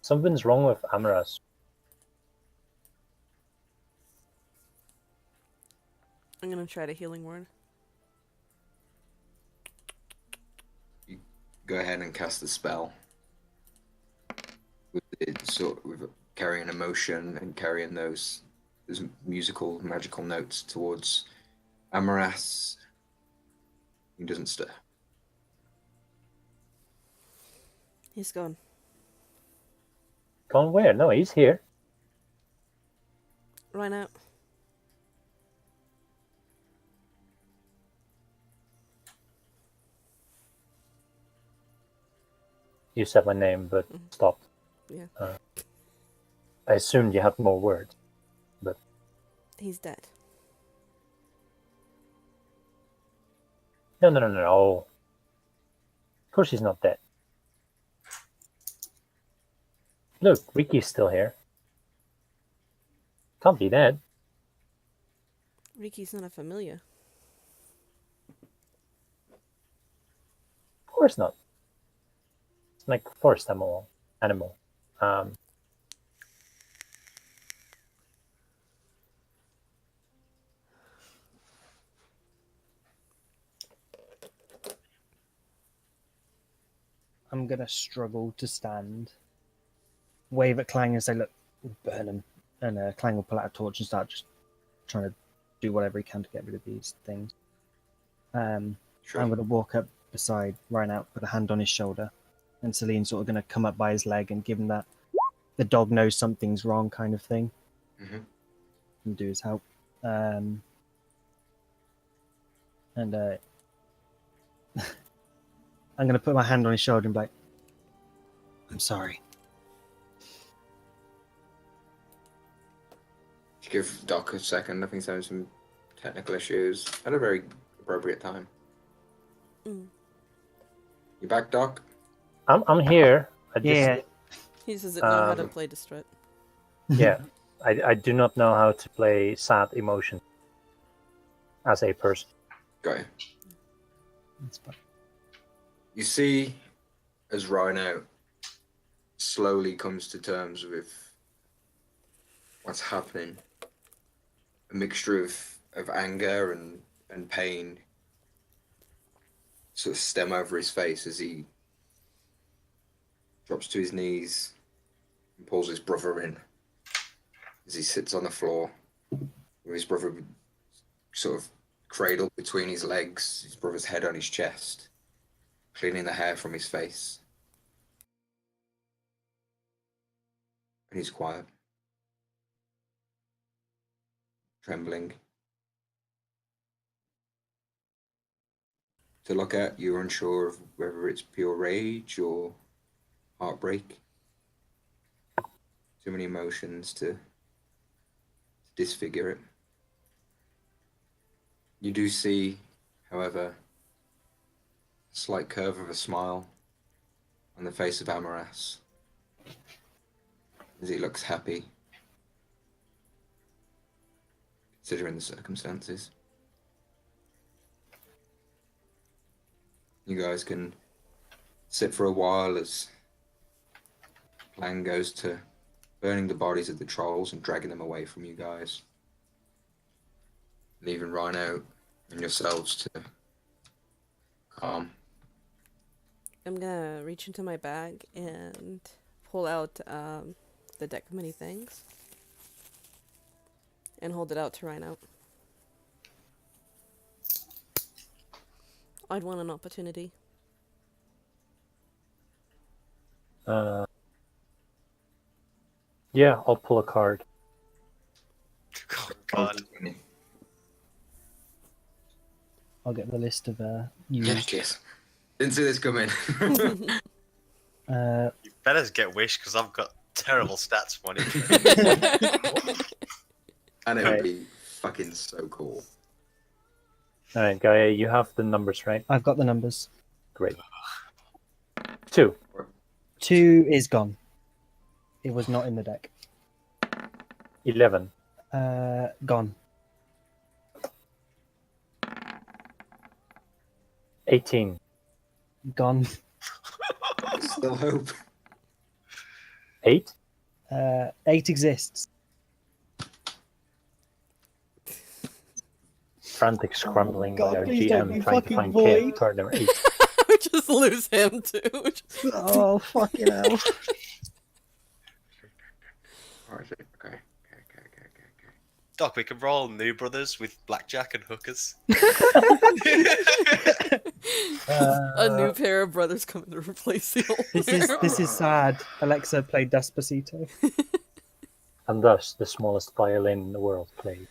Something's wrong with Amaras. I'm gonna try the healing word. You go ahead and cast the spell with carrying emotion and carrying those musical, magical notes towards Amaras. He doesn't stir. He's gone. Gone where? No, he's here. Right out. You said my name, but stopped. Yeah. I assumed you had more words. He's dead. No. Of course he's not dead. Look, Riki's still here. Can't be dead. Riki's not a familiar. Of course not. It's like forest animal. I'm gonna struggle to stand. Wave at Clang and say, "Look, burn him." And Clang will pull out a torch and start just trying to do whatever he can to get rid of these things. Sure. I'm gonna walk up beside Rhinout, put a hand on his shoulder, and Celine's sort of gonna come up by his leg and give him that the dog knows something's wrong kind of thing, and do his help. And I'm gonna put my hand on his shoulder and be like, "I'm sorry." Give Doc a second. I think he's having some technical issues at a very appropriate time. Mm. You back, Doc? I'm here. Yeah. He just doesn't know how to Um, play the strut. Yeah. I do not know how to play sad emotion as a person. Got you. That's fine. You see, as Rhino slowly comes to terms with what's happening, a mixture of anger and pain sort of stem over his face as he drops to his knees and pulls his brother in as he sits on the floor with his brother sort of cradled between his legs, his brother's head on his chest, cleaning the hair from his face. And he's quiet, trembling. To look at, you're unsure of whether it's pure rage or heartbreak. Too many emotions to disfigure it. You do see, however, a slight curve of a smile on the face of Amaras as he looks happy, considering the circumstances. You guys can sit for a while as plan goes to burning the bodies of the trolls and dragging them away from you guys, leaving Rhino and yourselves to calm. I'm gonna reach into my bag and pull out the deck of many things and hold it out to Rhino. I'd want an opportunity. Yeah, I'll pull a card. Oh, God. I'll get the list of Yeah, used. cheers. Didn't see this coming. Uh, You better get Wish, because I've got terrible stats for it. And it Right. would be fucking so cool. All right, Gaia, you have the numbers, right? I've got the numbers. Great. 2. 2 is gone. It was not in the deck. 11. Gone. 18. Gone. Still hope. 8. 8 exists. Frantic scrambling God, by our please don't be GM trying to fucking find void. card number 8. We just lose him too. Oh, fucking hell. Alright, okay. Doc, we can roll New Brothers with blackjack and hookers. A new pair of brothers coming to replace the old This is sad. Alexa played Despacito. And thus, the smallest violin in the world played.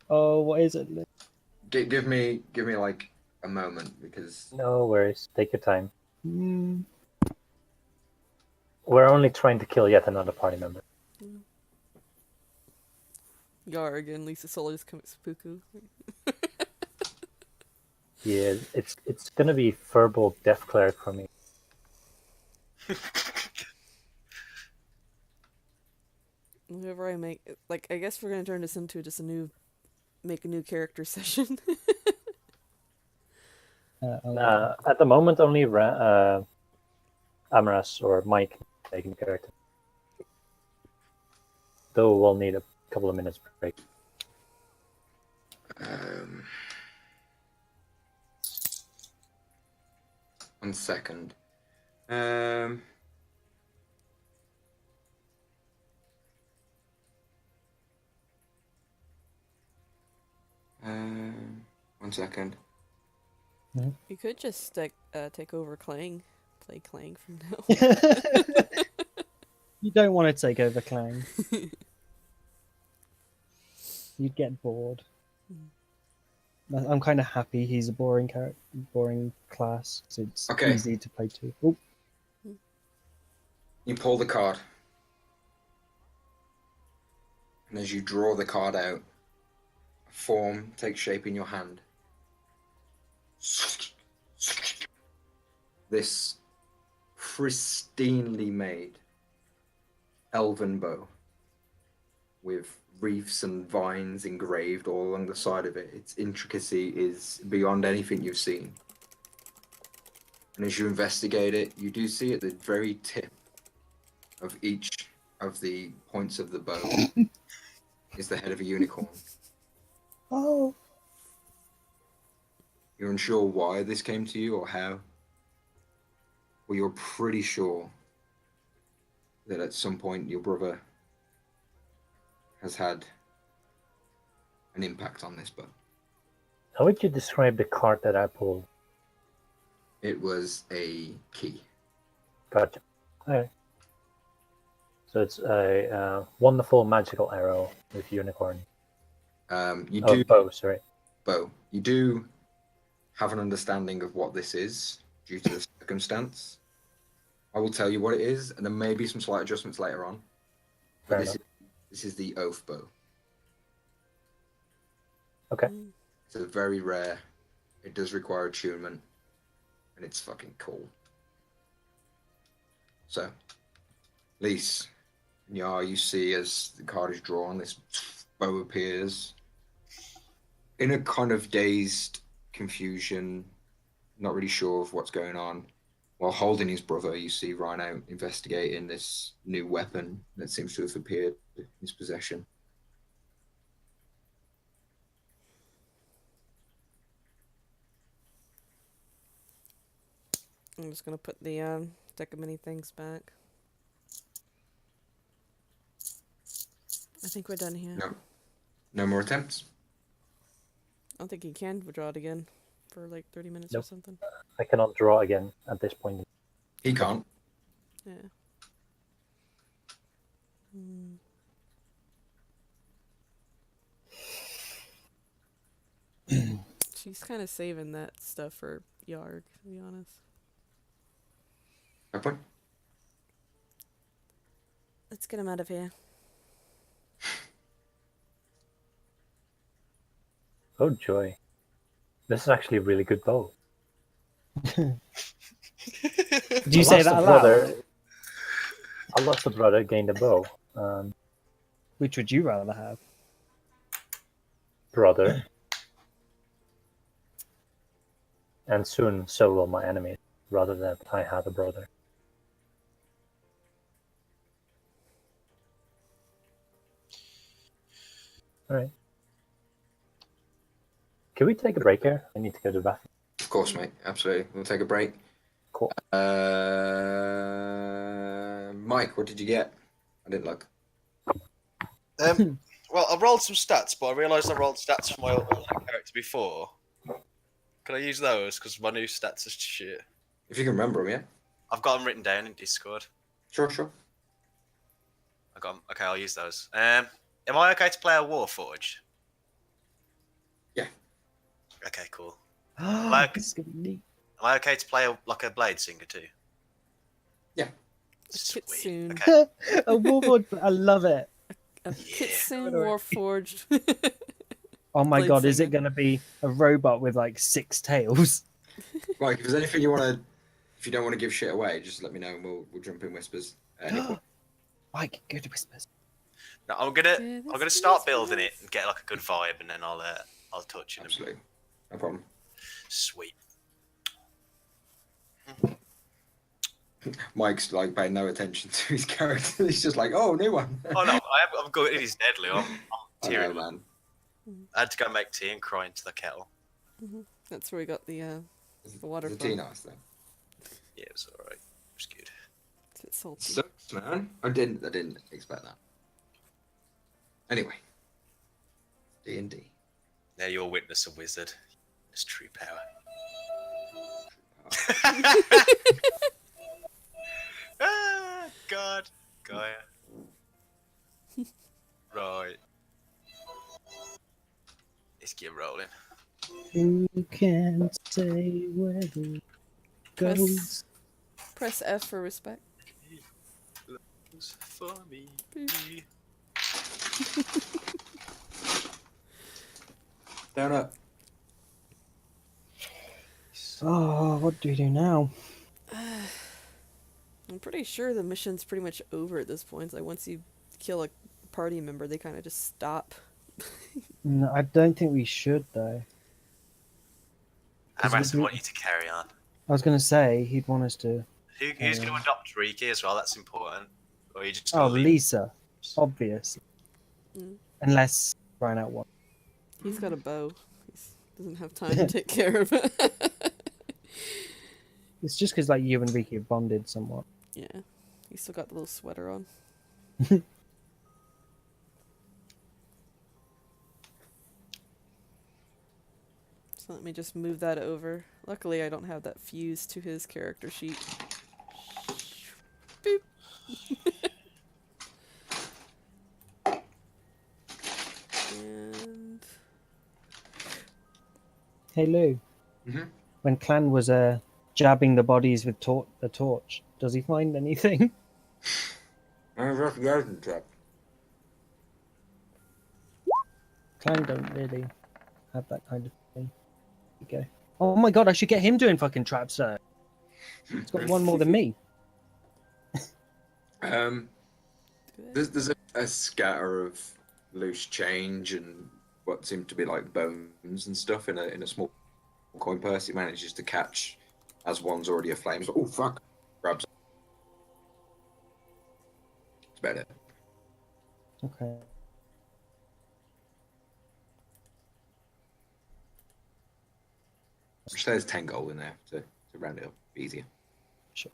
Oh, what is it? Give me like a moment because No worries, take your time. Mm, We're only trying to kill yet another party member. Yarg and Lisa Solar's coming spooku. Yeah, it's gonna be verbal death cleric for me. Whenever I make, like, I guess we're gonna turn this into just make a new character session. At the moment, only Amaras or Mike making a character. Though we'll need a couple of minutes break. 1 second. One second. You could just take over Clang, play Clang from now on. you don't want to take over Clang. You'd get bored. I'm kind of happy he's a boring character, boring class, so it's Okay. easy to play too. Oh, You pull the card. And as you draw the card out, a form takes shape in your hand. This pristinely made elven bow with reefs and vines engraved all along the side of it. Its intricacy is beyond anything you've seen. And as you investigate it, you do see at the very tip of each of the points of the bow is the head of a unicorn. oh, You're unsure why this came to you or how. Well, you're pretty sure that at some point your brother has had an impact on this bow. How would you describe the card that I pulled? It was a key. Gotcha. Alright. So it's a wonderful magical arrow with unicorn. You Oh, do bow, sorry. bow. You do have an understanding of what this is due to the circumstance. I will tell you what it is, and there may be some slight adjustments later on. But Fair this is the oath bow. Okay. It's a very rare. It does require attunement, and it's fucking cool. So, Lise, yeah, you see as the card is drawn, this bow appears in a kind of dazed confusion, not really sure of what's going on. While holding his brother, you see Rhino investigating this new weapon that seems to have appeared in his possession. I'm just gonna put the deck of mini things back. I think we're done here. No more attempts? I don't think he can draw it again for like 30 minutes or Nope. something. I cannot draw again at this point. He can't. Yeah. Hmm. She's kind of saving that stuff for Yarg, to be honest. Fair point. Let's get him out of here. Oh joy. This is actually a really good bow. Did you say that aloud? I lost a brother, gained a bow. Which would you rather have? Brother. And soon so will my enemy, rather than I had a brother. Alright. Can we take a break here? I need to go to the bathroom. Of course, mate. Absolutely. We'll take a break. Cool. Mike, what did you get? I didn't look. Well, I rolled some stats, but I realised I rolled stats for my old character before. Can I use those? Because my new stats are shit. If you can remember them, yeah? I've got them written down in Discord. Sure. I got 'em. Okay, I'll use those. Am I okay to play a Warforged? Yeah. Okay, cool. This is gonna be neat. Am I okay to play a Blade Singer too? Yeah. Sweet. Kitsune. Okay. A warlord, I love it. A Kitsune Anyway. Warforged. Oh my Blade god, is singer. it gonna be a robot with like 6 tails? Mike, if there's anything you want to, if you don't want to give shit away, just let me know and we'll jump in whispers at any point. Mike, go to whispers. No, I'm gonna start building it and get like a good vibe, and then I'll touch it. Absolutely. No problem. Sweet. Mike's like paying no attention to his character. He's just like, oh, new one. Oh no, I'm good. It is deadly. I'm I tearing. know, man. I had to go make tea and cry into the kettle. That's where we got the water The from. tea nice though. Yeah, it was alright. It was good. It's a bit salty. Sucks, man. I didn't expect that. Anyway. D&D. Now you'll witness a wizard. His true power. Ah, God. Gaia. Right. Let's get rolling. Who can say where the goes? Press F for respect. For me. Down up. Oh, what do we do now? I'm pretty sure the mission's pretty much over at this point. Like once you kill a party member, they kind of just stop. No, I don't think we should though. Amras would want you to carry on. I was gonna say he'd want us to. Who's going to adopt Riki as well? That's important. Or are you just Oh, gonna leave? Lisa, obvious. Mm. Unless Ryan out one. He's got a bow. He doesn't have time to take care of it. It's just because like you and Ricky have bonded somewhat. Yeah, he's still got the little sweater on. So let me just move that over. Luckily, I don't have that fused to his character sheet. Boop. And Hey Lou, Mhm. when Clan was jabbing the bodies with a torch, does he find anything? Trap. Clan don't really have that kind of thing. There you go. Oh my god, I should get him doing fucking traps though. He's got one more than me. There's a scatter of loose change and what seem to be like bones and stuff in a small coin purse. It manages to catch as one's already aflame. So, oh fuck! Grabs. It's better. Okay. Just there's 10 gold in there to round it up easier. Sure.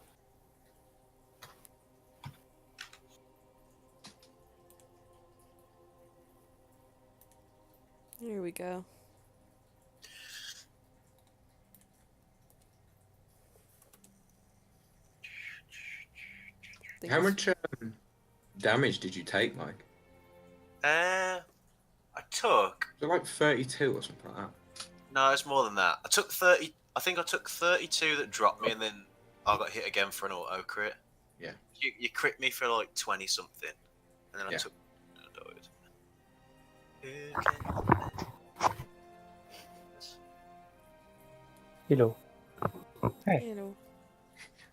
Here we go. How much damage did you take, Mike? I took. Was it like 32 or something like that? No, it's more than that. I took 30. I think I took 32 that dropped me, and then I got hit again for an auto crit. Yeah. You crit me for like 20 something, and then I Yeah. took. I died. Hello. You know.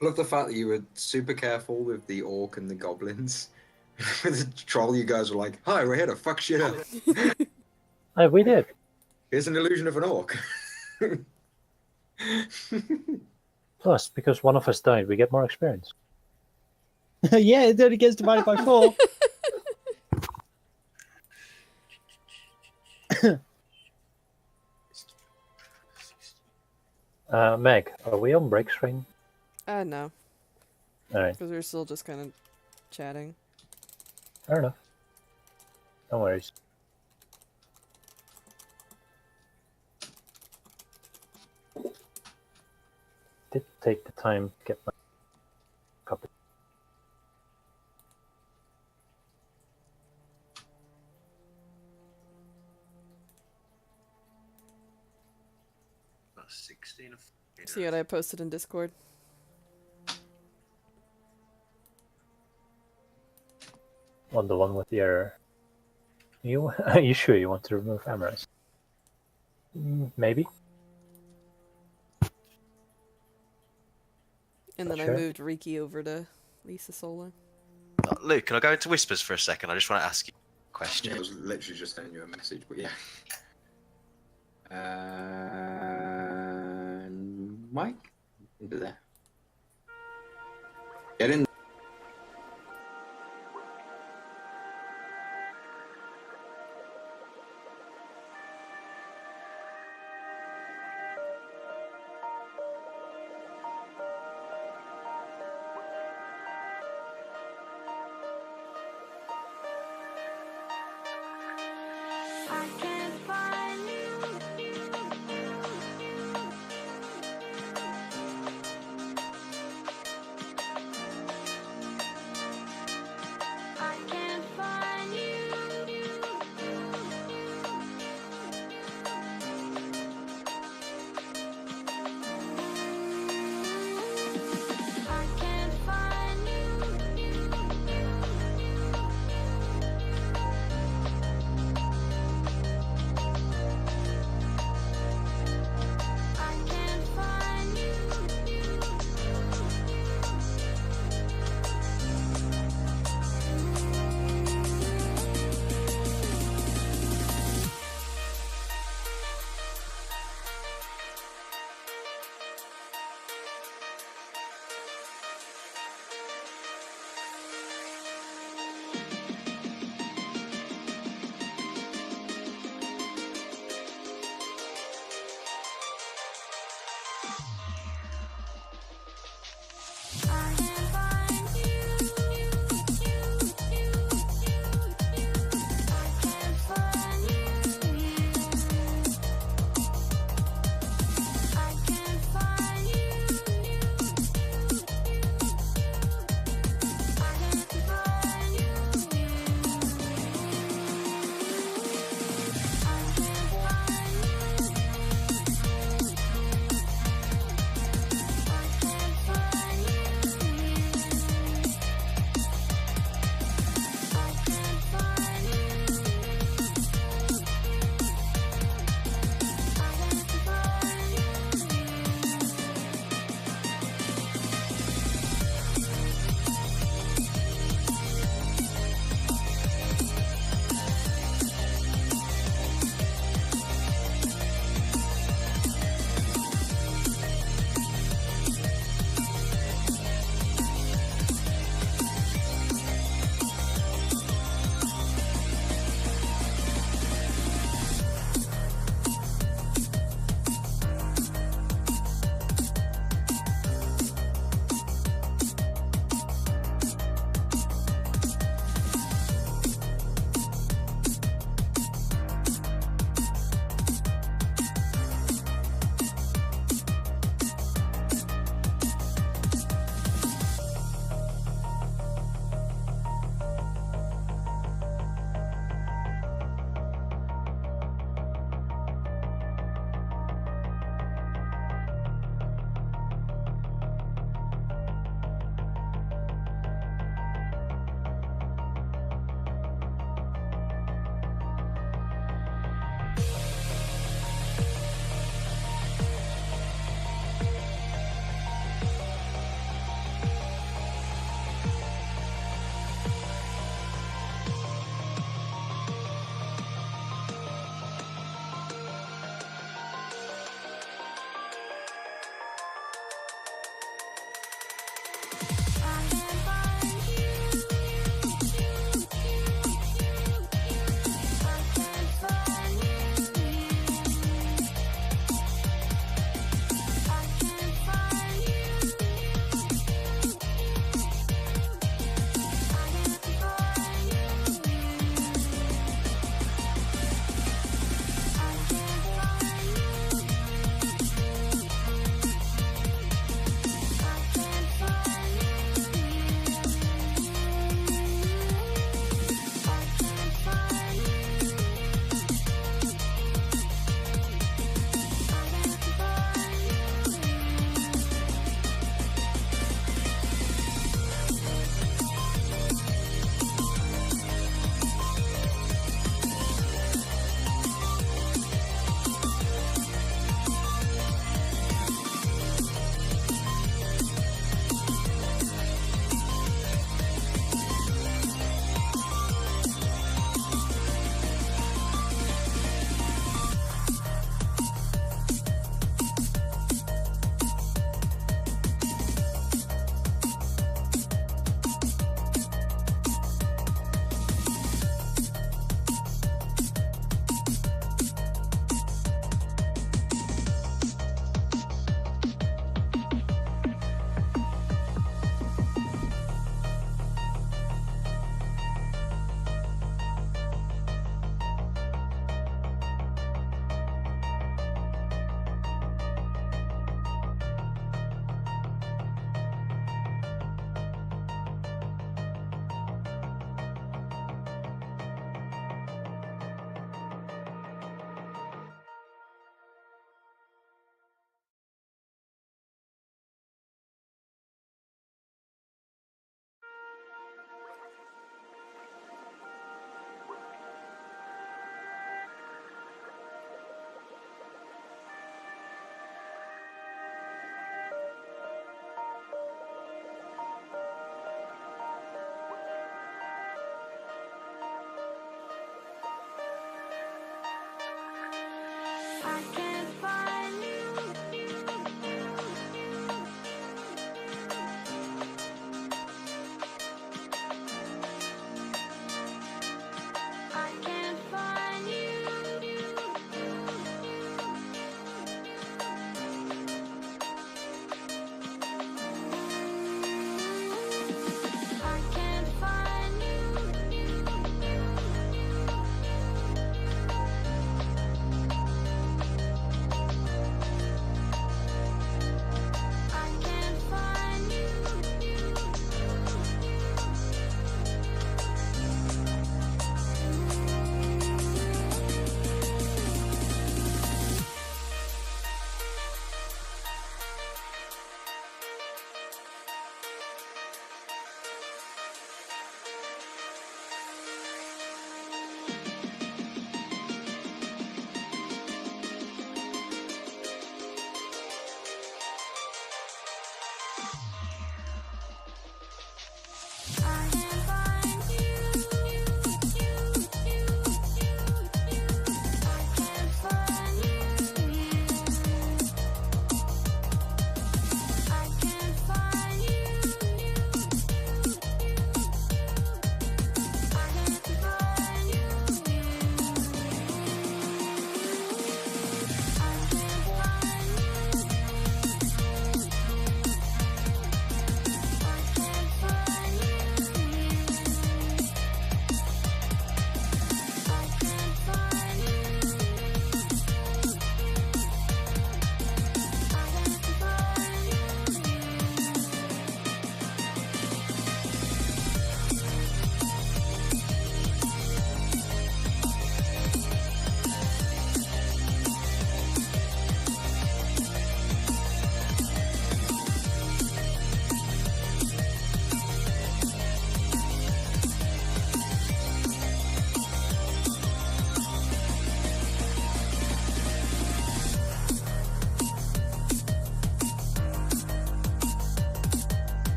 I love the fact that you were super careful with the orc and the goblins. With the troll, you guys were like, "Hi, we're here to fuck shit up. Hey, we did. Here's an illusion of an orc." Plus, because one of us died, we get more experience. Yeah, it only gets divided by 4. Meg, are we on break screen? No, Alright, because we're still just kind of chatting. fair enough. No worries. Did take the time to get my copy. About 16 of. See what I posted in Discord? On the one with the error. Are you sure you want to remove Amaras? Maybe. And then Sure. I moved Riki over to Lisa Solo. Luke, can I go into whispers for a second? I just want to ask you a Yeah, question. I was literally just sending you a message, but yeah. Mike? Into there. Get in.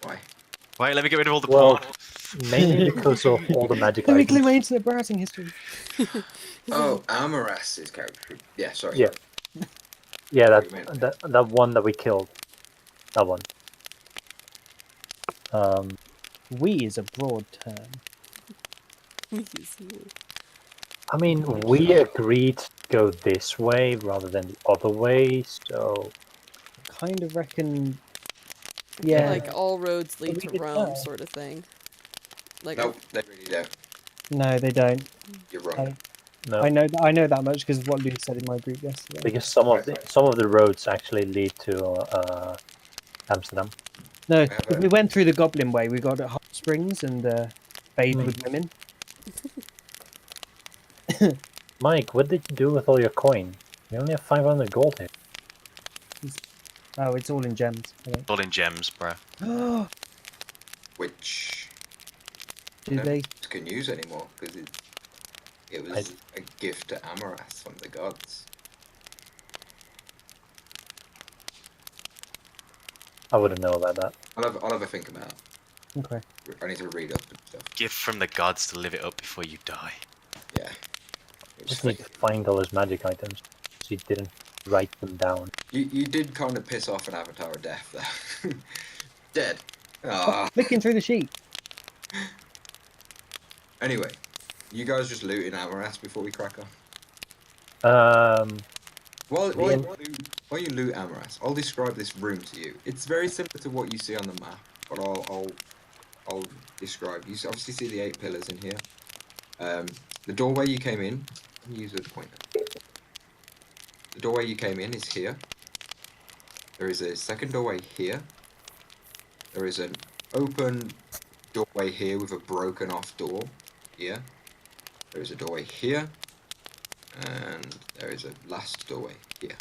Why? Wait, let me get rid of all the Well, porn. mainly because of all the magic Let me clear items. my internet browsing history. Oh, Amaras's character. Yeah, sorry. Yeah. Yeah, What do you mean? that one that we killed. That one. We is a broad term. I mean, we agreed to go this way rather than the other way, so Kind of reckon. Yeah. Like all roads lead we to could Rome, try. sort of thing. Like Nope, they really don't. No, they don't. You're wrong. no. I know that much because what Luke said in my group yesterday. Because some of the roads actually lead to Amsterdam. No, have if a- we went through the Goblin way, we got at hot springs and bathed Hmm. with women. Mike, what did you do with all your coin? You only have 500 gold here. Oh, it's all in gems. I think. All in gems, bro. Oh, Which do they? can use anymore because it was a gift to Amaras from the gods. I wouldn't know about that. I'll have a think about it. Okay. I need to read up and stuff. Gift from the gods to live it up before you die. Yeah. It's Just need like, to find all those magic items. So you didn't write them down. you did kind of piss off an Avatar of Death there. Dead. Ah. Flicking through the sheet. Anyway, you guys just looting Amaras before we crack on. While you loot Amaras, I'll describe this room to you. It's very similar to what you see on the map, but I'll describe. You obviously see the 8 pillars in here. The doorway you came in. Let me use a pointer. The doorway you came in is here. There is a second doorway here. There is an open doorway here with a broken off door here. There is a doorway here. And there is a last doorway here.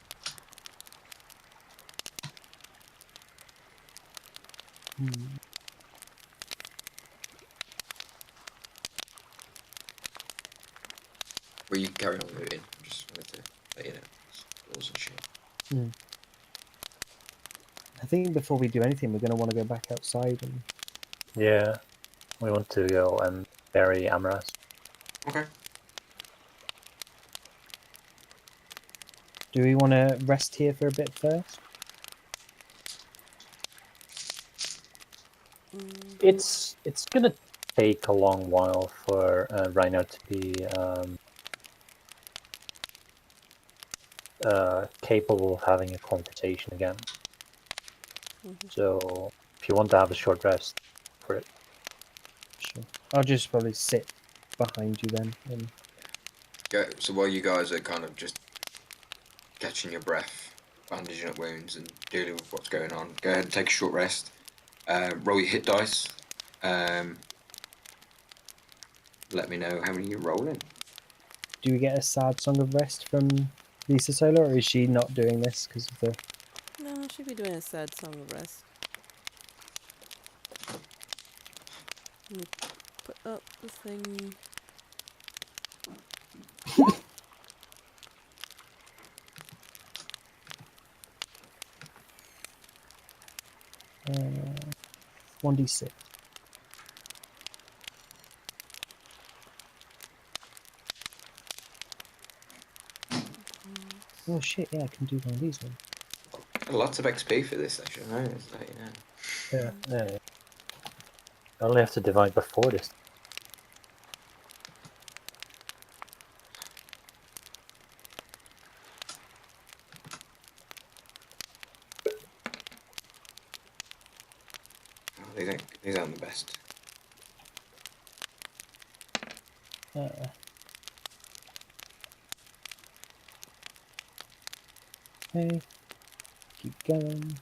Well, you can carry on moving. Just wanted to let you know. Laws and shit. I think before we do anything, we're going to want to go back outside and Yeah, we want to go and bury Amaras. Okay. do we want to rest here for a bit first? It's gonna take a long while for Rhino to be capable of having a conversation again. So if you want to have a short rest for it. Sure. I'll just probably sit behind you then. And Go. So while you guys are kind of just catching your breath, bandaging up wounds, and dealing with what's going on, go ahead and take a short rest. Roll your hit dice. Let me know how many you're rolling. do we get a sad song of rest from Lisa Solar, or is she not doing this because of the? No, I should be doing a sad song of rest. Let me put up the thing. Uh, 1d6. Oh shit! Yeah, I can do one of these ones. Lots of XP for this session, right? It's like, Yeah. I only have to divide by 4 this. these aren't the best. Okay, keep going.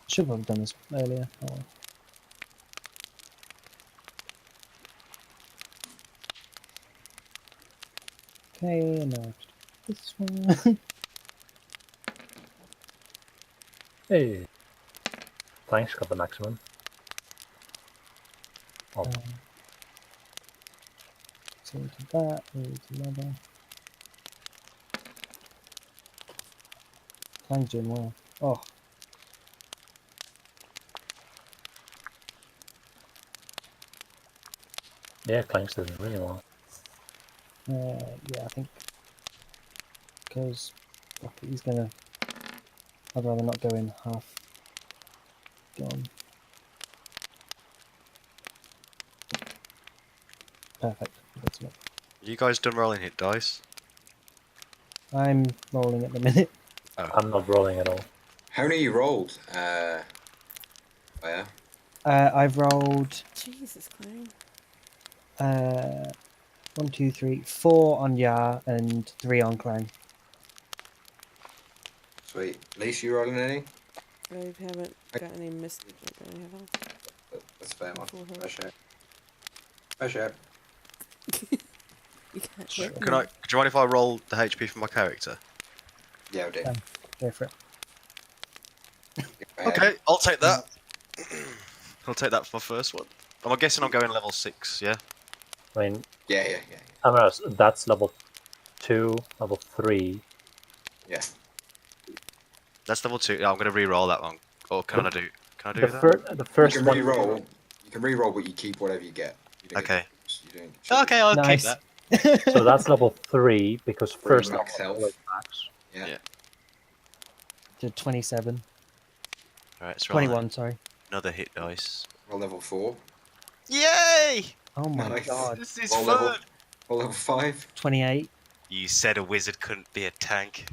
Should have done this earlier. Oh, well. Okay, now this one. Hey, Plank's got the maximum. Oh, So we did that, we did another. Plank's doing well. Oh, yeah, Plank's doing really well. yeah, I think because he's gonna. I'd rather not go in half gone. Perfect. That's it. You guys done rolling hit dice? I'm rolling at the minute. I'm not rolling at all. How many you rolled? Yeah. I've rolled Jesus, Clone. 1, 2, 3, 4 on Yar and 3 on Clang. Sweet. Lisa, you rolling any? I haven't got any missed. That's fair, man. Full health. Fair share. Fair share. You can't Sure. hit Can me. I? Do you mind if I roll the HP for my character? Yeah, I'll do. Go for it. Okay, I'll take that. I'll take that for my first one. I'm guessing I'm going level 6, yeah? I mean, Yeah. Amaras, that's level 2, level 3. Yeah. That's level 2. Yeah, I'm going to re-roll that one. Or can I do The, that? the first You can one. re-roll. You can re-roll, but you keep whatever you get. You don't Okay. you don't Okay, I'll Nice. keep that. So that's level 3 because Three first max level health. is max. Yeah. To 27. Alright, let's roll 21, sorry. another hit dice. Roll level 4. Yay! Oh my Nice. god. This is Roll fun! level. Roll level 5. 28. You said a wizard couldn't be a tank.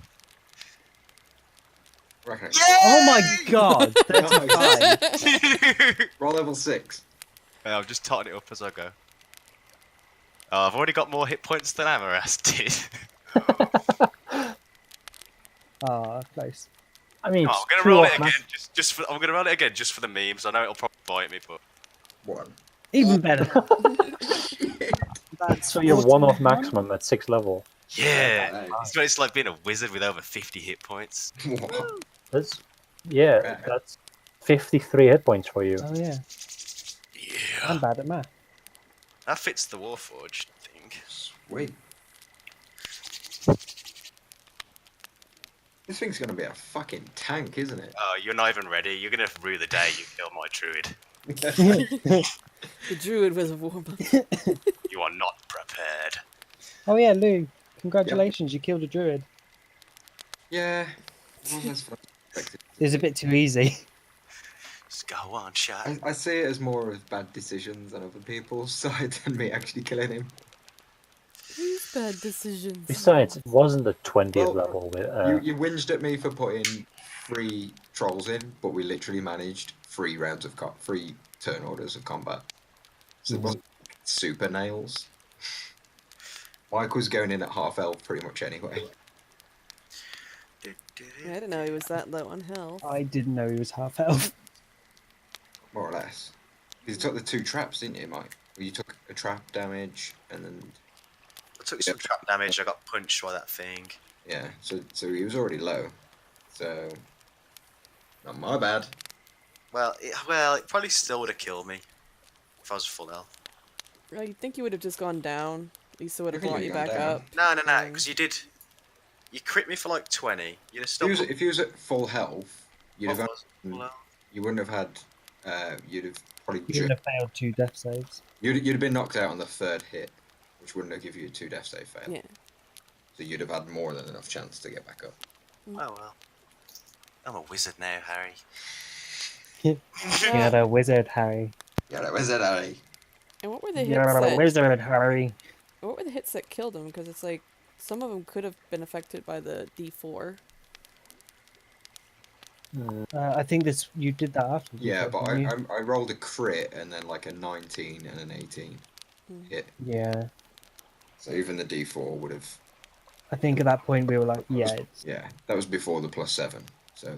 Reckon it. Oh my god. Nice. 35. Roll level 6. Yeah, I'm just totting it up as I go. Oh, I've already got more hit points than Amaras did. Ah, close. I mean, Oh, it's I'm gonna 2 roll off it again. max. I'm gonna roll it again just for the memes. I know it'll probably bite me, but 1. Even better. So you're 1 off maximum at 6 level. yeah, Nice. it's like being a wizard with over 50 hit points. What? That's, yeah, Yeah. that's 53 hit points for you. Oh yeah, Yeah. I'm bad at math. That fits the Warforged thing. Sweet. This thing's gonna be a fucking tank, isn't it? Oh, you're not even ready. You're gonna rue the day you kill my druid. The druid was a warm-up. You are not prepared. Oh yeah, Lou, congratulations, you killed a druid. Yeah. It wasn't as fun as expected. It was a bit too easy. Just go on, shot. I see it as more of bad decisions on other people's side than me actually killing him. These bad decisions. Besides, it wasn't the 20th Well, level. With, You whinged at me for putting 3 trolls in, but we literally managed 3 rounds of 3 turn orders of combat. So it wasn't super nails. Mike was going in at half health pretty much anyway. I didn't know he was that low on health. I didn't know he was half health. More or less. You took the 2 traps, didn't you, Mike? Well, you took a trap damage and then I took some trap damage. I got punched by that thing. yeah, so he was already low. So not my bad. Well, it probably still would have killed me if I was full health. Right, you'd think you would have just gone down. At least it would have You think brought you'd you gone back down? up. No, Um, because you did. You crit me for like 20. You'd have still. If he was at full health, you'd have full health. you wouldn't have had you'd have probably You would have failed 2 death saves. you'd have been knocked out on the 3rd hit, which wouldn't have given you a 2 death save fail. Yeah. So you'd have had more than enough chance to get back up. Oh well. I'm a wizard now, Harry. You're a wizard, Harry. Yeah, that was it, Ali. And what were the hits You're a that? wizard, Harry. What were the hits that killed him? Because it's like some of them could have been affected by the D4. I think you did that after. Yeah, but didn't you? I rolled a crit and then like a 19 and an 18 hit. Yeah. So even the D4 would have. I think at that point we were like, yeah, it's... Yeah, that was before the +7. So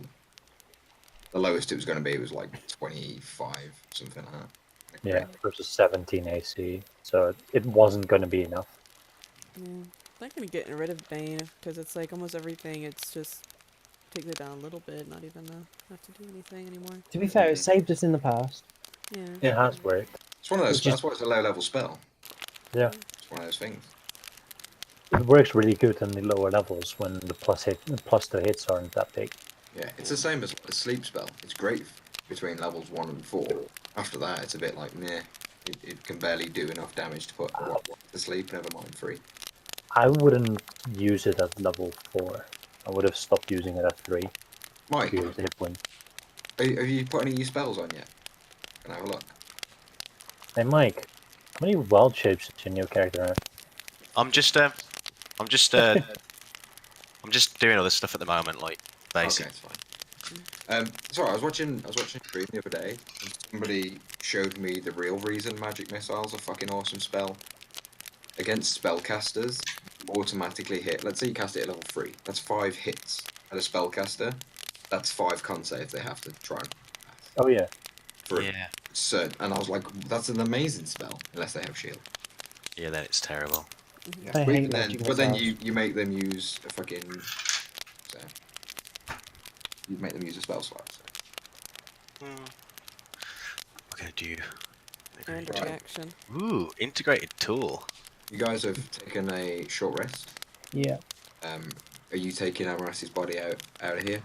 the lowest it was going to be was like 25, something like that. Yeah, versus 17 AC. So it wasn't going to be enough. I'm not gonna get rid of Bane because it's like almost everything. It's just takes it down a little bit, not even have to do anything anymore. To be fair, it saved us in the past. Yeah. It has worked. It's one of those. It's just- That's why it's a low level spell. Yeah. It's one of those things. It works really good in the lower levels when the plus to hits aren't that big. Yeah, it's the same as a sleep spell. It's great between levels 1 and 4. After that, it's a bit like meh. It can barely do enough damage to put one to sleep. Never mind 3. I wouldn't use it at level 4. I would have stopped using it at 3. Mike, To use the hit point. have you put any of your spells on yet? Can I have a look? Hey Mike, how many wild shapes does your new character have? I'm just doing all this stuff at the moment, like basically. Okay, it's fine. Sorry, I was watching a stream the other day, and somebody showed me the real reason magic missiles are fucking awesome spell. Against spellcasters, automatically hit. Let's say you cast it at level 3. That's 5 hits at a spellcaster. That's 5 con saves they have to try and pass. Oh yeah. For Yeah. certain, and I was like, that's an amazing spell, unless they have shield. Yeah, then it's terrible. Yeah. I But hate even then, magic but then missiles. you make them use a fucking. So, you make them use a spell slot. So. What can I do? And Right. reaction. Ooh, integrated tool. You guys have taken a short rest. Yeah. Are you taking Amaras's body out of here?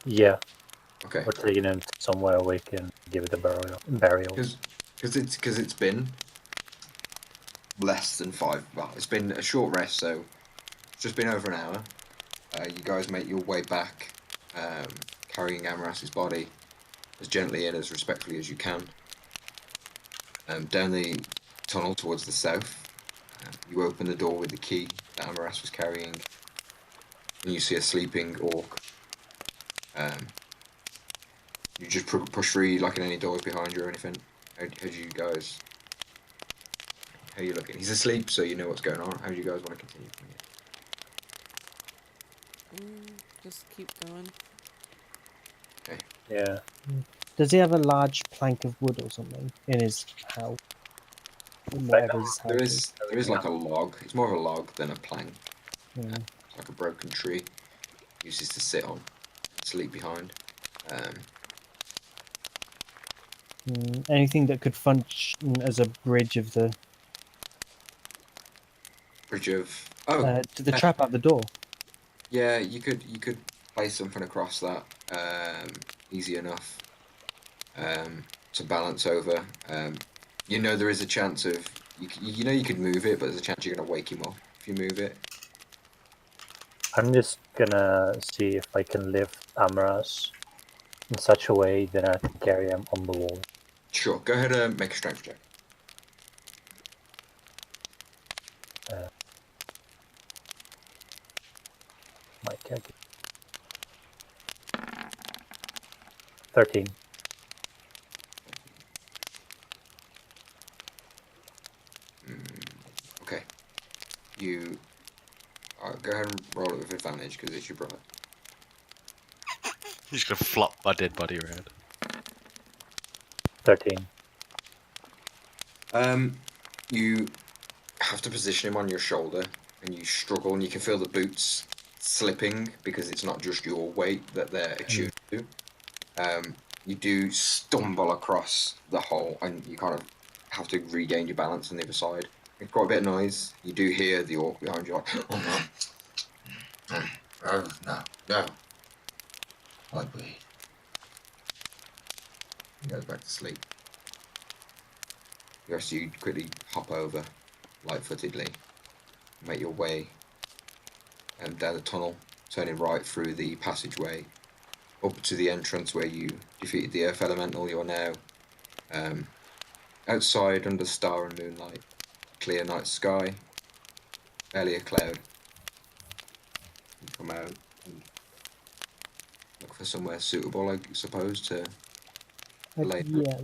Yeah. Okay. Or taking him somewhere we can give it a burial. Because it's been less than 5. Well, it's been a short rest, so it's just been over an hour. You guys make your way back, carrying Amaras's body as gently and as respectfully as you can. Down the tunnel towards the south, you open the door with the key that Amaras was carrying, and you see a sleeping orc. You just push through, like in any doors behind you or anything. How do you guys? How are you looking? He's asleep, so you know what's going on. How do you guys want to continue from here? Just keep going. Yeah. Does he have a large plank of wood or something in his house? In whatever his house There is like a log. It's more of a log than a plank. Yeah. It's like a broken tree. He uses to sit on, sleep behind. Anything that could function as a bridge of the Bridge of to the trap at the door. yeah, you could place something across that easy enough to balance over. You know there is a chance of you know you could move it, but there's a chance you're gonna wake him up if you move it. I'm just gonna see if I can lift Amaras in such a way that I can carry him on the wall. Sure, go ahead and make a strength check. My calculator. 13. Okay, you go ahead and roll it with advantage because it's your brother. He's gonna flop my dead body around. 13. You have to position him on your shoulder, and you struggle, and you can feel the boots slipping because it's not just your weight that they're attuned to. You do stumble across the hole, and you kind of have to regain your balance on the other side. It's quite a bit of noise. You do hear the orc behind you, like, oh no, oh no, I bleed. He goes back to sleep. The rest of you quickly hop over, light-footedly, make your way down the tunnel, turning right through the passageway, up to the entrance where you defeated the Earth Elemental. You're now outside under star and moonlight, clear night sky, barely a cloud. You come out and look for somewhere suitable, I suppose, to lay. Yeah.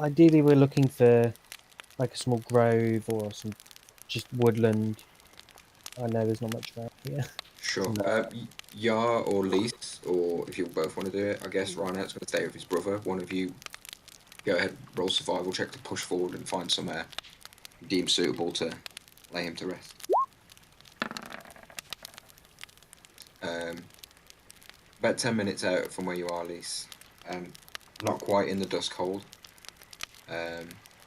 Ideally, we're looking for like a small grove or some just woodland. I know there's not much around here. Sure. Yar or Lise, or if you both want to do it, I guess Reinhardt's going to stay with his brother. One of you go ahead, roll survival check to push forward and find somewhere you deem suitable to lay him to rest. About 10 minutes out from where you are, Lise. Not quite in the dusk hold.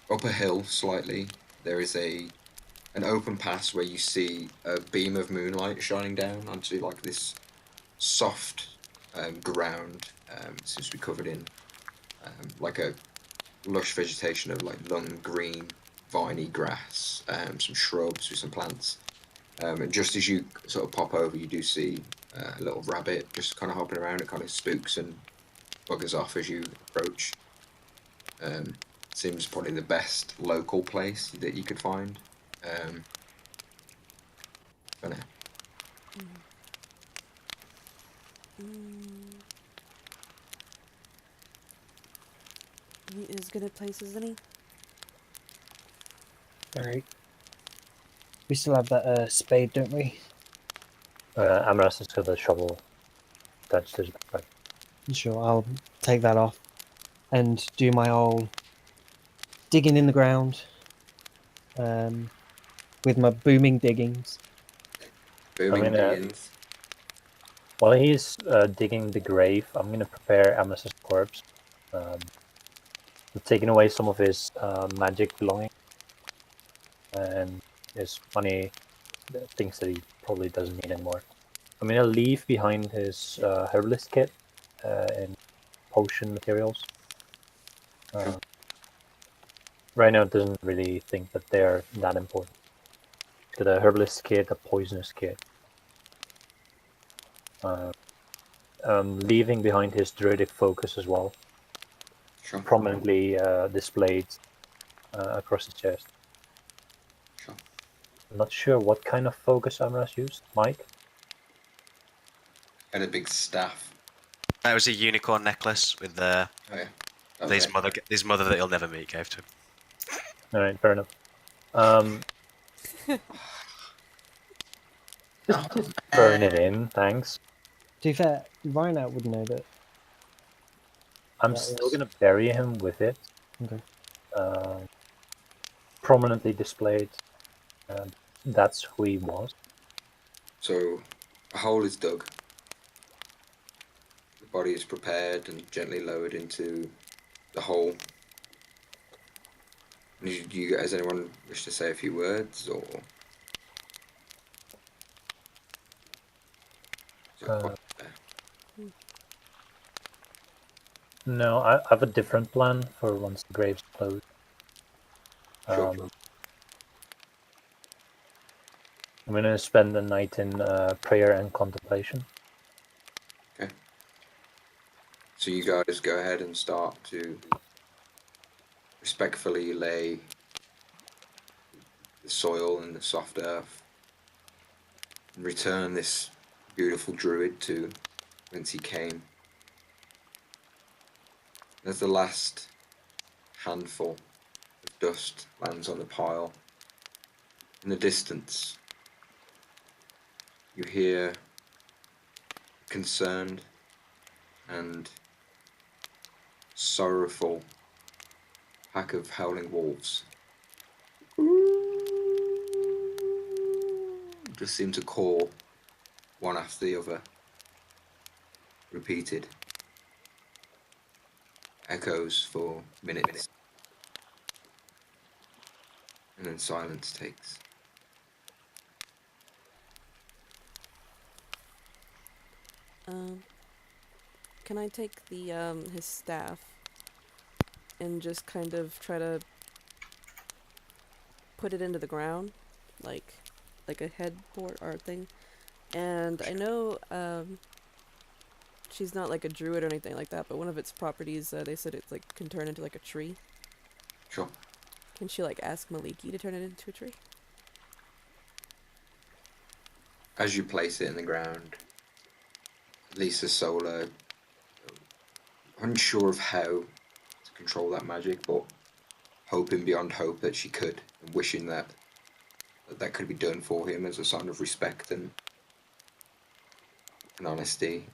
Up a hill slightly, there is an open pass where you see a beam of moonlight shining down onto like this soft ground. Seems to be covered in like a lush vegetation of like long green viney grass, some shrubs with some plants. And just as you sort of pop over, you do see a little rabbit just kind of hopping around. It kind of spooks and buggers off as you approach. Seems probably the best local place that you could find. For now. He is good at places, isn't he? Alright. We still have that spade, don't we? Amaras has got a shovel attached to his backpack. Sure, I'll take that off and do my old digging in the ground with my booming diggings. Booming diggings. While he's digging the grave, I'm going to prepare Amaras' corpse. I'm taking away some of his magic belongings and his money, things that he probably doesn't need anymore. I'm going to leave behind his herbalist kit and potion materials. Right now, it doesn't really think that they're that important. Got a herbalist kit, a poisonous kit. Leaving behind his druidic focus as well, Sure. prominently displayed across his chest. Sure. I'm not sure what kind of focus Amaras used. Mike? And a big staff. That was a unicorn necklace with Oh yeah. his Okay. mother that he'll never meet gave to him. Alright, fair enough. Just burn it in, thanks. To be fair, Reinhardt would know that. I'm That still was- gonna bury him with it. Okay. Prominently displayed. That's who he was. So a hole is dug. The body is prepared and gently lowered into the hole Do you guys, anyone wish to say a few words, or? Is it quite there? No, I have a different plan for once the grave's closed. Sure. I'm gonna spend the night in prayer and contemplation. Okay. So you guys go ahead and start to respectfully lay the soil and the soft earth and return this beautiful druid to whence he came. As the last handful of dust lands on the pile, in the distance, you hear a concerned and sorrowful pack of howling wolves. Just seem to call one after the other, repeated echoes for minutes, and then silence takes. Can I take the his staff and just kind of try to put it into the ground, like a headboard or thing? And I know she's not like a druid or anything like that, but one of its properties, they said it's like can turn into like a tree. Sure. Can she like ask Maliki to turn it into a tree? As you place it in the ground, Lisa Solar, unsure of how to control that magic, but hoping beyond hope that she could, and wishing that could be done for him as a sign of respect and honesty.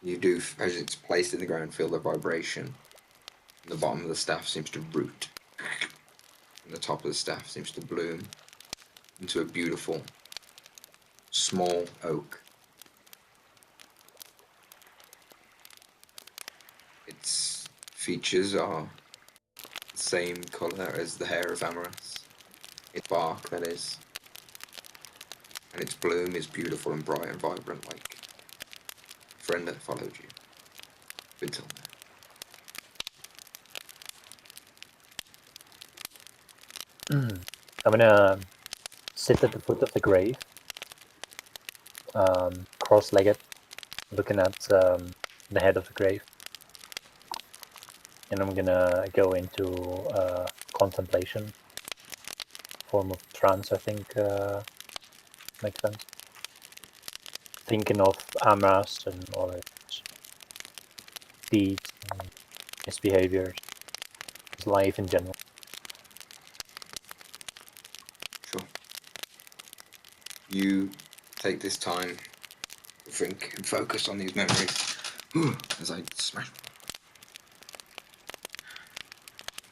You do, as it's placed in the ground, feel the vibration. And the bottom of the staff seems to root, and the top of the staff seems to bloom into a beautiful, small oak. Its features are the same colour as the hair of Amaras. Its bark, that is. And its bloom is beautiful and bright and vibrant, like a friend that followed you until now. I'm gonna sit at the foot of the grave, cross-legged, looking at the head of the grave, and I'm gonna go into contemplation, form of trance. I think makes sense. Thinking of Amras and all his deeds, and his behaviors, his life in general. Sure. You take this time to think and focus on these memories. As I smash.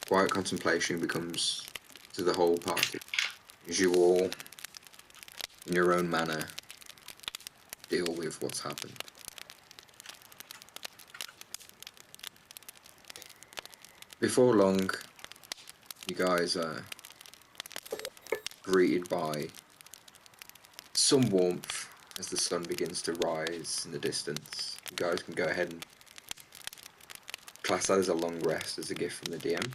Quiet contemplation becomes to the whole party, as you all, in your own manner, deal with what's happened. Before long, you guys are greeted by some warmth as the sun begins to rise in the distance. You guys can go ahead and class that as a long rest, as a gift from the DM.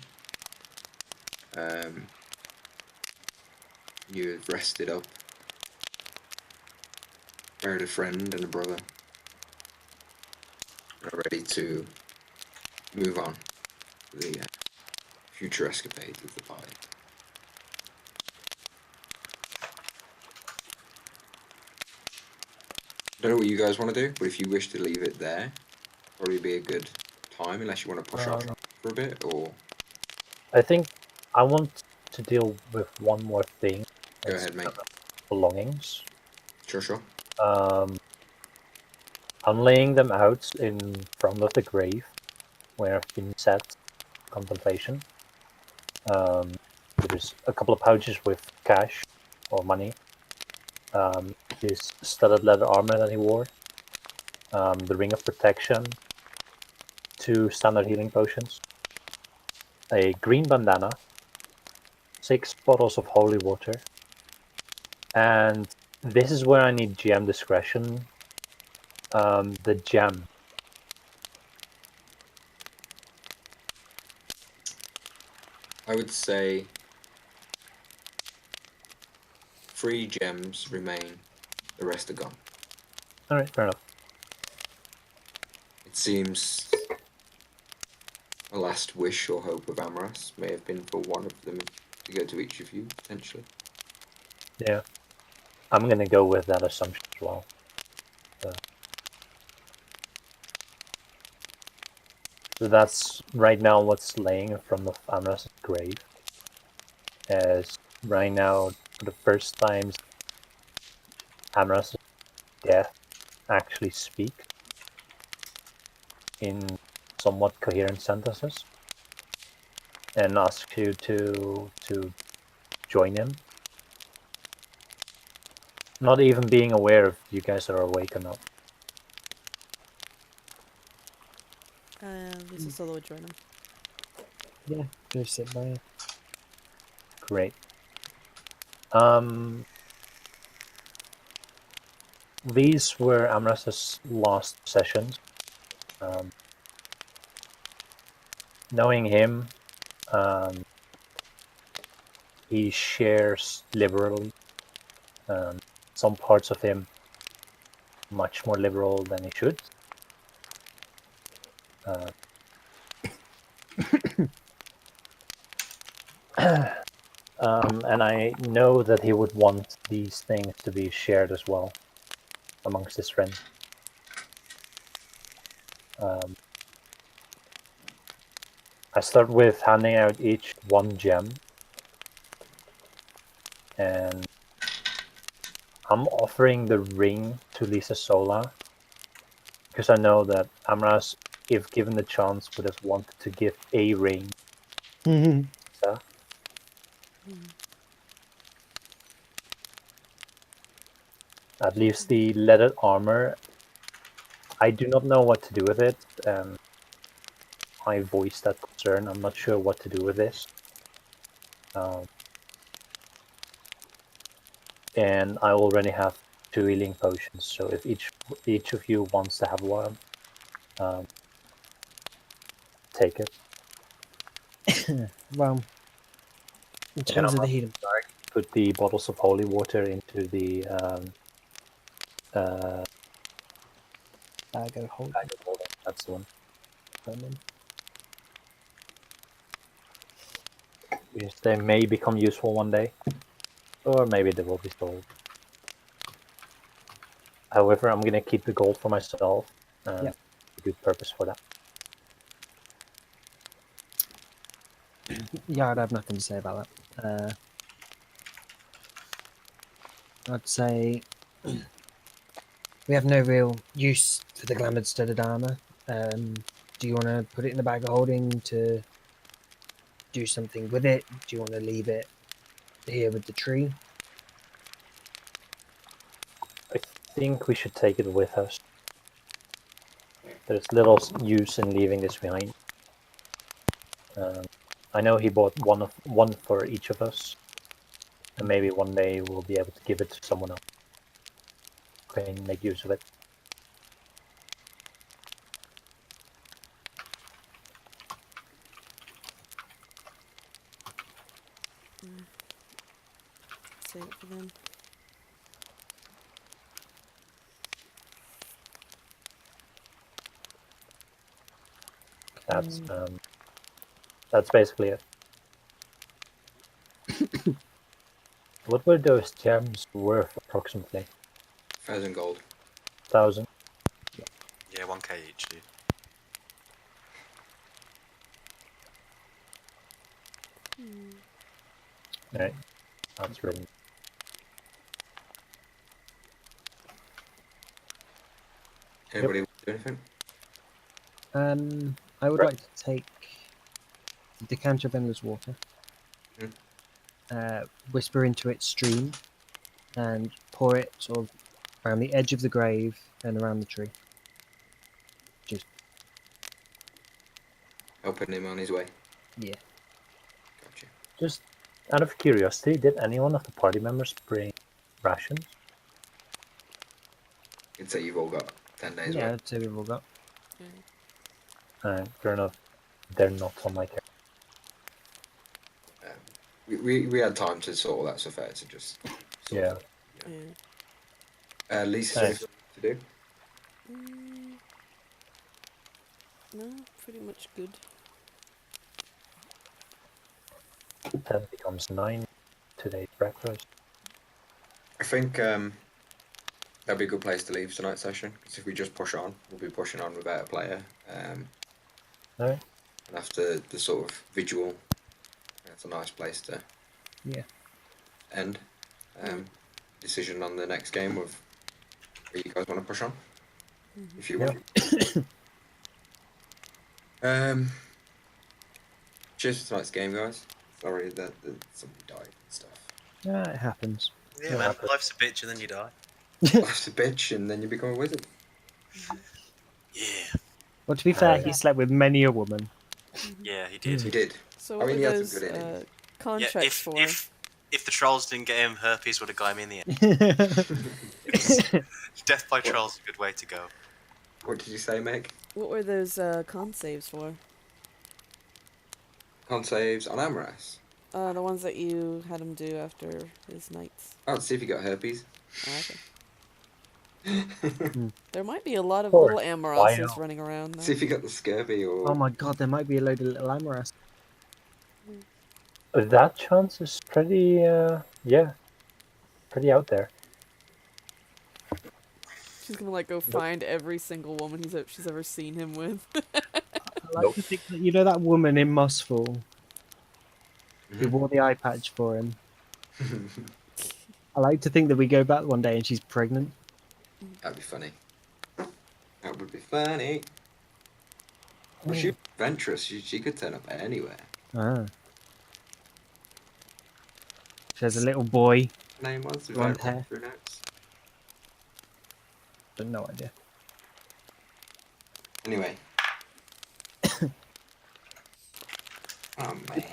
You've rested up, buried a friend and a brother, and are ready to move on to the future escapades of the party. I don't know what you guys want to do, but if you wish to leave it there, probably be a good time, unless you want to push off for a bit, or... I think I want to deal with one more thing. Go ahead, mate. Belongings. Sure. I'm laying them out in front of the grave where I've been set contemplation. There's a couple of pouches with cash or money. His studded leather armor that he wore. The ring of protection. 2 standard healing potions. a green bandana, 6 bottles of holy water, and this is where I need GM discretion. The gem. I would say 3 gems remain, the rest are gone. Alright, fair enough. It seems a last wish or hope of Amaras may have been for one of them to go to each of you, potentially. Yeah. I'm gonna go with that assumption as well. So that's right now what's laying in front of Amras' grave. As right now, for the first time, Amras' death actually speak in somewhat coherent sentences and ask you to join him. Not even being aware if you guys are awake or not. This is solo join him. Yeah, go sit by her. Great. These were Amras' last sessions. Knowing him, he shares liberally. Some parts of him much more liberal than he should. And I know that he would want these things to be shared as well amongst his friends. I start with handing out each 1 gem, and I'm offering the ring to Lisa Sola because I know that Amras, if given the chance, would have wanted to give a ring. So, at least the leather armor, I do not know what to do with it. I voiced that concern. I'm not sure what to do with this. And I already have 2 healing potions, so if each of you wants to have one, take it. Well, in terms of the healing, Put the bottles of holy water into the bag of holding. bag of holding. That's the one. Because they may become useful one day, or maybe they will be sold. However, I'm gonna keep the gold for myself. Yep. A good purpose for that. Yeah, I'd have nothing to say about that. I'd say we have no real use for the glamored studded armor. Do you want to put it in the bag of holding to do something with it? Do you want to leave it here with the tree? I think we should take it with us. There's little use in leaving this behind. I know he bought one for each of us, and maybe one day we'll be able to give it to someone else. Can make use of it. Save it for them. That's basically it. What were those gems worth approximately? 1,000 gold. 1,000. Yeah, 1k each, dude. Right. That's written. Anybody want to do anything? I would Right. like to take the decanter of endless water, whisper into its stream, and pour it sort of around the edge of the grave and around the tree. Helping him on his way. Yeah. Just out of curiosity, did any one of the party members bring rations? You'd say you've all got 10 days Yeah, worth. I'd say we've all got. Fair enough. They're not on my character. We had time to sort all that stuff out, so just sort Yeah. of- Yeah. Lisa, Thanks. anything to do? No, pretty much good. 10 becomes 9. Today's breakfast. I think that'd be a good place to leave tonight's session, because if we just push on, we'll be pushing on without a player. Alright. And after the sort of visual, that's a nice place to end. Decision on the next game of where you guys want to push on, if you want. Cheers for tonight's game, guys. Sorry that somebody died and stuff. Yeah, it happens. Yeah, Yeah, man. but- Life's a bitch and then you die. Life's a bitch, and then you become a wizard. Yeah. Well, to be fair, Yeah. he slept with many a woman. Yeah, he did. He did. So I what mean, were he had those some good innings. Yeah, contracts for? if the trolls didn't get him, herpes would have got him in the end. Death by trolls is a good way to go. What did you say, Meg? What were those con saves for? Con saves on Amaras. The ones that you had him do after his nights. Oh, let's see if you got herpes. Oh, okay. There might be a lot of Or little why Amarasses not? running around. See if you got the scurvy or. Oh my god, there might be a load of little Amaras. That chance is pretty, pretty out there. She's gonna like go find every single woman she's ever seen him with. I like to think that, you know, that woman in Mossfall who wore the eye patch for him. I like to think that we go back one day and she's pregnant. That'd be funny. That would be funny. Well, she's adventurous. She could turn up anywhere. Ah. She has a little boy, Her name was Blonde without hair. through notes. but no idea. Anyway. Oh man.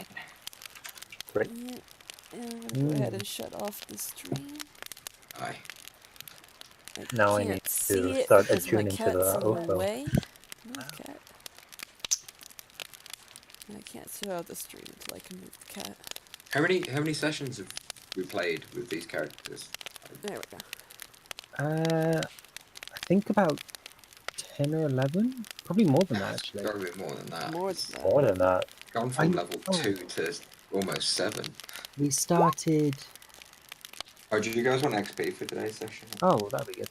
Great. Yeah, I'm gonna go ahead and shut off the stream. Aye. I Now I can't need to see it start because my attuning to cat's the in the auto. way. Move cat. I can't see out the stream until I can move the cat. How many sessions have we played with these characters? There we go. I think about 10 or 11? Probably more than that, actually. Got a bit more than that. More than that. More than that. Gone from I'm- level oh. 2 to almost 7. We started... Oh, do you guys want XP for today's session? Oh, that'd be good.